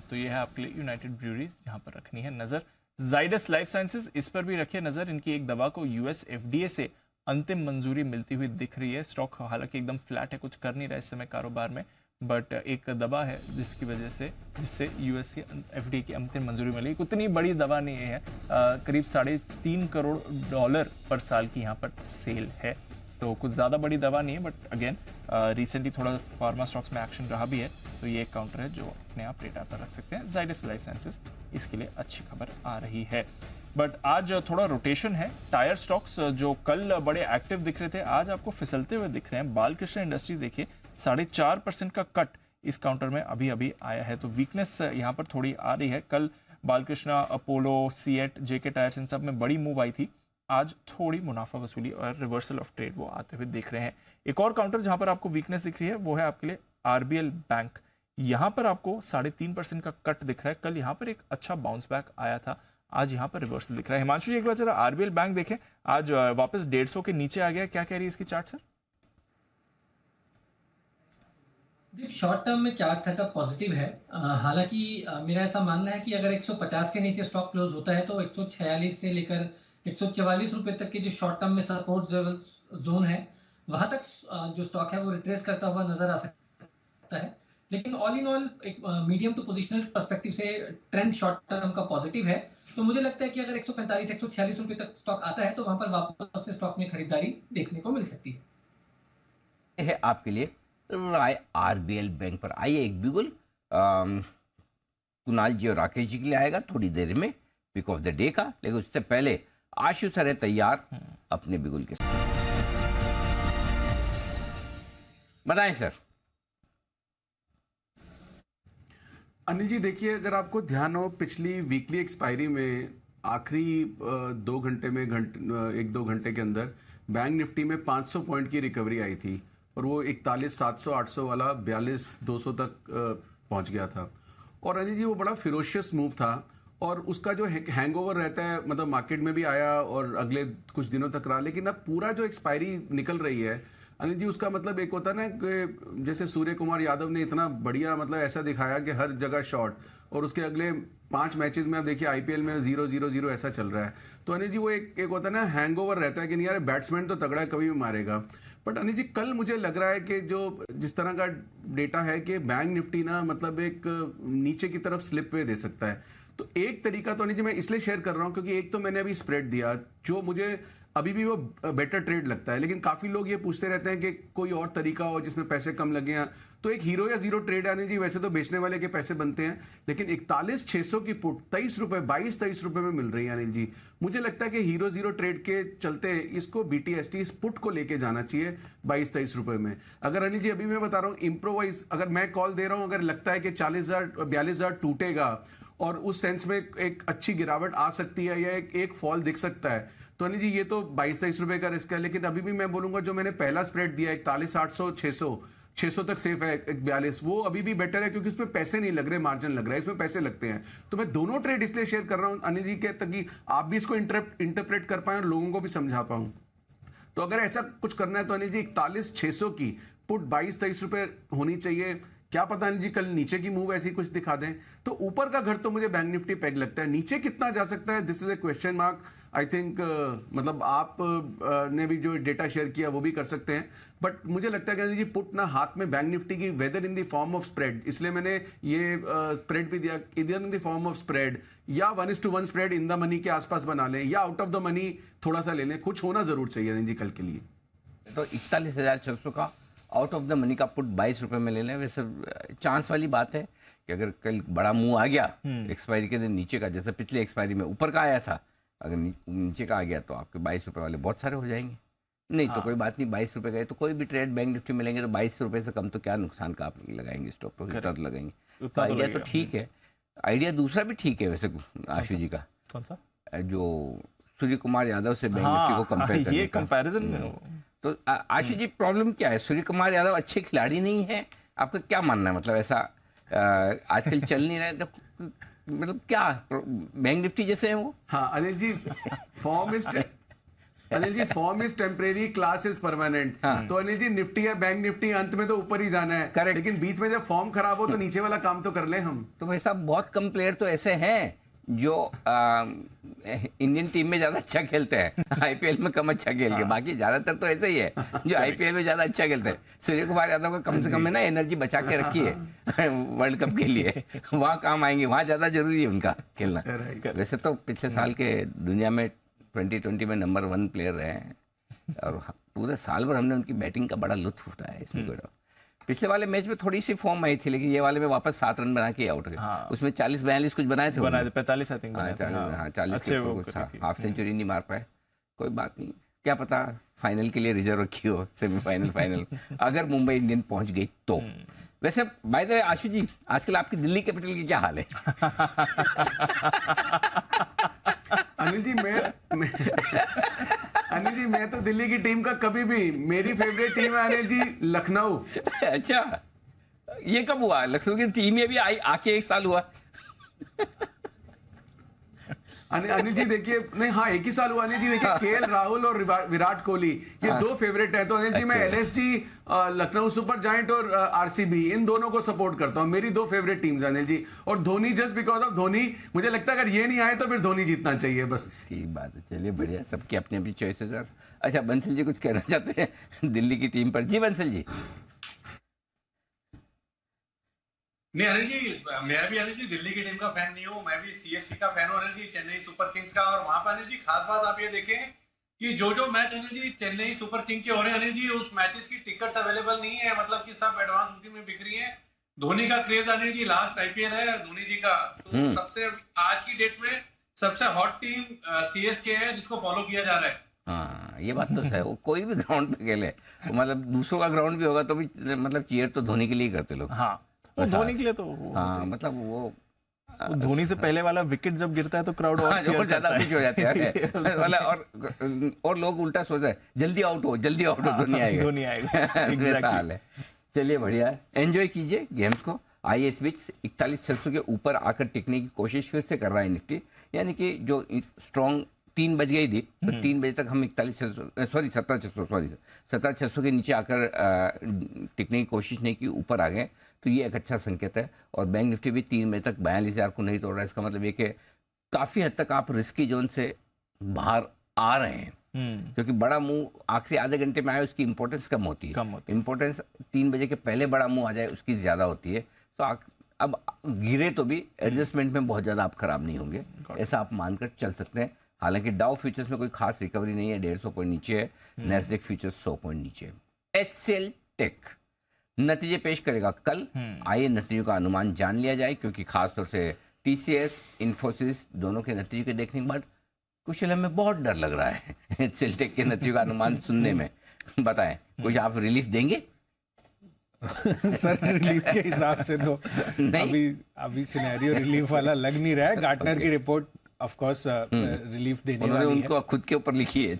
तो ये है आपके लिए यूनाइटेड ब्रूवरीज, यहाँ पर रखनी है नजर। जाइडस लाइफ साइंसेज, इस पर भी रखिए नजर। इनकी एक दवा को यूएस एफडीए से अंतिम मंजूरी मिलती हुई दिख रही है। स्टॉक हालांकि एकदम फ्लैट है, कुछ कर नहीं रहा इस समय कारोबार में, बट एक दवा है जिसकी वजह से जिससे यूएस की एफडीए की अंतिम मंजूरी मिली। उतनी बड़ी दवा नहीं है, करीब $3.5 करोड़ पर साल की यहाँ पर सेल है। तो कुछ ज़्यादा बड़ी दवा नहीं है, बट अगेन रिसेंटली थोड़ा फार्मा स्टॉक्स में एक्शन रहा भी है, तो ये एक काउंटर है जो अपने आप रेडार पर रख सकते हैं। जाइडस लाइफ साइंसेज इसके लिए अच्छी खबर आ रही है। बट आज थोड़ा रोटेशन है। टायर स्टॉक्स जो कल बड़े एक्टिव दिख रहे थे, आज आपको फिसलते हुए दिख रहे हैं। बालकृष्ण इंडस्ट्रीज देखिए 4.5% का कट इस काउंटर में अभी अभी आया है, तो वीकनेस यहाँ पर थोड़ी आ रही है। कल बालकृष्ण, अपोलो, सीएट, जेके टायर्स इन सब में बड़ी मूव आई थी, आज थोड़ी मुनाफा वसूली और रिवर्सल ऑफ ट्रेड वो आते हुए देख रहे हैं। एक और काउंटर जहां पर आपको वीकनेस दिख रही है वो है आपके लिए आरबीएल बैंक। यहां पर आपको 3.5% का कट दिख रहा है। कल यहां पर एक अच्छा बाउंस बैक आया था, आज यहां पर रिवर्सल दिख रहा है। हिमांशु जी एक बार जरा आरबीएल बैंक देखें, आज वापस 150 के नीचे आ गया, क्या कह रही है इसकी चार्ट सर? शॉर्ट टर्म में चार्ट सेटअप पॉजिटिव है। हालांकि मेरा ऐसा मानना है कि अगर 150 के नीचे स्टॉक क्लोज होता है तो 146 से लेकर 144 रुपए तक के जो शॉर्ट टर्म में सपोर्ट जोन है वहां तक जो स्टॉक है वो रिट्रेस करता हुआ नजर आ सकता है। लेकिन ऑल इन ऑल एक मीडियम टू पोजिशनल पर्सपेक्टिव से ट्रेंड शॉर्ट टर्म का पॉजिटिव है। तो मुझे लगता है कि अगर 145-146 रुपए तक स्टॉक आता है तो वहां पर वापस से स्टॉक में खरीदारी देखने को मिल सकती है। आपके लिए राय आरबीएल बैंक पर आइए एक बिगुल कुणाल जी और राकेश जी के लिए आएगा थोड़ी देर में, पिक ऑफ द डे का। लेकिन उससे पहले आशु सर है तैयार अपने बिगुल के साथ। बताएं सर। अनिल जी देखिए, अगर आपको ध्यान हो पिछली वीकली एक्सपायरी में आखिरी 2 घंटे में 1-2 घंटे के अंदर बैंक निफ्टी में 500 पॉइंट की रिकवरी आई थी और वो 41,700-800 वाला 42,200 तक पहुंच गया था। और अनिल जी वो बड़ा फिरोशियस मूव था और उसका जो हैंगओवर रहता है, मतलब मार्केट में भी आया और अगले कुछ दिनों तक रहा। लेकिन अब पूरा जो एक्सपायरी निकल रही है अनिल जी, उसका मतलब एक होता है ना कि जैसे सूर्य कुमार यादव ने इतना बढ़िया मतलब ऐसा दिखाया कि हर जगह शॉट, और उसके अगले 5 मैचेस में आप देखिए आईपीएल में 0-0-0 ऐसा चल रहा है। तो अनिल जी वो एक होता है ना हैंगओवर रहता है कि नहीं यार बैट्समैन तो तगड़ा कभी भी मारेगा। बट अनिल जी कल मुझे लग रहा है कि जो जिस तरह का डेटा है कि बैंक निफ्टी ना मतलब एक नीचे की तरफ स्लिप वे दे सकता है। तो एक तरीका तो अनिल जी मैं इसलिए शेयर कर रहा हूं क्योंकि एक तो मैंने अभी स्प्रेड दिया जो मुझे अभी भी वो बेटर ट्रेड लगता है। लेकिन काफी लोग ये पूछते रहते हैं कि कोई और तरीका हो जिसमें पैसे कम लगे हैं। तो एक हीरो या जीरो ट्रेड आने जी, वैसे तो बेचने वाले के पैसे बनते हैं, लेकिन 41,600 की पुट 23 रुपए 22-23 रुपए में मिल रही है अनिल जी। मुझे लगता है कि हीरो जीरो ट्रेड के चलते इसको बीटीएसटी इस पुट को लेके जाना चाहिए 22-23 रुपए में। अगर अनिल जी अभी मैं बता रहा हूँ इम्प्रोवाइज, अगर मैं कॉल दे रहा हूँ, अगर लगता है कि 42,000 टूटेगा और उस सेंस में एक अच्छी गिरावट आ सकती है या एक फॉल दिख सकता है, तो अनिल जी ये तो 22-23 रुपए का रिस्क है। लेकिन अभी भी मैं बोलूंगा जो मैंने पहला स्प्रेड दिया 41,800-600 तक सेफ है 42, वो अभी भी बेटर है क्योंकि उसमें पैसे नहीं लग रहे, मार्जिन लग रहा है, इसमें पैसे लगते हैं। तो मैं दोनों ट्रेड इसलिए शेयर कर रहा हूं अनिल जी के ताकि आप भी इसको इंटरप्रेट कर पाए और लोगों को भी समझा पाऊं। तो अगर ऐसा कुछ करना है तो अनिल जी 41,600 की पुट 22-23 रुपए होनी चाहिए। क्या पता अनिल जी कल नीचे की मूव ऐसी कुछ दिखा दें। तो ऊपर का घर तो मुझे बैंक निफ्टी पेग लगता है, नीचे कितना जा सकता है this is a question mark. I think मतलब आप ने भी जो डेटा शेयर किया वो भी कर सकते हैं, बट मुझे लगता है कि अनिल जी पुट ना हाथ में बैंक निफ्टी की whether in the form of spread, इसलिए मैंने ये स्प्रेड भी दिया, इधर in the form of spread या 1:1 स्प्रेड इन द मनी के आसपास बना लें या आउट ऑफ द मनी थोड़ा सा ले लें। कुछ होना जरूर चाहिए अनिल जी कल के लिए। तो 41,600 का आउट ऑफ द मनी का पुट 22 रुपए में ले लें। वैसे चांस वाली बात है कि अगर कल बड़ा मूव आ गया एक्सपायरी के दिन नीचे का, जैसे पिछले एक्सपायरी में ऊपर का आया था, अगर नीचे का आ गया तो आपके 22 रुपए वाले बहुत सारे हो जाएंगे। नहीं तो कोई बात नहीं, 22 रुपए गए तो कोई भी ट्रेड बैंक निफ्टी में लेंगे तो 22 रुपए से कम तो क्या नुकसान का आप लगाएंगे, स्टॉप पर रिटर्न लगाएंगे। तो आइडिया तो ठीक है, आइडिया दूसरा भी ठीक है वैसे आशु जी का। कौन सा? जो सूर्य कुमार यादव से बैंक निफ्टी को कंपेयर करने ये कंपैरिजन। तो आशु जी प्रॉब्लम क्या है? सूर्य कुमार यादव अच्छे खिलाड़ी नहीं है, आपका क्या मानना है? मतलब ऐसा आजकल चल नहीं रहा है तो मतलब क्या बैंक निफ्टी जैसे है वो? हाँ Anil ji form is temporary, class is permanent. तो अनिल जी निफ्टी है बैंक निफ्टी, अंत में तो ऊपर ही जाना है। करेक्ट। लेकिन बीच में जब फॉर्म खराब हो तो नीचे वाला काम तो कर ले हम। तो भाई साहब बहुत कम प्लेयर तो ऐसे हैं जो इंडियन टीम में ज्यादा अच्छा खेलते हैं, आईपीएल में कम अच्छा खेल के। बाकी ज्यादातर तो ऐसे ही है जो आईपीएल में ज्यादा अच्छा खेलते हैं। सूर्य कुमार यादव को कम से कम है ना एनर्जी बचा के रखी है वर्ल्ड कप के लिए, वहाँ काम आएंगे, वहाँ ज्यादा जरूरी है उनका खेलना। वैसे तो पिछले साल के दुनिया में 2020 में नंबर 1 प्लेयर रहे हैं और पूरे साल भर हमने उनकी बैटिंग का बड़ा लुत्फ उठाया है, इसमें कोई डाउट। पिछले वाले मैच में थोड़ी सी फॉर्म आई थी, लेकिन ये वाले में वापस 7 रन बना के आउट गए। उसमें 40-42 कुछ बनाए थे, 45 आई थिंक 40 के ऊपर कुछ था, हाफ सेंचुरी नहीं मार पाए। कोई बात नहीं, क्या पता फाइनल के लिए रिजर्व रखी हो, सेमीफाइनल फाइनल अगर मुंबई इंडियन पहुंच गई तो। वैसे बाय द वे आशु जी, आजकल आपकी दिल्ली कैपिटल की क्या हाल है? अनिल जी अनिल जी मैं तो दिल्ली की टीम का कभी भी, मेरी फेवरेट टीम है अनिल जी लखनऊ। अच्छा, ये कब हुआ? लखनऊ की टीम में भी आके 1 साल हुआ। अनिल जी देखिए, नहीं हाँ 1 ही साल हुआ। अनिल जी देखिए, केएल राहुल और विराट कोहली ये 2 फेवरेट है। तो अनिल जी मैं एलएसजी, लखनऊ सुपर जायंट और आरसीबी, इन दोनों को सपोर्ट करता हूँ। मेरी 2 फेवरेट टीम्स अनिल जी। और Dhoni, just because of Dhoni, मुझे लगता है अगर ये नहीं आए तो फिर धोनी जीतना चाहिए बस। ठीक बात है, चलिए बढ़िया, सबकी अपनी अपनी चॉइसेस है। अच्छा बंसल जी कुछ कहना चाहते हैं दिल्ली की टीम पर? जी बंसल जी। नहीं अनिल जी, मैं भी अनिल जी दिल्ली की टीम का फैन नहीं हूँ, मैं भी सीएससी का फैन हूँ अनिल जी, चेन्नई सुपर किंग्स का। और वहां पर अनिल जी खास बात आप ये देखें कि जो match Anil ji Chennai super king के हो रहे हैं अनिल जी, उस मैचेस की टिकट्स अवेलेबल नहीं है, मतलब कि सब एडवांस बुकिंग में बिक रही है। धोनी का craze Anil ji, last IPL है धोनी जी का, तो सबसे आज की डेट में सबसे हॉट टीम सीएसके है, जिसको फॉलो किया जा रहा है। हाँ ये बात तो है, वो कोई भी ग्राउंड पे खेले, मतलब दूसरों का ग्राउंड भी होगा तो भी मतलब चीयर तो धोनी के लिए ही करते लोग। हाँ वो धोनी के लिए तो हाँ, मतलब वो धोनी से पहले वाला विकेट जब गिरता है तो क्राउड और ज्यादा खुश हो जाते हैं मतलब। और लोग उल्टा सोच रहे हैं जल्दी आउट हो धोनी आएगा, धोनी आएगा। ऐसा हाल है। चलिए बढ़िया है, एंजॉय कीजिए गेम्स को। आईएस बीच 41,600 के ऊपर आकर टिकने की कोशिश फिर से कर रहा है निफ्टी, यानी कि जो स्ट्रॉन्ग 3 बज गई थी तो 3 बजे तक हम 17,600 के नीचे आकर टिकने की कोशिश नहीं की, ऊपर आ गए, तो ये एक अच्छा संकेत है। और बैंक निफ्टी भी 3 बजे तक 42,000 को नहीं तोड़ रहा है। इसका मतलब ये कि काफ़ी हद तक आप रिस्की जोन से बाहर आ रहे हैं, क्योंकि बड़ा मूव आखिरी आधे घंटे में आए उसकी इंपॉर्टेंस कम होती है। इंपॉर्टेंस 3 बजे के पहले बड़ा मूव आ जाए उसकी ज़्यादा होती है। तो अब गिरे तो भी एडजस्टमेंट में बहुत ज़्यादा आप खराब नहीं होंगे, ऐसा आप मानकर चल सकते हैं। हालांकि डाउ फ्यूचर्स में कोई खास रिकवरी नहीं है, 150 पॉइंट नीचे है। नैस्डैक फ्यूचर्स 100 पॉइंट नीचे है। एचसीएल टेक नतीजे पेश करेगा कल, आइए नतीजों का अनुमान जान लिया जाए, क्योंकि खासतौर से टीसीएस, इन्फोसिस दोनों के नतीजे के देखने के बाद कुछ हमें बहुत डर लग रहा है एचसीएल टेक के नतीजों का अनुमान सुनने में। बताएं, कुछ आप रिलीफ देंगे? सर रिलीफ के हिसाब से तो अभी सिनेरियो रिलीफ वाला लग नहीं रहा है। गार्टनर की रिपोर्ट ऑफ कोर्स रिलीफ देने वाली है। उनको खुद के ऊपर लिखी है,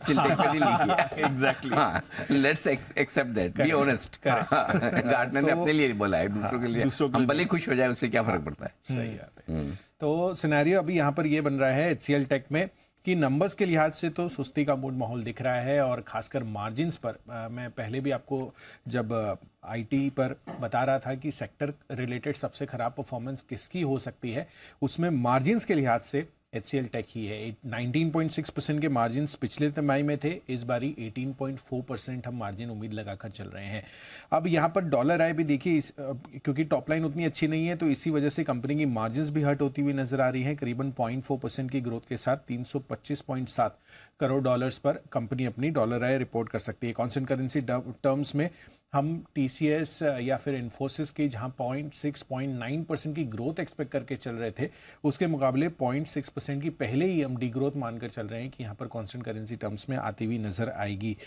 exactly. Let's accept that, be honest. Gartner ने अपने लिए बोला है, दूसरों के लिए हम भले खुश हो जाए, उससे क्या फर्क पड़ता है। सही बात है। तो सिनेरियो अभी यहाँ पर ये बन रहा है एचसीएल टेक में कि नंबर्स के लिहाज से तो सुस्ती का मूड माहौल दिख रहा है, और खासकर मार्जिन्स पर मैं पहले भी आपको जब आईटी पर बता रहा था कि सेक्टर रिलेटेड सबसे खराब परफॉर्मेंस किसकी हो सकती है, उसमें मार्जिन्स के लिहाज से एचसीएल टेक ही है। 19.6% के मार्जिन्स पिछले तिमाही में थे, इस बारी 18.4% हम मार्जिन उम्मीद लगाकर चल रहे हैं। अब यहाँ पर डॉलर आए भी देखिए, क्योंकि टॉप लाइन उतनी अच्छी नहीं है तो इसी वजह से कंपनी की मार्जिन्स भी हर्ट होती हुई नजर आ रही है। करीबन 0.4% की ग्रोथ के साथ 325.7 करोड़ डॉलर्स पर कंपनी अपनी डॉलर आय रिपोर्ट कर सकती है। कॉन्स्टेंट करेंसी टर्म्स में हम टीसीएस या फिर इन्फोसिस की जहां 0.9% की ग्रोथ एक्सपेक्ट करके चल रहे थे, उसके मुकाबले 0.6% की पहले ही हम डी ग्रोथ मानकर चल रहे हैं कि यहां पर कॉन्स्टेंट करेंसी टर्म्स में आती हुई नजर आएगी।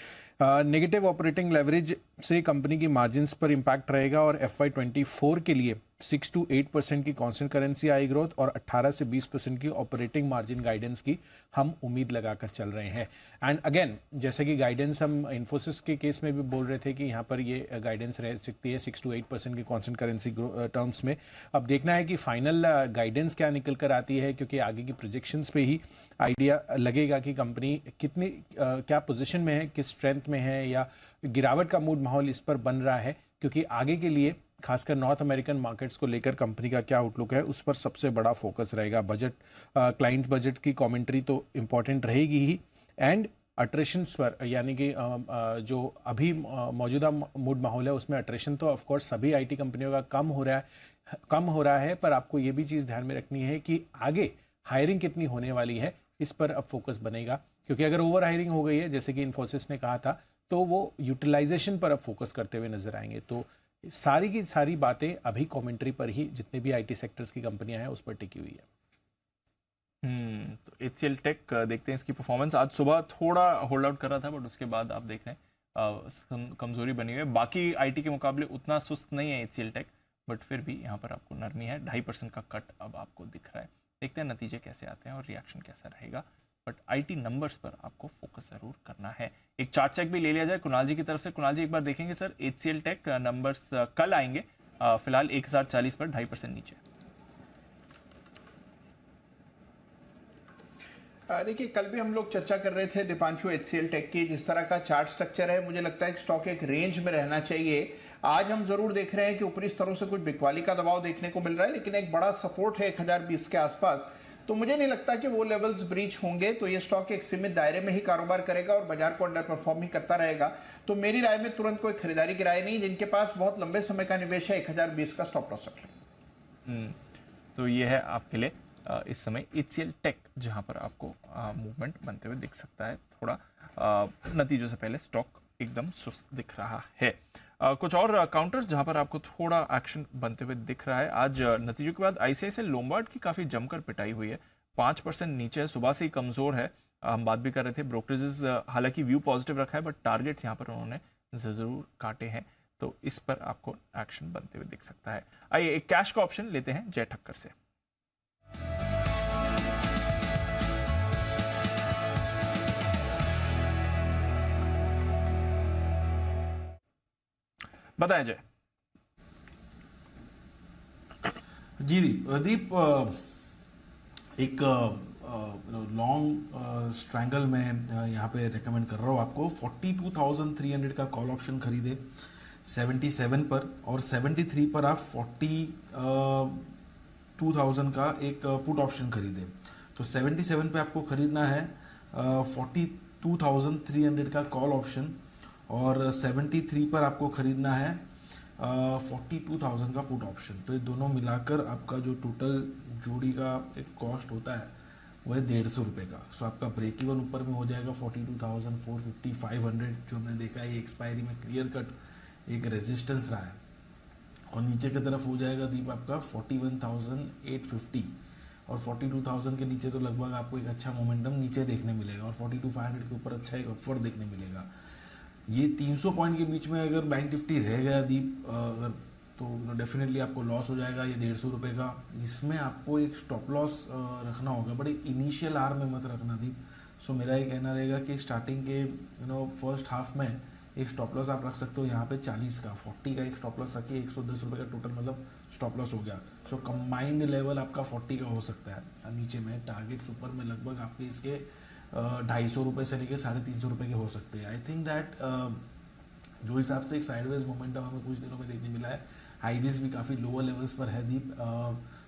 नेगेटिव ऑपरेटिंग लेवरेज से कंपनी की मार्जिन्स पर इम्पैक्ट रहेगा, और FY24 के लिए 6 to 8% की कॉन्स्टेंट करेंसी आई ग्रोथ और 18 से 20% की ऑपरेटिंग मार्जिन गाइडेंस की हम उम्मीद लगाकर चल रहे हैं। एंड अगेन, जैसे कि गाइडेंस हम इन्फोसिस के केस में भी बोल रहे थे कि यहाँ पर ये गाइडेंस रह सकती है 6 to 8% की कॉन्स्टेंट करेंसी टर्म्स में। अब देखना है कि फाइनल गाइडेंस क्या निकल कर आती है, क्योंकि आगे की प्रोजेक्शंस पे ही आइडिया लगेगा कि कंपनी कितनी क्या पोजीशन में है, किस स्ट्रेंथ में है, या गिरावट का मूड माहौल इस पर बन रहा है। क्योंकि आगे के लिए खासकर नॉर्थ अमेरिकन मार्केट्स को लेकर कंपनी का क्या आउटलुक है, उस पर सबसे बड़ा फोकस रहेगा। बजट, क्लाइंट बजट की कमेंट्री तो इम्पॉर्टेंट रहेगी ही, एंड अट्रेशंस पर, यानी कि जो अभी मौजूदा मूड माहौल है उसमें अट्रेशन तो ऑफकोर्स सभी आईटी कंपनियों का कम हो रहा है, पर आपको ये भी चीज़ ध्यान में रखनी है कि आगे हायरिंग कितनी होने वाली है, इस पर अब फोकस बनेगा। क्योंकि अगर ओवर हायरिंग हो गई है, जैसे कि इन्फोसिस ने कहा था, तो वो यूटिलाइजेशन पर अब फोकस करते हुए नजर आएंगे। तो सारी की सारी बातें अभी कमेंट्री पर ही जितने भी आईटी सेक्टर्स की कंपनियां हैं उस पर टिकी हुई है। तो HCL टेक देखते हैं इसकी परफॉर्मेंस। आज सुबह थोड़ा होल्ड आउट कर रहा था, बट उसके बाद आप देख रहे हैं कमजोरी बनी हुई है। बाकी आईटी के मुकाबले उतना सुस्त नहीं है HCL टेक, बट फिर भी यहाँ पर आपको नरमी है। 2.5% का कट अब आपको दिख रहा है। देखते हैं नतीजे कैसे आते हैं और रिएक्शन कैसा रहेगा, बट आईटी नंबर्स पर आपको फोकस जरूर करना है। एक चार्ट चेक भी ले लिया जाए कुणाल जी की तरफ से। कुणाल जी एक बार देखेंगे सर, HCL टेक नंबर्स कल आएंगे, फिलहाल 1040 पर 2.5% नीचे। देखिए, कल भी हम लोग चर्चा कर रहे थे दीपांशु HCL टेक की, जिस तरह का चार्ट स्ट्रक्चर है मुझे लगता है कि स्टॉक एक रेंज में रहना चाहिए। आज हम जरूर देख रहे हैं कि ऊपरी स्तरों से कुछ बिकवाली का दबाव देखने को मिल रहा है, लेकिन एक बड़ा सपोर्ट है 1020 के आसपास। तो मुझे नहीं लगता कि वो लेवल्स ब्रीच होंगे, तो ये स्टॉक एक सीमित दायरे में ही कारोबार करेगा और बाजार को अंडर परफॉर्म ही करता रहेगा। तो मेरी राय में तुरंत कोई खरीदारी की राय नहीं। जिनके पास बहुत लंबे समय का निवेश है 1020 का स्टॉप लॉस रख लें। तो ये है आपके लिए इस समय HCL टेक, जहां पर आपको मूवमेंट बनते हुए दिख सकता है। थोड़ा नतीजों से पहले स्टॉक एकदम सुस्त दिख रहा है। कुछ और काउंटर्स जहां पर आपको थोड़ा एक्शन बनते हुए दिख रहा है। आज नतीजों के बाद ICICI लोम्बार्ड की काफ़ी जमकर पिटाई हुई है, 5% नीचे है, सुबह से ही कमज़ोर है। हम बात भी कर रहे थे, ब्रोकरेजेस हालांकि व्यू पॉजिटिव रखा है, बट टारगेट्स यहाँ पर उन्होंने ज़रूर काटे हैं, तो इस पर आपको एक्शन बनते हुए दिख सकता है। आइए एक कैश का ऑप्शन लेते हैं जय ठक्कर से। बताएं जय। जी दीप, एक लॉन्ग स्ट्रैंगल में यहाँ पे रेकमेंड कर रहा हूँ आपको। 42,300 का कॉल ऑप्शन खरीदे 77 पर, और 73 पर आप 42,000 का एक पुट ऑप्शन खरीदे। तो 77 पे आपको खरीदना है 42,300 का कॉल ऑप्शन, और 73 पर आपको खरीदना है 42,000 का पुट ऑप्शन। तो ये दोनों मिलाकर आपका जो टोटल जोड़ी का एक कॉस्ट होता है वो है 150 रुपये का। सो आपका ब्रेक इवन ऊपर में हो जाएगा 42,450, 500 जो हमने देखा है एक्सपायरी में क्लियर कट एक रेजिस्टेंस रहा है, और नीचे की तरफ हो जाएगा दीप आपका 41,850, और 42,000 के नीचे तो लगभग आपको एक अच्छा मोमेंटम नीचे देखने मिलेगा, और 42,500 के ऊपर अच्छा एक अपवर्ड देखने मिलेगा। ये 300 पॉइंट के बीच में अगर बैंक निफ्टी रह गया दीप, अगर तो डेफिनेटली आपको लॉस हो जाएगा ये 150 रुपये का। इसमें आपको एक स्टॉप लॉस रखना होगा, बड़े इनिशियल आर में मत रखना दीप। सो मेरा ये कहना रहेगा कि स्टार्टिंग के फर्स्ट हाफ में एक स्टॉप लॉस आप रख सकते हो यहाँ पे 40 का, 40 का एक स्टॉप लॉस रखिए, 110 रुपये का टोटल मतलब स्टॉप लॉस हो गया। सो कंबाइंड लेवल आपका 40 का हो सकता है, और नीचे में टारगेट्स ऊपर में लगभग आपके इसके 250 रुपये से लेके 350 रुपये के हो सकते हैं। आई थिंक दैट जो हिसाब से एक साइडवेज मोमेंटम हमें कुछ दिनों में देखने मिला है, हाईवेज भी काफ़ी लोअर लेवल्स पर है दीप।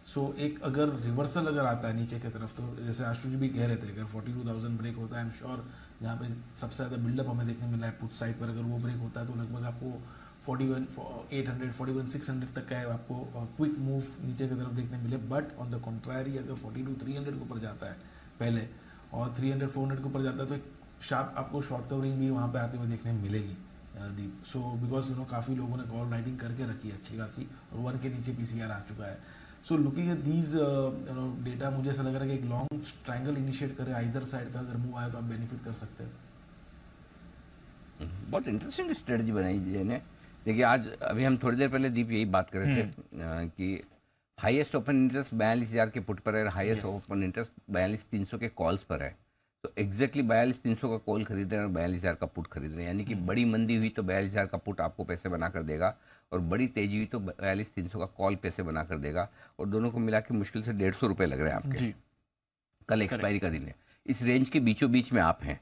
सो एक अगर रिवर्सल अगर आता है नीचे की तरफ, तो जैसे आशु जी भी कह रहे थे, अगर 42,000 ब्रेक होता है, आई एम श्योर जहाँ पे सबसे ज़्यादा बिल्डअप हमें देखने मिला है पुट साइड पर, अगर वो ब्रेक होता है तो लगभग आपको 41,800, 41,600 तक का है आपको क्विक मूव नीचे की तरफ देखने मिले। बट ऑन द कॉन्ट्रारी अगर 42,300 के ऊपर जाता है पहले, और 300-400 के ऊपर जाता है, तो एक शार्प आपको शॉर्ट कवरिंग भी वहाँ पे आते हुए देखने मिलेगी दीप। सो बिकॉज काफ़ी लोगों ने कॉल राइटिंग करके रखी है अच्छी खासी, और 1 के नीचे PCR आ चुका है। So looking at these data, मुझे ऐसा लग रहा है कि एक लॉन्ग ट्रायंगल इनिशिएट करे आइदर साइड का, अगर मूव आया तो आप बेनिफिट कर सकते हैं। बहुत इंटरेस्टिंग स्ट्रेटजी बनाई ने। देखिए आज अभी हम थोड़ी देर पहले दीप यही बात कर रहे थे कि हाईएस्ट ओपन इंटरेस्ट 42,000 के पुट पर है, हाईएस्ट ओपन इंटरेस्ट 42,300 के कॉल्स पर है। तो एग्जैक्टली 42,300 का कॉल खरीद रहे हैं और 42,000 का पुट खरीद रहे हैं, यानी कि बड़ी मंदी हुई तो 42,000 का पुट आपको पैसे बना कर देगा, और बड़ी तेजी हुई तो 42,300 का कॉल पैसे बना कर देगा, और दोनों को मिला के मुश्किल से 150 रुपये लग रहे हैं आपके। कल एक्सपायरी का दिन है, इस रेंज के बीचों बीच में आप हैं।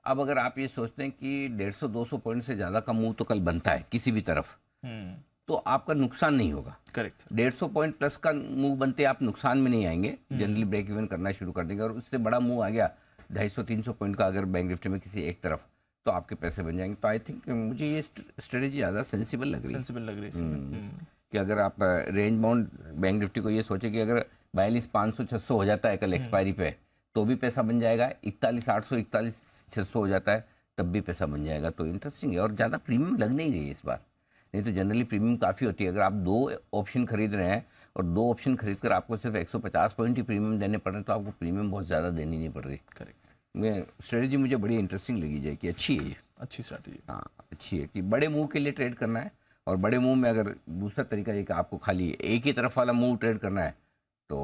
अब अगर आप ये सोचते हैं कि 150-200 पॉइंट से ज़्यादा का मूव तो कल बनता है किसी भी तरफ, तो आपका नुकसान नहीं होगा। करेक्ट। 150 पॉइंट प्लस का मूव बनते आप नुकसान में नहीं आएंगे, जनरली ब्रेक इवन करना शुरू कर देंगे, और उससे बड़ा मूव आ गया 250-300 पॉइंट का अगर बैंक निफ्टी में किसी एक तरफ, तो आपके पैसे बन जाएंगे। तो आई थिंक मुझे ये स्ट्रेटेजी ज़्यादा सेंसिबल लग रही है कि अगर आप रेंज बाउंड बैंक निफ्टी को ये सोचे कि अगर 42,500-600 हो जाता है कल एक्सपायरी पे, तो भी पैसा बन जाएगा, 41,800, 41,600 हो जाता है तब भी पैसा बन जाएगा। तो इंटरेस्टिंग है और ज़्यादा प्रीमियम लग नहीं रही है इस बार, नहीं तो जनरली प्रीमियम काफ़ी होती है। अगर आप 2 ऑप्शन खरीद रहे हैं और 2 ऑप्शन खरीद कर आपको सिर्फ 150 पॉइंट ही प्रीमियम देने पड़ रहे हैं तो आपको प्रीमियम बहुत ज़्यादा देनी नहीं पड़ रही। करेक्ट। स्ट्रेटजी मुझे बड़ी इंटरेस्टिंग लगी जाए कि अच्छी है ये, अच्छी स्ट्रैटेजी। हाँ अच्छी है कि बड़े मूव के लिए ट्रेड करना है और बड़े मूव में अगर दूसरा तरीका ये कि आपको खाली एक ही तरफ वाला मूव ट्रेड करना है तो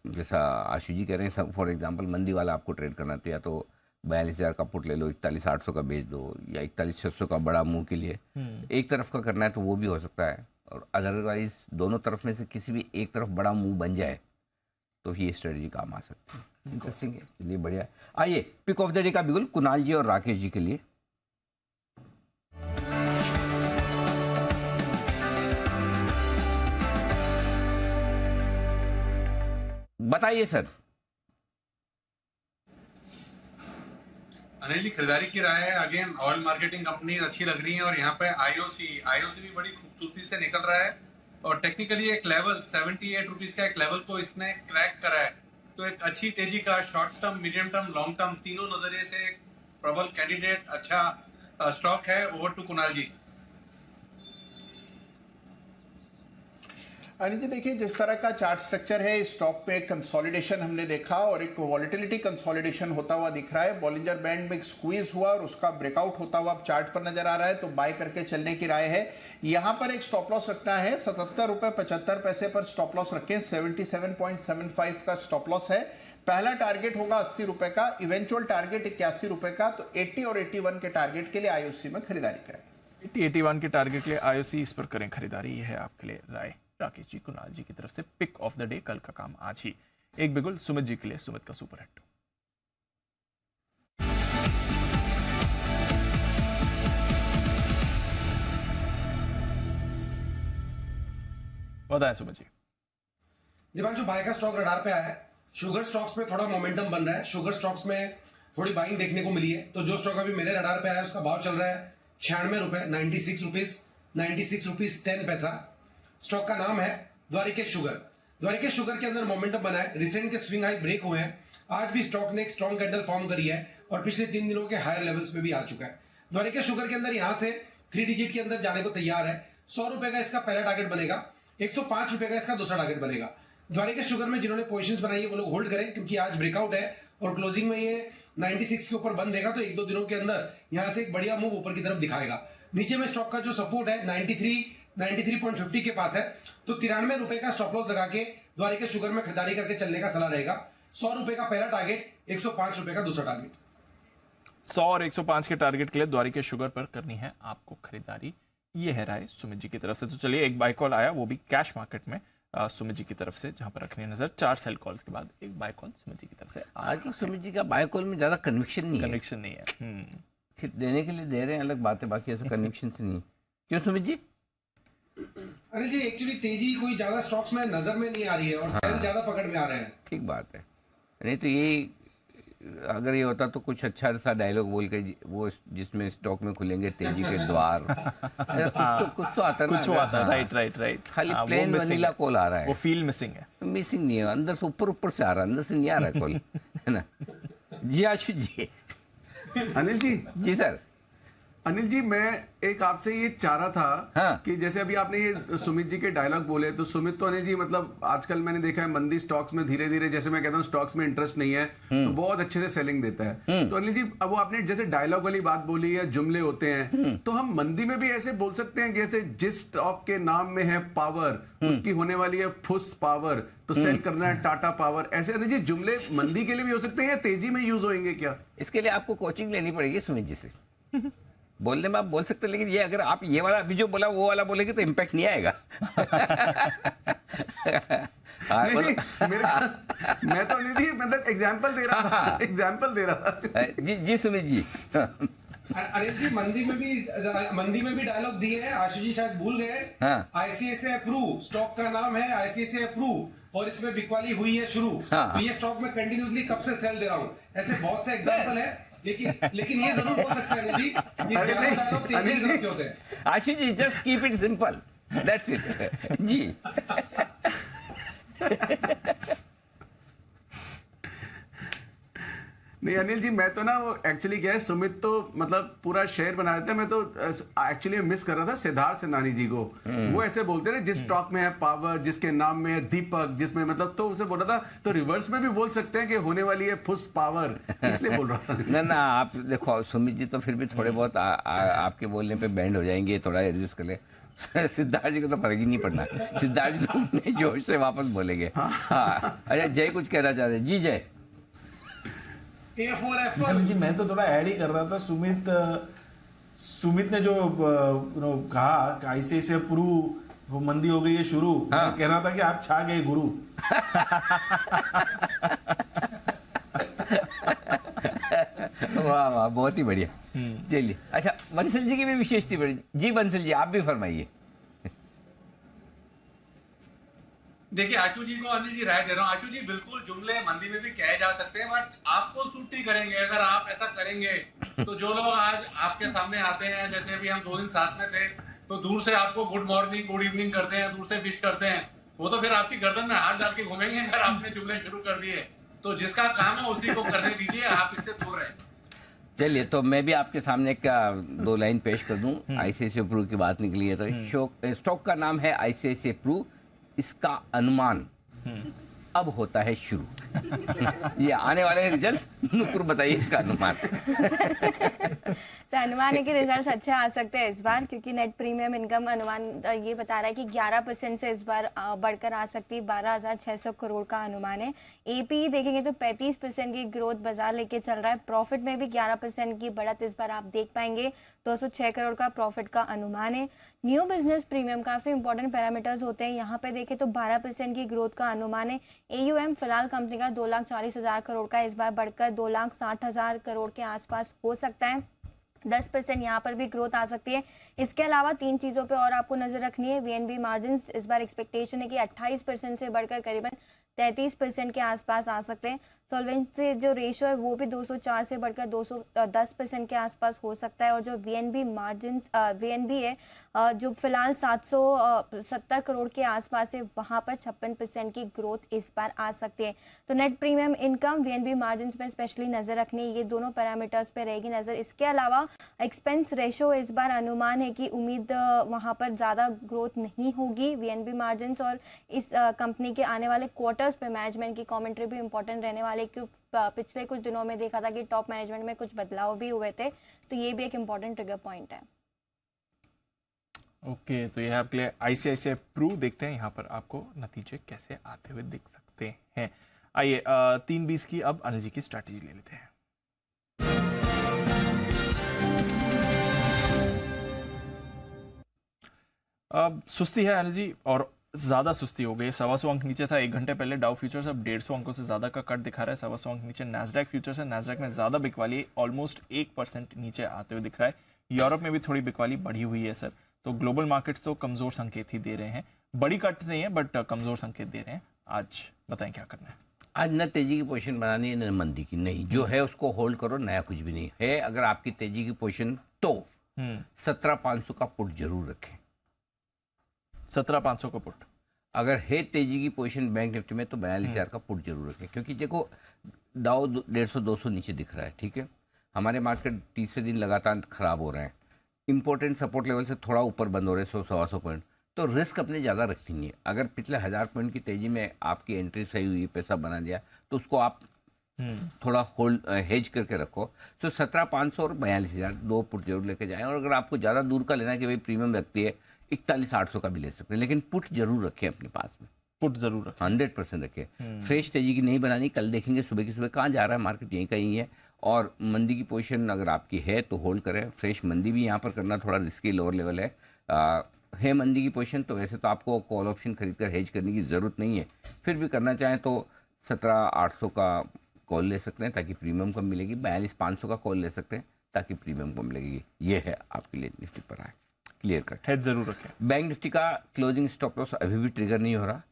जैसा आशु जी कह रहे हैं, फॉर एग्जांपल मंदी वाला आपको ट्रेड करना है तो या तो 42,000 का पुट ले लो, 41,800 का बेच दो, या 41,600 का बड़ा मूव के लिए एक तरफ का करना है तो वो भी हो सकता है। और अदरवाइज दोनों तरफ में से किसी भी एक तरफ बड़ा मूव बन जाए तो ये स्ट्रेटजी काम आ सकती है। इंटरेस्टिंग है, चलिए बढ़िया। आइए पिक ऑफ द डे का बिल्कुल कुणाल जी और राकेश जी के लिए। बताइए सर। अनिल जी, खरीदारी की राय है। अगेन ऑयल मार्केटिंग कंपनी अच्छी लग रही है और यहाँ पे आईओसी भी बड़ी खूबसूरती से निकल रहा है और टेक्निकली एक लेवल 78 रुपीज का एक लेवल को इसने क्रैक करा है। तो एक अच्छी तेजी का short term, medium term, long term तीनों नजरिए से एक प्रबल कैंडिडेट अच्छा स्टॉक है। ओवर टू कुणाल जी। अनिल जी देखिए, जिस तरह का चार्ट स्ट्रक्चर है इस स्टॉक पे कंसोलिडेशन हमने देखा और एक वॉलिटिलिटी कंसोलिडेशन होता हुआ दिख रहा है। बॉलिंजर बैंड में एक स्क्वीज हुआ और उसका ब्रेकआउट होता हुआ अब चार्ट पर नजर आ रहा है, तो बाय करके चलने की राय है। यहां पर एक स्टॉप लॉस रखना है, 77 रुपए 75 पैसे पर स्टॉप लॉस रखें। 77.75 का स्टॉप लॉस है। पहला टारगेट होगा 80 रुपए का, इवेंचुअल टारगेट 81 रुपए का। तो 80 और 81 के टारगेट के लिए आईओसी में खरीदारी करें। 80-81 के टारगेट के लिए आईओसी इस पर करें खरीदारी। ये है आपके लिए राय राकेश जी, कुणाल जी की तरफ से। पिक ऑफ द डे कल का काम आज ही। एक बिगुल सुमित जी के लिए, सुमित का सुपर हिट। बताएं सुमित जी। दीपांशु, बाय का स्टॉक रडार पे आया है। शुगर स्टॉक्स में थोड़ा मोमेंटम बन रहा है, शुगर स्टॉक्स में थोड़ी बाइंग देखने को मिली है। तो जो स्टॉक अभी मेरे रडार पे आया है उसका भाव चल रहा है 96 रुपए, 96 रुपीज 10 पैसा। स्टॉक का नाम है द्वारिकेश शुगर। द्वारिकेश शुगर के अंदर मोमेंटम बना है, रिसेंट के स्विंग हाई ब्रेक हुए हैं। आज भी स्टॉक ने एक स्ट्रॉन्ग कैंडल फॉर्म करी है और पिछले 3 दिनों के हायर लेवल्स पे भी आ चुका है। द्वारिकेश शुगर के अंदर यहां से 3 डिजिट के अंदर जाने को तैयार है। 100 रुपए का इसका पहला टारगेट बनेगा, 105 रुपए का इसका दूसरा टारगेट बनेगा। द्वारिकेश शुगर में जिन्होंने पोजीशंस बनाई है वो लोग होल्ड करें, क्योंकि आज ब्रेकआउट है और क्लोजिंग में ये 96 के ऊपर बंद देगा तो 1-2 दिनों के अंदर यहां से एक बढ़िया मूव ऊपर की तरफ दिखाएगा। नीचे में स्टॉक का जो सपोर्ट है 93.50 के पास है, तो 93 रुपए का स्टॉप लॉस लगा के द्वारिकेश शुगर में खरीदारी करके चलने का सलाह रहेगा। 100 रुपए का पहला टारगेट, 105 रुपए का दूसरा टारगेट। 100 और 105 के टारगेट के लिए द्वारिकेश शुगर पर करनी है आपको खरीदारी। ये है राय सुमित जी की तरफ से। तो चलिए, एक बाय कॉल आया, वो भी कैश मार्केट में सुमित जी की तरफ से, जहां पर रखनी है नजर। 4 सेल कॉल्स के बाद एक बाय कॉल सुमित जी की तरफ से। आज सुमित जी का बाय कॉल में ज्यादा कन्विक्शन नहीं है। फिर देने के लिए दे रहे हैं, अलग बात है, बाकी ऐसा कन्विक्शन से नहीं। क्यों सुमित जी? अनिल जी, एक्चुअली तेजी कोई ज्यादा स्टॉक्स में नजर में नहीं आ रही है और सेल ज्यादा पकड़ में आ रहे हैं। ठीक बात है। नहीं तो ये अगर ये होता तो कुछ अच्छा सा डायलॉग बोल के वो जिसमें स्टॉक में खुलेंगे तेजी के द्वार, कुछ तो आता ना, कुछ आता है। राइट। खाली प्लेन वनीला कॉल आ रहा है, वो फील मिसिंग है। मिसिंग नहीं है, अंदर से ऊपर से आ रहा है, अंदर से नहीं आ रहा है कॉल, है ना। जी आशु जी। अनिल जी। जी सर। अनिल जी, मैं एक आपसे ये चाह रहा था कि जैसे अभी आपने ये सुमित जी के डायलॉग बोले, तो सुमित तो अनिल जी मतलब आजकल मैंने देखा है मंदी स्टॉक्स में धीरे धीरे, जैसे मैं कहता हूँ स्टॉक्स में इंटरेस्ट नहीं है तो बहुत अच्छे से सेलिंग देता है। तो अनिल जी, अब वो आपने जैसे डायलॉग वाली बात बोली है, जुमले होते हैं, तो हम मंदी में भी ऐसे बोल सकते हैं जैसे जिस स्टॉक के नाम में है पावर, उसकी होने वाली है फुस पावर, तो सेल करना है टाटा पावर। ऐसे अनिल जी जुमले मंदी के लिए भी हो सकते हैं या तेजी में यूज होंगे क्या? इसके लिए आपको कोचिंग लेनी पड़ेगी सुमित जी से। बोलने में आप बोल सकते हैं, लेकिन ये अगर आप ये वाला अभी जो बोला वो वाला बोलेंगे तो इम्पैक्ट नहीं आएगा। मैं तो नहीं, मतलब एग्जांपल दे रहा था। जी सुमित जी। अनिल जी, मंदी में भी डायलॉग दिए हैं, आशु जी शायद भूल गए। आईसीआईसीआई प्रू स्टॉक का नाम है, आईसीआईसीआई प्रू, और इसमें बिकवाली हुई है शुरू। तो ये स्टॉक में कंटिन्यूसली कब से सेल दे रहा हूँ। ऐसे बहुत से एग्जांपल है, लेकिन ये जरूर बोल सकते हैं जी, ये ज्यादा डायलॉग तेजी से होते हैं। Ashish ji, just keep it simple, that's it ji. नहीं अनिल जी, मैं तो ना वो एक्चुअली क्या है, सुमित तो मतलब पूरा शेयर बना देते हैं, मैं तो एक्चुअली मिस कर रहा था सिद्धार्थ सिंधानी जी को। वो ऐसे बोलते हैं जिस स्टॉक में है पावर, जिसके नाम में है दीपक, जिसमें मतलब, तो उसे बोल रहा था, तो रिवर्स में भी बोल सकते हैं कि होने वाली है फुस पावर, इसलिए बोल रहा था। ना आप देखो सुमित जी तो फिर भी थोड़े बहुत आपके बोलने पे बैंड हो जाएंगे, थोड़ा एडजस्ट कर ले। सिद्धार्थ जी को तो फर्क ही नहीं पड़ना, सिद्धार्थ जी तो अपने जोश से वापस बोलेंगे। हाँ अच्छा, जय कुछ कहना चाहते हैं जी? जय जी, मैं तो थोड़ा ऐड ही कर रहा था। सुमित ने जो कहा ICICI प्रू वो मंदी हो गई है शुरू, मैं कह रहा था कि आप छा गए गुरु। वाह वाह, बहुत ही बढ़िया। चलिए, अच्छा बंसल जी की भी विशेष टिप्पणी जी। बंसल जी आप भी फरमाइए। देखिए आशु जी को अनिल जी राय दे रहा हूँ। आशु जी बिल्कुल जुमले मंदी में भी कहे जा सकते हैं, बट आपको सूट नहीं करेंगे अगर आप ऐसा करेंगे। तो जो लोग आज आपके सामने आते हैं, जैसे अभी हम 2 दिन साथ में थे, तो दूर से आपको गुड मॉर्निंग गुड इवनिंग करते हैं, दूर से विश करते हैं, वो तो फिर आपकी गर्दन में हाथ डाल के घूमेंगे अगर आपने जुमले शुरू कर दिए। तो जिसका काम है उसी को करने दीजिए, आप इससे दूर रहें। चलिए, तो मैं भी आपके सामने का 2 लाइन पेश कर दूं। ICICI प्रू की बात निकली है तो स्टॉक का नाम है ICICI प्रू। इसका अनुमान अब होता है शुरू। ये आने वाले रिजल्ट्स, नुपुर बताइए इसका अनुमान। तो अनुमान है कि रिजल्ट्स अच्छे आ सकते हैं इस बार, क्योंकि नेट प्रीमियम इनकम अनुमान ये बता रहा है कि 11% से इस बार बढ़कर आ सकती है। 12,600 करोड़ का अनुमान है। APE देखेंगे तो 35% की ग्रोथ बाजार लेके चल रहा है। प्रॉफिट में भी 11% की बढ़त इस बार आप देख पाएंगे। 206 करोड़ का प्रॉफिट का अनुमान है। न्यू बिजनेस प्रीमियम काफी इंपॉर्टेंट पैरामीटर्स होते हैं, यहाँ पे देखें तो 12% की ग्रोथ का अनुमान है। AUM फिलहाल कंपनी का 2,40,000 करोड़ का इस बार बढ़कर 2,60,000 करोड़ के आसपास हो सकता है। 10% यहाँ पर भी ग्रोथ आ सकती है। इसके अलावा 3 चीज़ों पे और आपको नजर रखनी है। VNB मार्जिन इस बार एक्सपेक्टेशन है कि 28% से बढ़कर करीबन 33% के आसपास आ सकते हैं। सॉल्वेंसी जो रेशो है वो भी 204 से बढ़कर 210% के आसपास हो सकता है। और जो VNB मार्जिन VNB है जो फिलहाल 770 करोड़ के आसपास है, वहाँ पर 56% की ग्रोथ इस बार आ सकती है। तो net premium income, VNB margin में स्पेशली नजर रखनी है, ये दोनों पैरामीटर्स पे रहेगी नजर। इसके अलावा एक्सपेंस रेशो इस बार अनुमान है कि उम्मीद वहाँ पर ज़्यादा ग्रोथ नहीं होगी। VNB मार्जिन और इस कंपनी के आने वाले क्वार्टर्स पे मैनेजमेंट की कमेंट्री भी इंपॉर्टेंट रहने वाले, क्योंकि पिछले कुछ दिनों में देखा था कि टॉप मैनेजमेंट में कुछ बदलाव भी हुए थे, तो ये भी एक इम्पॉर्टेंट ट्रिगर पॉइंट है। ओके, तो यह आपके लिए ICICI प्रू। देखते हैं यहाँ पर आपको नतीजे कैसे आते हुए दिख सकते हैं। आइए 3-20 की अब अनिल जी की स्ट्रैटेजी ले लेते हैं। अब सुस्ती है अनिल जी, और ज़्यादा सुस्ती हो गई। 125 अंक नीचे था 1 घंटे पहले। डाउ फ्यूचर्स अब 150 अंकों से ज़्यादा का कट दिखा रहा है। 125 अंक नीचे नैस्डैक फ्यूचर्स है। नैस्डैक में ज़्यादा बिकवाली, ऑलमोस्ट 1% नीचे आते हुए दिख रहा है। यूरोप में भी थोड़ी बिकवाली बढ़ी हुई है सर। तो ग्लोबल मार्केट्स तो कमज़ोर संकेत ही दे रहे हैं। बड़ी कट नहीं है बट कमज़ोर संकेत दे रहे हैं। आज बताएं क्या करना है। आज न तेजी की पोजीशन बनानी है न मंदी की, नहीं, जो है उसको होल्ड करो, नया कुछ भी नहीं है। अगर आपकी तेजी की पोजीशन तो 17,500 का पुट जरूर रखें। 17,500 का पुट। अगर है तेजी की पोजीशन बैंक निफ्टी में तो 42,000 का पुट जरूर रखें, क्योंकि देखो डाउ 150-200 नीचे दिख रहा है, ठीक है। हमारे मार्केट तीसरे दिन लगातार खराब हो रहे हैं। इंपॉर्टेंट सपोर्ट लेवल से थोड़ा ऊपर बंद हो रहे हैं 100-125 पॉइंट। तो रिस्क अपने ज़्यादा रखनी है। अगर पिछले 1000 पॉइंट की तेजी में आपकी एंट्री सही हुई, पैसा बना दिया, तो उसको आप थोड़ा होल्ड हेज करके रखो। तो 17,500 और 42,000 दो पुट जरूर लेके जाएं। और अगर आपको ज़्यादा दूर का लेना है कि भाई प्रीमियम लगती है, 41,800 का भी ले सकते हैं, लेकिन पुट जरूर रखें अपने पास में। पुट जरूर रखें, 100% रखें। फ्रेश तेजी की नहीं बनानी। कल देखेंगे सुबह की सुबह कहाँ जा रहा है मार्केट, यहीं कहीं है। और मंदी की पोजीशन अगर आपकी है तो होल्ड करें। फ्रेश मंदी भी यहाँ पर करना थोड़ा रिस्की लोअर लेवल है मंदी की पोजीशन, तो वैसे तो आपको कॉल ऑप्शन खरीद कर हेज करने की ज़रूरत नहीं है। फिर भी करना चाहें तो 17,800 का कॉल ले सकते हैं ताकि प्रीमियम कम मिलेगी। 42,500 का कॉल ले सकते हैं ताकि प्रीमियम कम लगेगी। ये है आपके लिए निफ्टी पर आए क्लियर कट। हेड जरूर रखें। बैंक निफ्टी का क्लोजिंग स्टॉप लॉस अभी भी ट्रिगर नहीं हो रहा।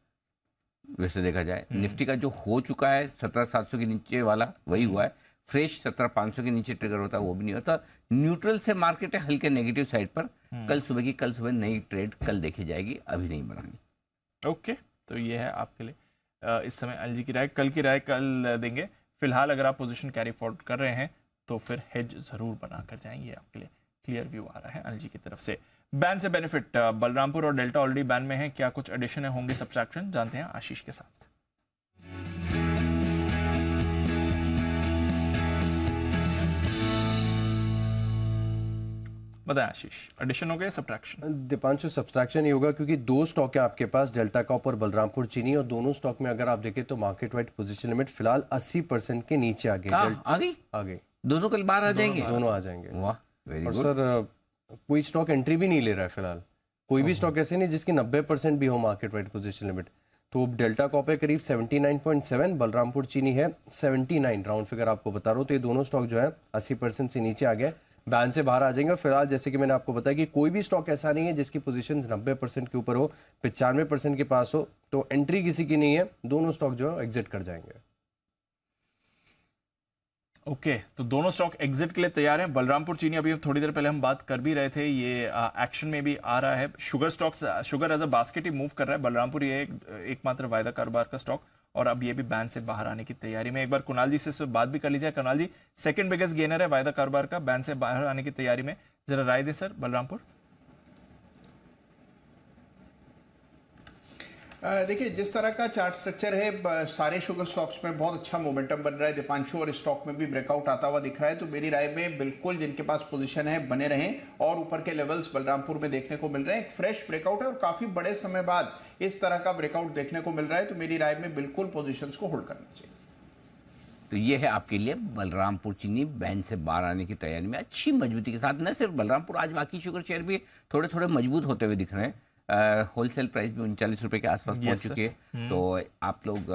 वैसे देखा जाए निफ्टी का जो हो चुका है 17,700 के नीचे वाला वही हुआ है। फ्रेश 17,500 के नीचे ट्रिगर होता है वो भी नहीं होता। न्यूट्रल से मार्केट है, हल्के नेगेटिव साइड पर। कल सुबह नई ट्रेड कल देखी जाएगी, अभी नहीं बनानी। ओके, तो ये है आपके लिए इस समय अनिल जी की राय। कल की राय कल देंगे। फिलहाल अगर आप पोजीशन कैरी फॉरवर्ड कर रहे हैं तो फिर हेज जरूर बना कर जाएंगे, आपके लिए क्लियर व्यू आ रहा है अनिल जी की तरफ से। बैन से बेनिफिट, बलरामपुर और डेल्टा ऑलरेडी बैन में है, क्या कुछ एडिशन होंगे सब्सट्रैक्शन, जानते हैं आशीष के साथ। बताएं आशीष, एडिशन हो गए सब्ट्रैक्शन? दीपांशु सब्सट्रैक्शन ही होगा क्योंकि दो स्टॉक है आपके पास, डेल्टा कॉप और बलरामपुर चीनी, और दोनों स्टॉक में अगर आप देखें तो मार्केट वाइड पोजीशन लिमिट फिलहाल 80% के नीचे आ गई। आ गई दोनों कल बाहर आ जाएंगे, दोनों आ जाएंगे। वाह, वेरी और गुड। सर कोई स्टॉक एंट्री भी नहीं ले रहा है फिलहाल, कोई भी स्टॉक ऐसे नहीं जिसकी 90% भी हो मार्केट वाइड पोजीशन लिमिट। तो डेल्टा कॉप है करीब 79.7, बलरामपुर चीनी है 79, राउंड फिगर आपको बता रहा हूँ। तो ये दोनों स्टॉक जो है 80% से नीचे आ गए, बैन से बाहर आ जाएंगे। और फिलहाल जैसे कि मैंने आपको बताया कि कोई भी स्टॉक ऐसा नहीं है जिसकी पोजीशन 90% के ऊपर हो, 95% के पास हो, तो एंट्री किसी की नहीं है, दोनों स्टॉक जो है एग्जिट कर जाएंगे। ओके, तो दोनों स्टॉक एग्जिट के लिए तैयार हैं। बलरामपुर चीनी अभी थोड़ी देर पहले हम बात कर भी रहे थे, ये एक्शन में भी आ रहा है। Sugar stocks, sugar as a basket ही मूव कर रहा है। बलरामपुर ये एकमात्र वायदा कारोबार का स्टॉक, और अब ये भी बैन से बाहर आने की तैयारी में। एक बार कुणाल जी से इस पर बात भी कर लीजिए। कुणाल जी, सेकंड बिगेस्ट गेनर है वायदा कारोबार का, बैन से बाहर आने की तैयारी में, जरा राय दें सर बलरामपुर। देखिए, जिस तरह का चार्ट स्ट्रक्चर है सारे शुगर स्टॉक्स में बहुत अच्छा मोमेंटम बन रहा है दीपांशु, और स्टॉक में भी ब्रेकआउट आता हुआ दिख रहा है। तो मेरी राय में बिल्कुल जिनके पास पोजीशन है बने रहें, और ऊपर के लेवल्स बलरामपुर में देखने को मिल रहे हैं। एक फ्रेश ब्रेकआउट है और काफी बड़े समय बाद इस तरह का ब्रेकआउट देखने को मिल रहा है। तो मेरी राय में बिल्कुल पोजिशन को होल्ड करना चाहिए। तो ये है आपके लिए बलरामपुर चीनी बैन से बाहर आने की तैयारी में अच्छी मजबूती के साथ। न सिर्फ बलरामपुर, आज बाकी शुगर शेयर भी थोड़े थोड़े मजबूत होते हुए दिख रहे हैं। होलसेल प्राइस भी 39 रुपए के आसपास पहुंच चुकी है। तो आप लोग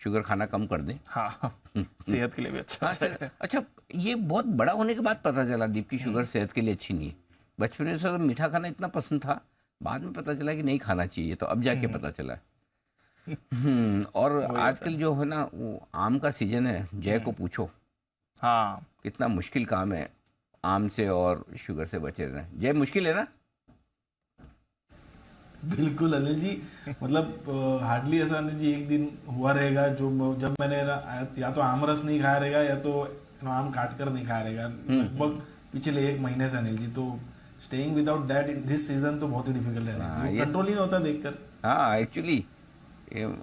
शुगर खाना कम कर दें। हाँ, सेहत के लिए भी अच्छा है। अच्छा, ये बहुत बड़ा होने के बाद पता चला दीप की शुगर सेहत के लिए अच्छी नहीं है। बचपन में सर मीठा खाना इतना पसंद था, बाद में पता चला कि नहीं खाना चाहिए, तो अब जाके पता चला। और आजकल जो है ना वो आम का सीजन है, जय को पूछो हाँ कितना मुश्किल काम है आम से और शुगर से बचे रहना। जय, मुश्किल है ना? बिल्कुल अनिल जी, मतलब हार्डली ऐसा अनिल जी एक दिन हुआ रहेगा जो जब मैंने ना या तो आम रस नहीं खाया रहेगा या तो आम काट कर नहीं खाया रहेगा, लगभग पिछले 1 महीने से अनिल जी। तो staying without that in this season तो बहुत ही डिफिकल्ट है, कंट्रोल ही नहीं होता देखकर। हाँ, एक्चुअली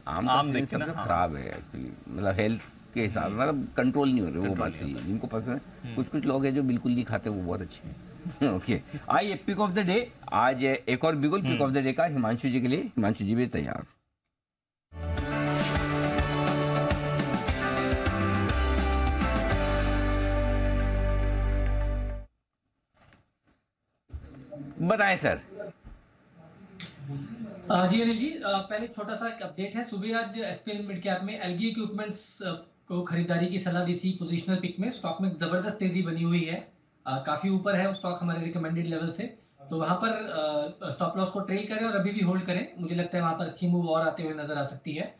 आम देखते सबसे खराब है एक्चुअली, मतलब हेल्थ के हिसाब से, मतलब कंट्रोल नहीं हो रहे, वो बात सही है। जिनको पसंद है, कुछ कुछ लोग हैं जो बिल्कुल नहीं खाते, वो बहुत अच्छे हैं। ओके, आइए पिक ऑफ द डे। आज एक और बिगुल पिक ऑफ द डे का हिमांशु जी के लिए। हिमांशु जी भी तैयार। बताएं सर। जी अनिल जी, पहले छोटा सा अपडेट है। सुबह आज एसपीएल मिड कैप में एलजी इक्विपमेंट्स को खरीदारी की सलाह दी थी पोजीशनल पिक में। स्टॉक में जबरदस्त तेजी बनी हुई है, काफी ऊपर है स्टॉक हमारे रिकमेंडेड लेवल से। तो वहां पर स्टॉप लॉस को ट्रेल करें और अभी भी होल्ड करें, मुझे लगता है वहां पर अच्छी मूव और आते हुए नजर आ सकती है।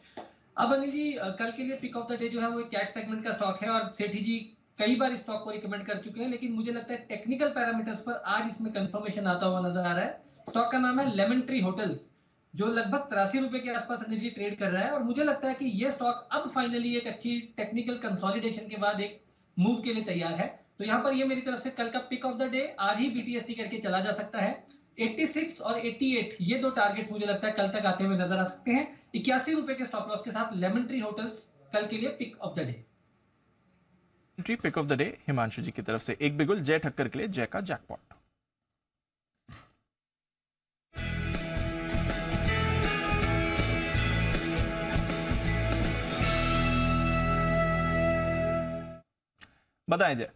अब अनिल जी, कल के लिए पिक ऑफ द डे जो है वो कैश सेगमेंट का स्टॉक है, और सेठी जी कई बार इस स्टॉक को रिकमेंड कर चुके हैं, लेकिन मुझे लगता है टेक्निकल पैरामीटर्स पर आज इसमें कंफर्मेशन आता हुआ नजर आ रहा है। स्टॉक का नाम है लेमन ट्री होटल्स, जो लगभग 83 रुपए के आसपास एनर्जी ट्रेड कर रहा है। और मुझे लगता है कि ये स्टॉक अब फाइनली एक अच्छी टेक्निकल कंसोलिडेशन के बाद एक मूव के लिए तैयार है। तो यहाँ पर ये मेरी तरफ से कल का पिक ऑफ द डे, आज ही बीटीएसटी करके चला जा सकता है। 86 और 88 ये दो टारगेट्स मुझे लगता है कल तक आते हुए नजर आ सकते हैं। 81 रुपए के स्टॉप लॉस के साथ लेमन ट्री होटल्स कल के लिए pick of the day. Pick of the day Himanshu ji की तरफ से। एक बिगुल जय ठक्कर के लिए, जय का जैकपॉट। बताएं जय।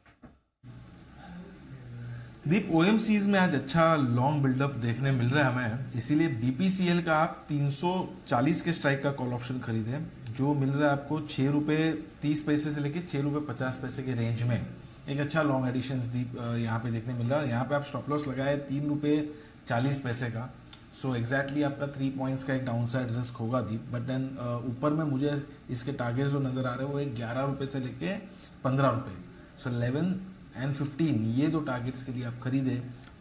दीप, ओएमसीज में आज अच्छा लॉन्ग बिल्डअप देखने मिल रहा है हमें, इसीलिए बीपीसीएल का आप 340 के स्ट्राइक का कॉल ऑप्शन खरीदें, जो मिल रहा है आपको 6 रुपये 30 पैसे से लेकर 6 रुपये 50 पैसे के रेंज में। एक अच्छा लॉन्ग एडिशन दीप यहाँ पे देखने मिल रहा है। यहाँ पे आप स्टॉप लॉस लगाए 3 रुपये 40 पैसे का। सो एग्जैक्टली आपका 3 पॉइंट्स का एक डाउन साइड रिस्क होगा दीप, बट देन ऊपर में मुझे इसके टारगेट जो नजर आ रहे हैं वो एक 11 रुपये से लेके 15 रुपये। सो 11 एंड 15 ये दो टारगेट्स के लिए आप खरीदे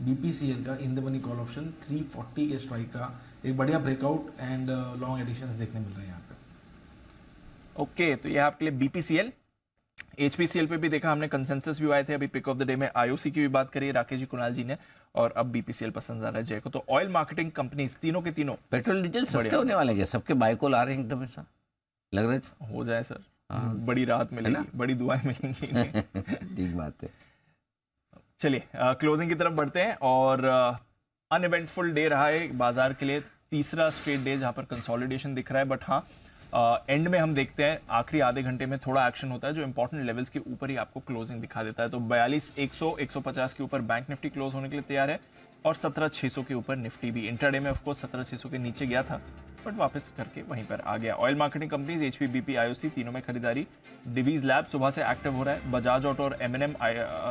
बीपीसीएल का in the money call option. 340 के स्ट्राइक का एक बढ़िया ब्रेकआउट एंड लॉन्ग एडिशंस देखने मिल रहे हैं यहाँ पे। ओके, तो ये आपके लिए BPCL। HPCL पे भी देखा हमने, कंसेंसस व्यू आए थे, अभी पिक ऑफ द डे में IOC की भी बात करी राकेश जी, कुणाल जी ने, और अब BPCL पसंद आ रहा है जय को। तो ऑयल मार्केटिंग कंपनीज तीनों के तीनों पेट्रोल डीजल सस्ते होने वाले हैं, सबके बाय कॉल आ रहे हैं एकदम, ऐसा लग रहा है हो जाए सर, बड़ी राहत मिलेगी, बड़ी दुआएं मिलेंगी। ठीक बात है। चलिए क्लोजिंग की तरफ बढ़ते हैं, और अनइवेंटफुल डे रहा है बाजार के लिए, तीसरा स्ट्रेट डे जहां पर कंसोलिडेशन दिख रहा है, बट हाँ एंड में हम देखते हैं आखिरी आधे घंटे में थोड़ा एक्शन होता है जो इंपॉर्टेंट लेवल्स के ऊपर ही आपको क्लोजिंग दिखा देता है। तो 42,100 150 के ऊपर बैंक निफ्टी क्लोज होने के लिए तैयार है, और 17,600 के ऊपर निफ्टी भी। इंट्राडे में ऑफकोर्स 17,600 के नीचे गया था, बट वापस करके वहीं पर आ गया। Oil marketing companies HP, BP, IOC तीनों में खरीदारी। डिवीज लैब सुबह से एक्टिव हो रहा है। बजाज ऑटो और M&M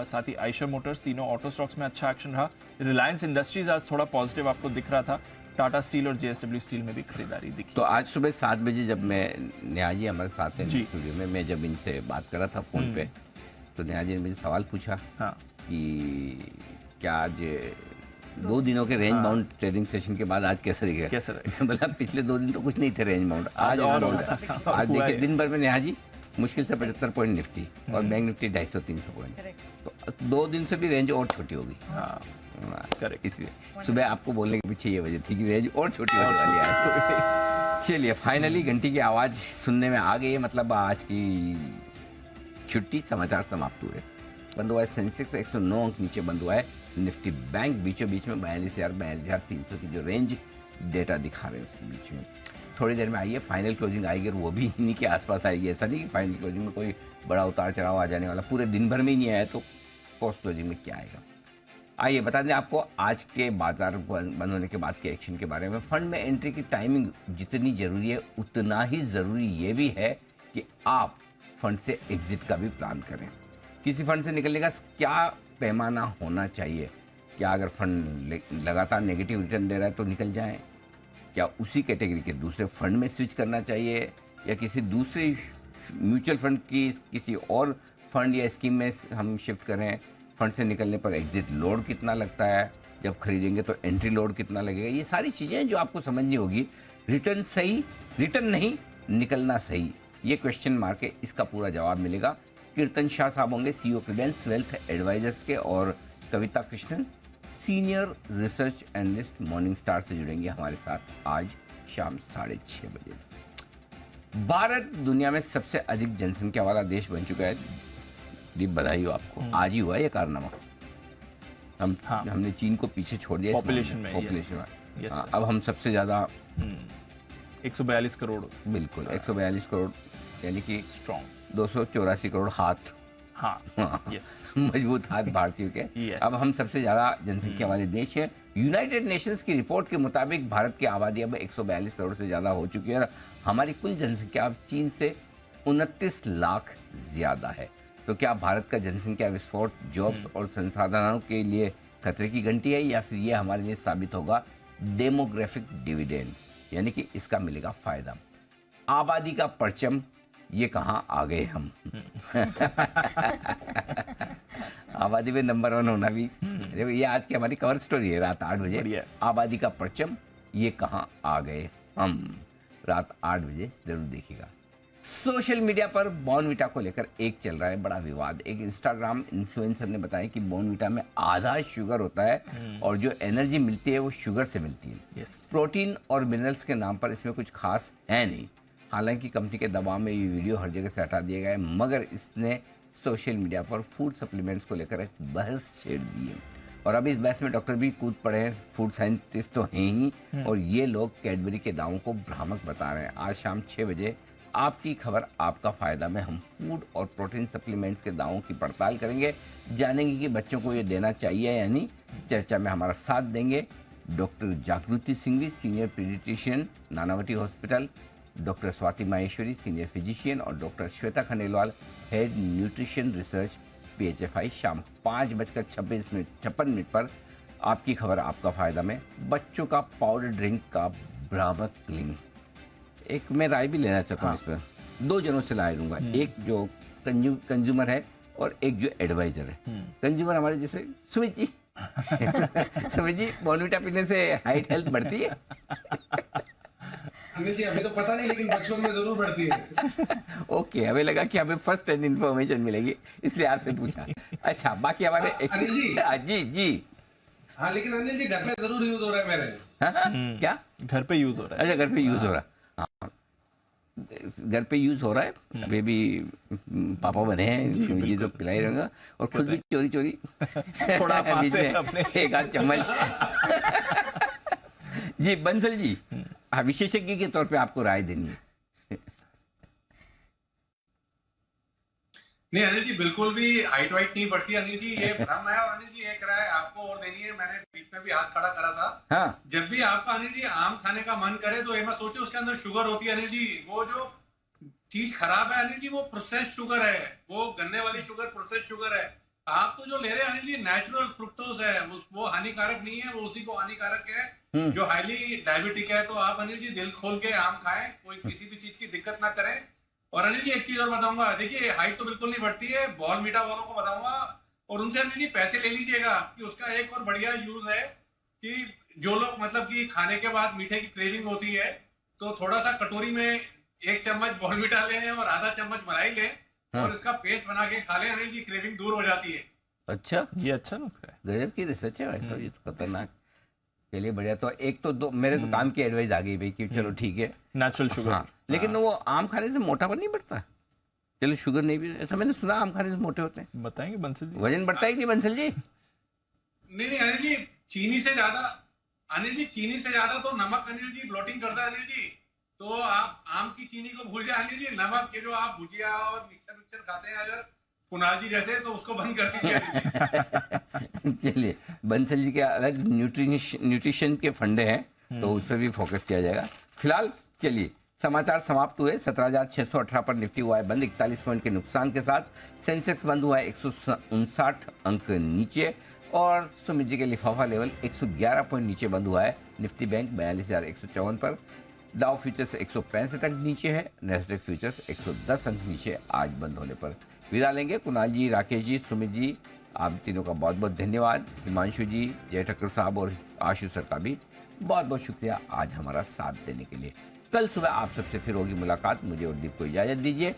साथ ही आइशर मोटर्स तीनों ऑटो स्टॉक्स में अच्छा एक्शन रहा। रिलायंस इंडस्ट्रीज आज थोड़ा पॉजिटिव आपको दिख रहा था। टाटा स्टील और JSW स्टील में भी खरीदारी दिखी। तो आज सुबह 7 बजे जब मैं, नेहा जी हमारे साथ हैं स्टूडियो में, मैं जब इनसे बात कर रहा था फोन पे, तो नेहा जी ने मुझे सवाल पूछा कि क्या आज 2 दिनों के रेंज बाउंड ट्रेडिंग सेशन के बाद आज कैसा दिखेगा? कैसा रहेगा? मतलब पिछले 2 दिन तो कुछ नहीं थे रेंज बाउंड, आज आज देखिए दिन भर में नेहा जी मुश्किल से 75 पॉइंट निफ्टी और बैंक निफ्टी 250-300 पॉइंट, तो 2 दिन से भी रेंज और छोटी होगी। करेक्ट, इसलिए सुबह आपको बोलने के पीछे ये वजह थी कि रेंज और छोटी होने वाली है। चलिए फाइनली घंटी की आवाज सुनने में आ गई है, मतलब आज की छुट्टी, समाचार समाप्त हुए। बंद हुआ है सेंसेक्स 109 अंक नीचे बंद हुआ है। निफ्टी बैंक बीचों बीच में 42,000-42,300 की जो रेंज डेटा दिखा रहे हैं उसके बीच में। थोड़ी देर में आइए फाइनल क्लोजिंग आएगी, और वो भी इन्हीं के आसपास आएगी। ऐसा नहीं कि फाइनल क्लोजिंग में कोई बड़ा उतार चढ़ाव आ जाने वाला, पूरे दिन भर में ही नहीं आया तो पोस्ट क्लोजिंग में क्या आएगा। आइए बता दें आपको आज के बाजार बंद होने के बाद के एक्शन के बारे में। फंड में एंट्री की टाइमिंग जितनी जरूरी है उतना ही जरूरी ये भी है कि आप फंड से एग्जिट का भी प्लान करें। किसी फंड से निकलने का क्या पैमाना होना चाहिए? क्या अगर फंड लगातार नेगेटिव रिटर्न दे रहा है तो निकल जाएं? क्या उसी कैटेगरी के दूसरे फंड में स्विच करना चाहिए, या किसी दूसरी म्यूचुअल फंड की किसी और फंड या स्कीम में हम शिफ्ट करें? फंड से निकलने पर एग्जिट लोड कितना लगता है, जब खरीदेंगे तो एंट्री लोड कितना लगेगा, ये सारी चीज़ें जो आपको समझनी होगी। रिटर्न सही, रिटर्न नहीं, निकलना सही, ये क्वेश्चन मार्क है, इसका पूरा जवाब मिलेगा। कीर्तन शाह साहब होंगे CEO क्रेडेंस वेल्थ एडवाइजर्स के, और Kavita Krishnan senior research analyst Morningstar से जुड़ेंगे हमारे साथ आज शाम 6:30 बजे। भारत दुनिया में सबसे अधिक जनसंख्या वाला देश बन चुका है। दीप बधाई हो आपको, आज ही हुआ ये कारनामा। हमने चीन को पीछे छोड़ दिया पॉपुलेशन में। अब हम सबसे ज्यादा 142 करोड़, बिल्कुल 142 करोड़, यानी कि स्ट्रॉन्ग 284 करोड़ हाथ, मजबूत हाथ भारतीयों के। अब हम सबसे ज्यादा जनसंख्या वाले देश हैं। यूनाइटेड नेशंस की रिपोर्ट के मुताबिक भारत की आबादी अब 142 करोड़ से ज्यादा हो चुकी है, और हमारी कुल जनसंख्या अब चीन से 29 लाख ज्यादा है। तो क्या भारत का जनसंख्या विस्फोट जॉब्स और संसाधनों के लिए खतरे की घंटी है, या फिर ये हमारे लिए साबित होगा डेमोग्राफिक डिविडेंड, यानी कि इसका मिलेगा फायदा? आबादी का परचम, ये कहाँ आ गए हम। आबादी में नंबर 1 होना भी, देखो ये आज की हमारी कवर स्टोरी है रात 8 बजे। आबादी का परचम, ये कहाँ आ गए हम, रात 8 बजे जरूर देखिएगा। सोशल मीडिया पर बॉर्नविटा को लेकर एक चल रहा है बड़ा विवाद। एक इंस्टाग्राम इन्फ्लुएंसर ने बताया कि बॉर्नविटा में आधा शुगर होता है, और जो एनर्जी मिलती है वो शुगर से मिलती है। प्रोटीन और मिनरल्स के नाम पर इसमें कुछ खास है नहीं। हालांकि कंपनी के दबाव में ये वीडियो हर जगह से हटा दिया गया है, मगर इसने सोशल मीडिया पर फूड सप्लीमेंट्स को लेकर एक बहस छेड़ दी है, और अभी इस बहस में डॉक्टर भी कूद पड़े हैं। फूड साइंटिस्ट तो हैं ही, और ये लोग कैडबरी के दावों को भ्रामक बता रहे हैं। आज शाम 6 बजे आपकी खबर आपका फायदा में हम फूड और प्रोटीन सप्लीमेंट्स के दावों की पड़ताल करेंगे, जानेंगे कि बच्चों को ये देना चाहिए या नहीं। चर्चा में हमारा साथ देंगे doctor Jagriti Singhvi, senior paediatrician, Nanavati hospital, doctor Swati Maheshwari, senior physician, और doctor Shweta Khandelwal, head nutrition research, PHFI। शाम 5:56 पर आपकी खबर आपका फायदा में बच्चों का पाउडर ड्रिंक का भ्रामक लिंक। एक मैं राय भी लेना चाहता हूँ इस पर, 2 जनों से राय लूंगा, एक जो कंज्यूमर है और एक जो एडवाइजर है। कंज्यूमर हमारे जैसे सुमित जी सुमित जी, बॉर्नविटा पीने से हाइट हेल्थ बढ़ती है? अनिल जी अभी तो पता नहीं, लेकिन बचपन में जरूर पढ़ती है। ओके, हमें लगा कि हमें फर्स्ट हैंड इन्फॉर्मेशन मिलेगी, इसलिए आपसे पूछा। अच्छा, बाकी हमारे अनिल जी। जी जी हाँ, लेकिन अनिल जी घर पे जरूर यूज हो रहा है मेरे। हाँ, क्या घर पे यूज हो रहा है? अच्छा, घर पे यूज हो रहा है। हाँ, घर पे यूज हो रहा है। अभी भी पापा बने हैं, जी तो पिलाई रहेगा, और खुद भी चोरी चोरी थोड़ा बीच में अपने एक आध चम्मच। जी बंसल जी, हाँ, विशेषज्ञ के तौर पे आपको राय देनी है। नहीं अनिल जी, बिल्कुल भी हाइट वाइट नहीं बढ़ती अनिल जी, ये भ्रम है। और अनिल जी एक राय आपको और देनी है, मैंने बीच में भी हाथ खड़ा करा था। हाँ। जब भी आपका अनिल जी आम खाने का मन करे तो ये मत सोचिए उसके अंदर शुगर होती है अनिल जी। वो जो चीज खराब है अनिल जी वो प्रोसेस शुगर है, वो गन्ने वाली शुगर प्रोसेस शुगर है। आप तो जो ले रहे हैं अनिल जी नेचुरल फ्रुक्टोज है, वो हानिकारक नहीं है, वो उसी को हानिकारक है जो हाईली डायबिटिक है। तो आप अनिल जी दिल खोल के आम खाएं, कोई किसी भी चीज की दिक्कत ना करें। और अनिल जी एक चीज और बताऊंगा, देखिए हाइट तो बिल्कुल नहीं बढ़ती है, बॉल मीठा वालों को बताऊंगा और उनसे अनिल जी पैसे ले लीजिएगा कि उसका एक और बढ़िया यूज है कि जो लोग मतलब कि खाने के बाद मीठे की क्रेविंग होती है तो थोड़ा सा कटोरी में 1 चम्मच बॉल मीठा लें और आधा चम्मच मलाई लें और इसका पेस्ट बना के खा लें, अनिल जी क्रेविंग दूर हो जाती है। अच्छा, ये अच्छा नुस्खा है, गजब की रिसर्च है भाई साहब, ये तो खतरनाक। चलिए बढ़िया। तो एक तो दो मेरे तो काम की एडवाइस आ गई भाई कि चलो ठीक है नेचुरल शुगर। हाँ, लेकिन वो आम खाने से मोटापन नहीं बढ़ता? चलो शुगर नहीं भी, ऐसा मैंने सुना आम खाने से मोटे होते हैं। बताएंगे बंसल जी, वजन बढ़ता है कि नहीं बंसल जी? नहीं नहीं अनिल जी, चीनी से ज्यादा अनिल जी, चीनी से ज्यादा तो नमक अनिल जी ब्लोटिंग करता है अनिल जी। तो आप आम की चीनी को भूल जाए अनिल जी, नमक के जो आप भुजिया और मिक्सर खाते हैं अगर कुणाल जी जैसे, तो उसको बंद कर दीजिए। चलिए, बंसल जी के अलग न्यूट्रिशन के फंडे हैं तो उस पर भी फोकस किया जाएगा। फिलहाल चलिए समाचार समाप्त हुए। 17,618 पर निफ्टी हुआ है बंद 41 पॉइंट के नुकसान के साथ। सेंसेक्स बंद हुआ है 159 अंक नीचे और सुमित जी के लिफाफा लेवल 111 पॉइंट नीचे बंद हुआ है। निफ्टी बैंक 42,154 पर, डाउ फ्यूचर्स 165 अंक नीचे है, नेस्डेक फ्यूचर्स 110 अंक नीचे आज बंद होने पर। विदा लेंगे। कुणाल जी, राकेश जी, सुमित जी, आप तीनों का बहुत बहुत धन्यवाद। हिमांशु जी, जय ठक्कर साहब और आशु सर का भी बहुत बहुत शुक्रिया आज हमारा साथ देने के लिए। कल सुबह आप सबसे फिर होगी मुलाकात। मुझे और दीप को इजाजत दीजिए।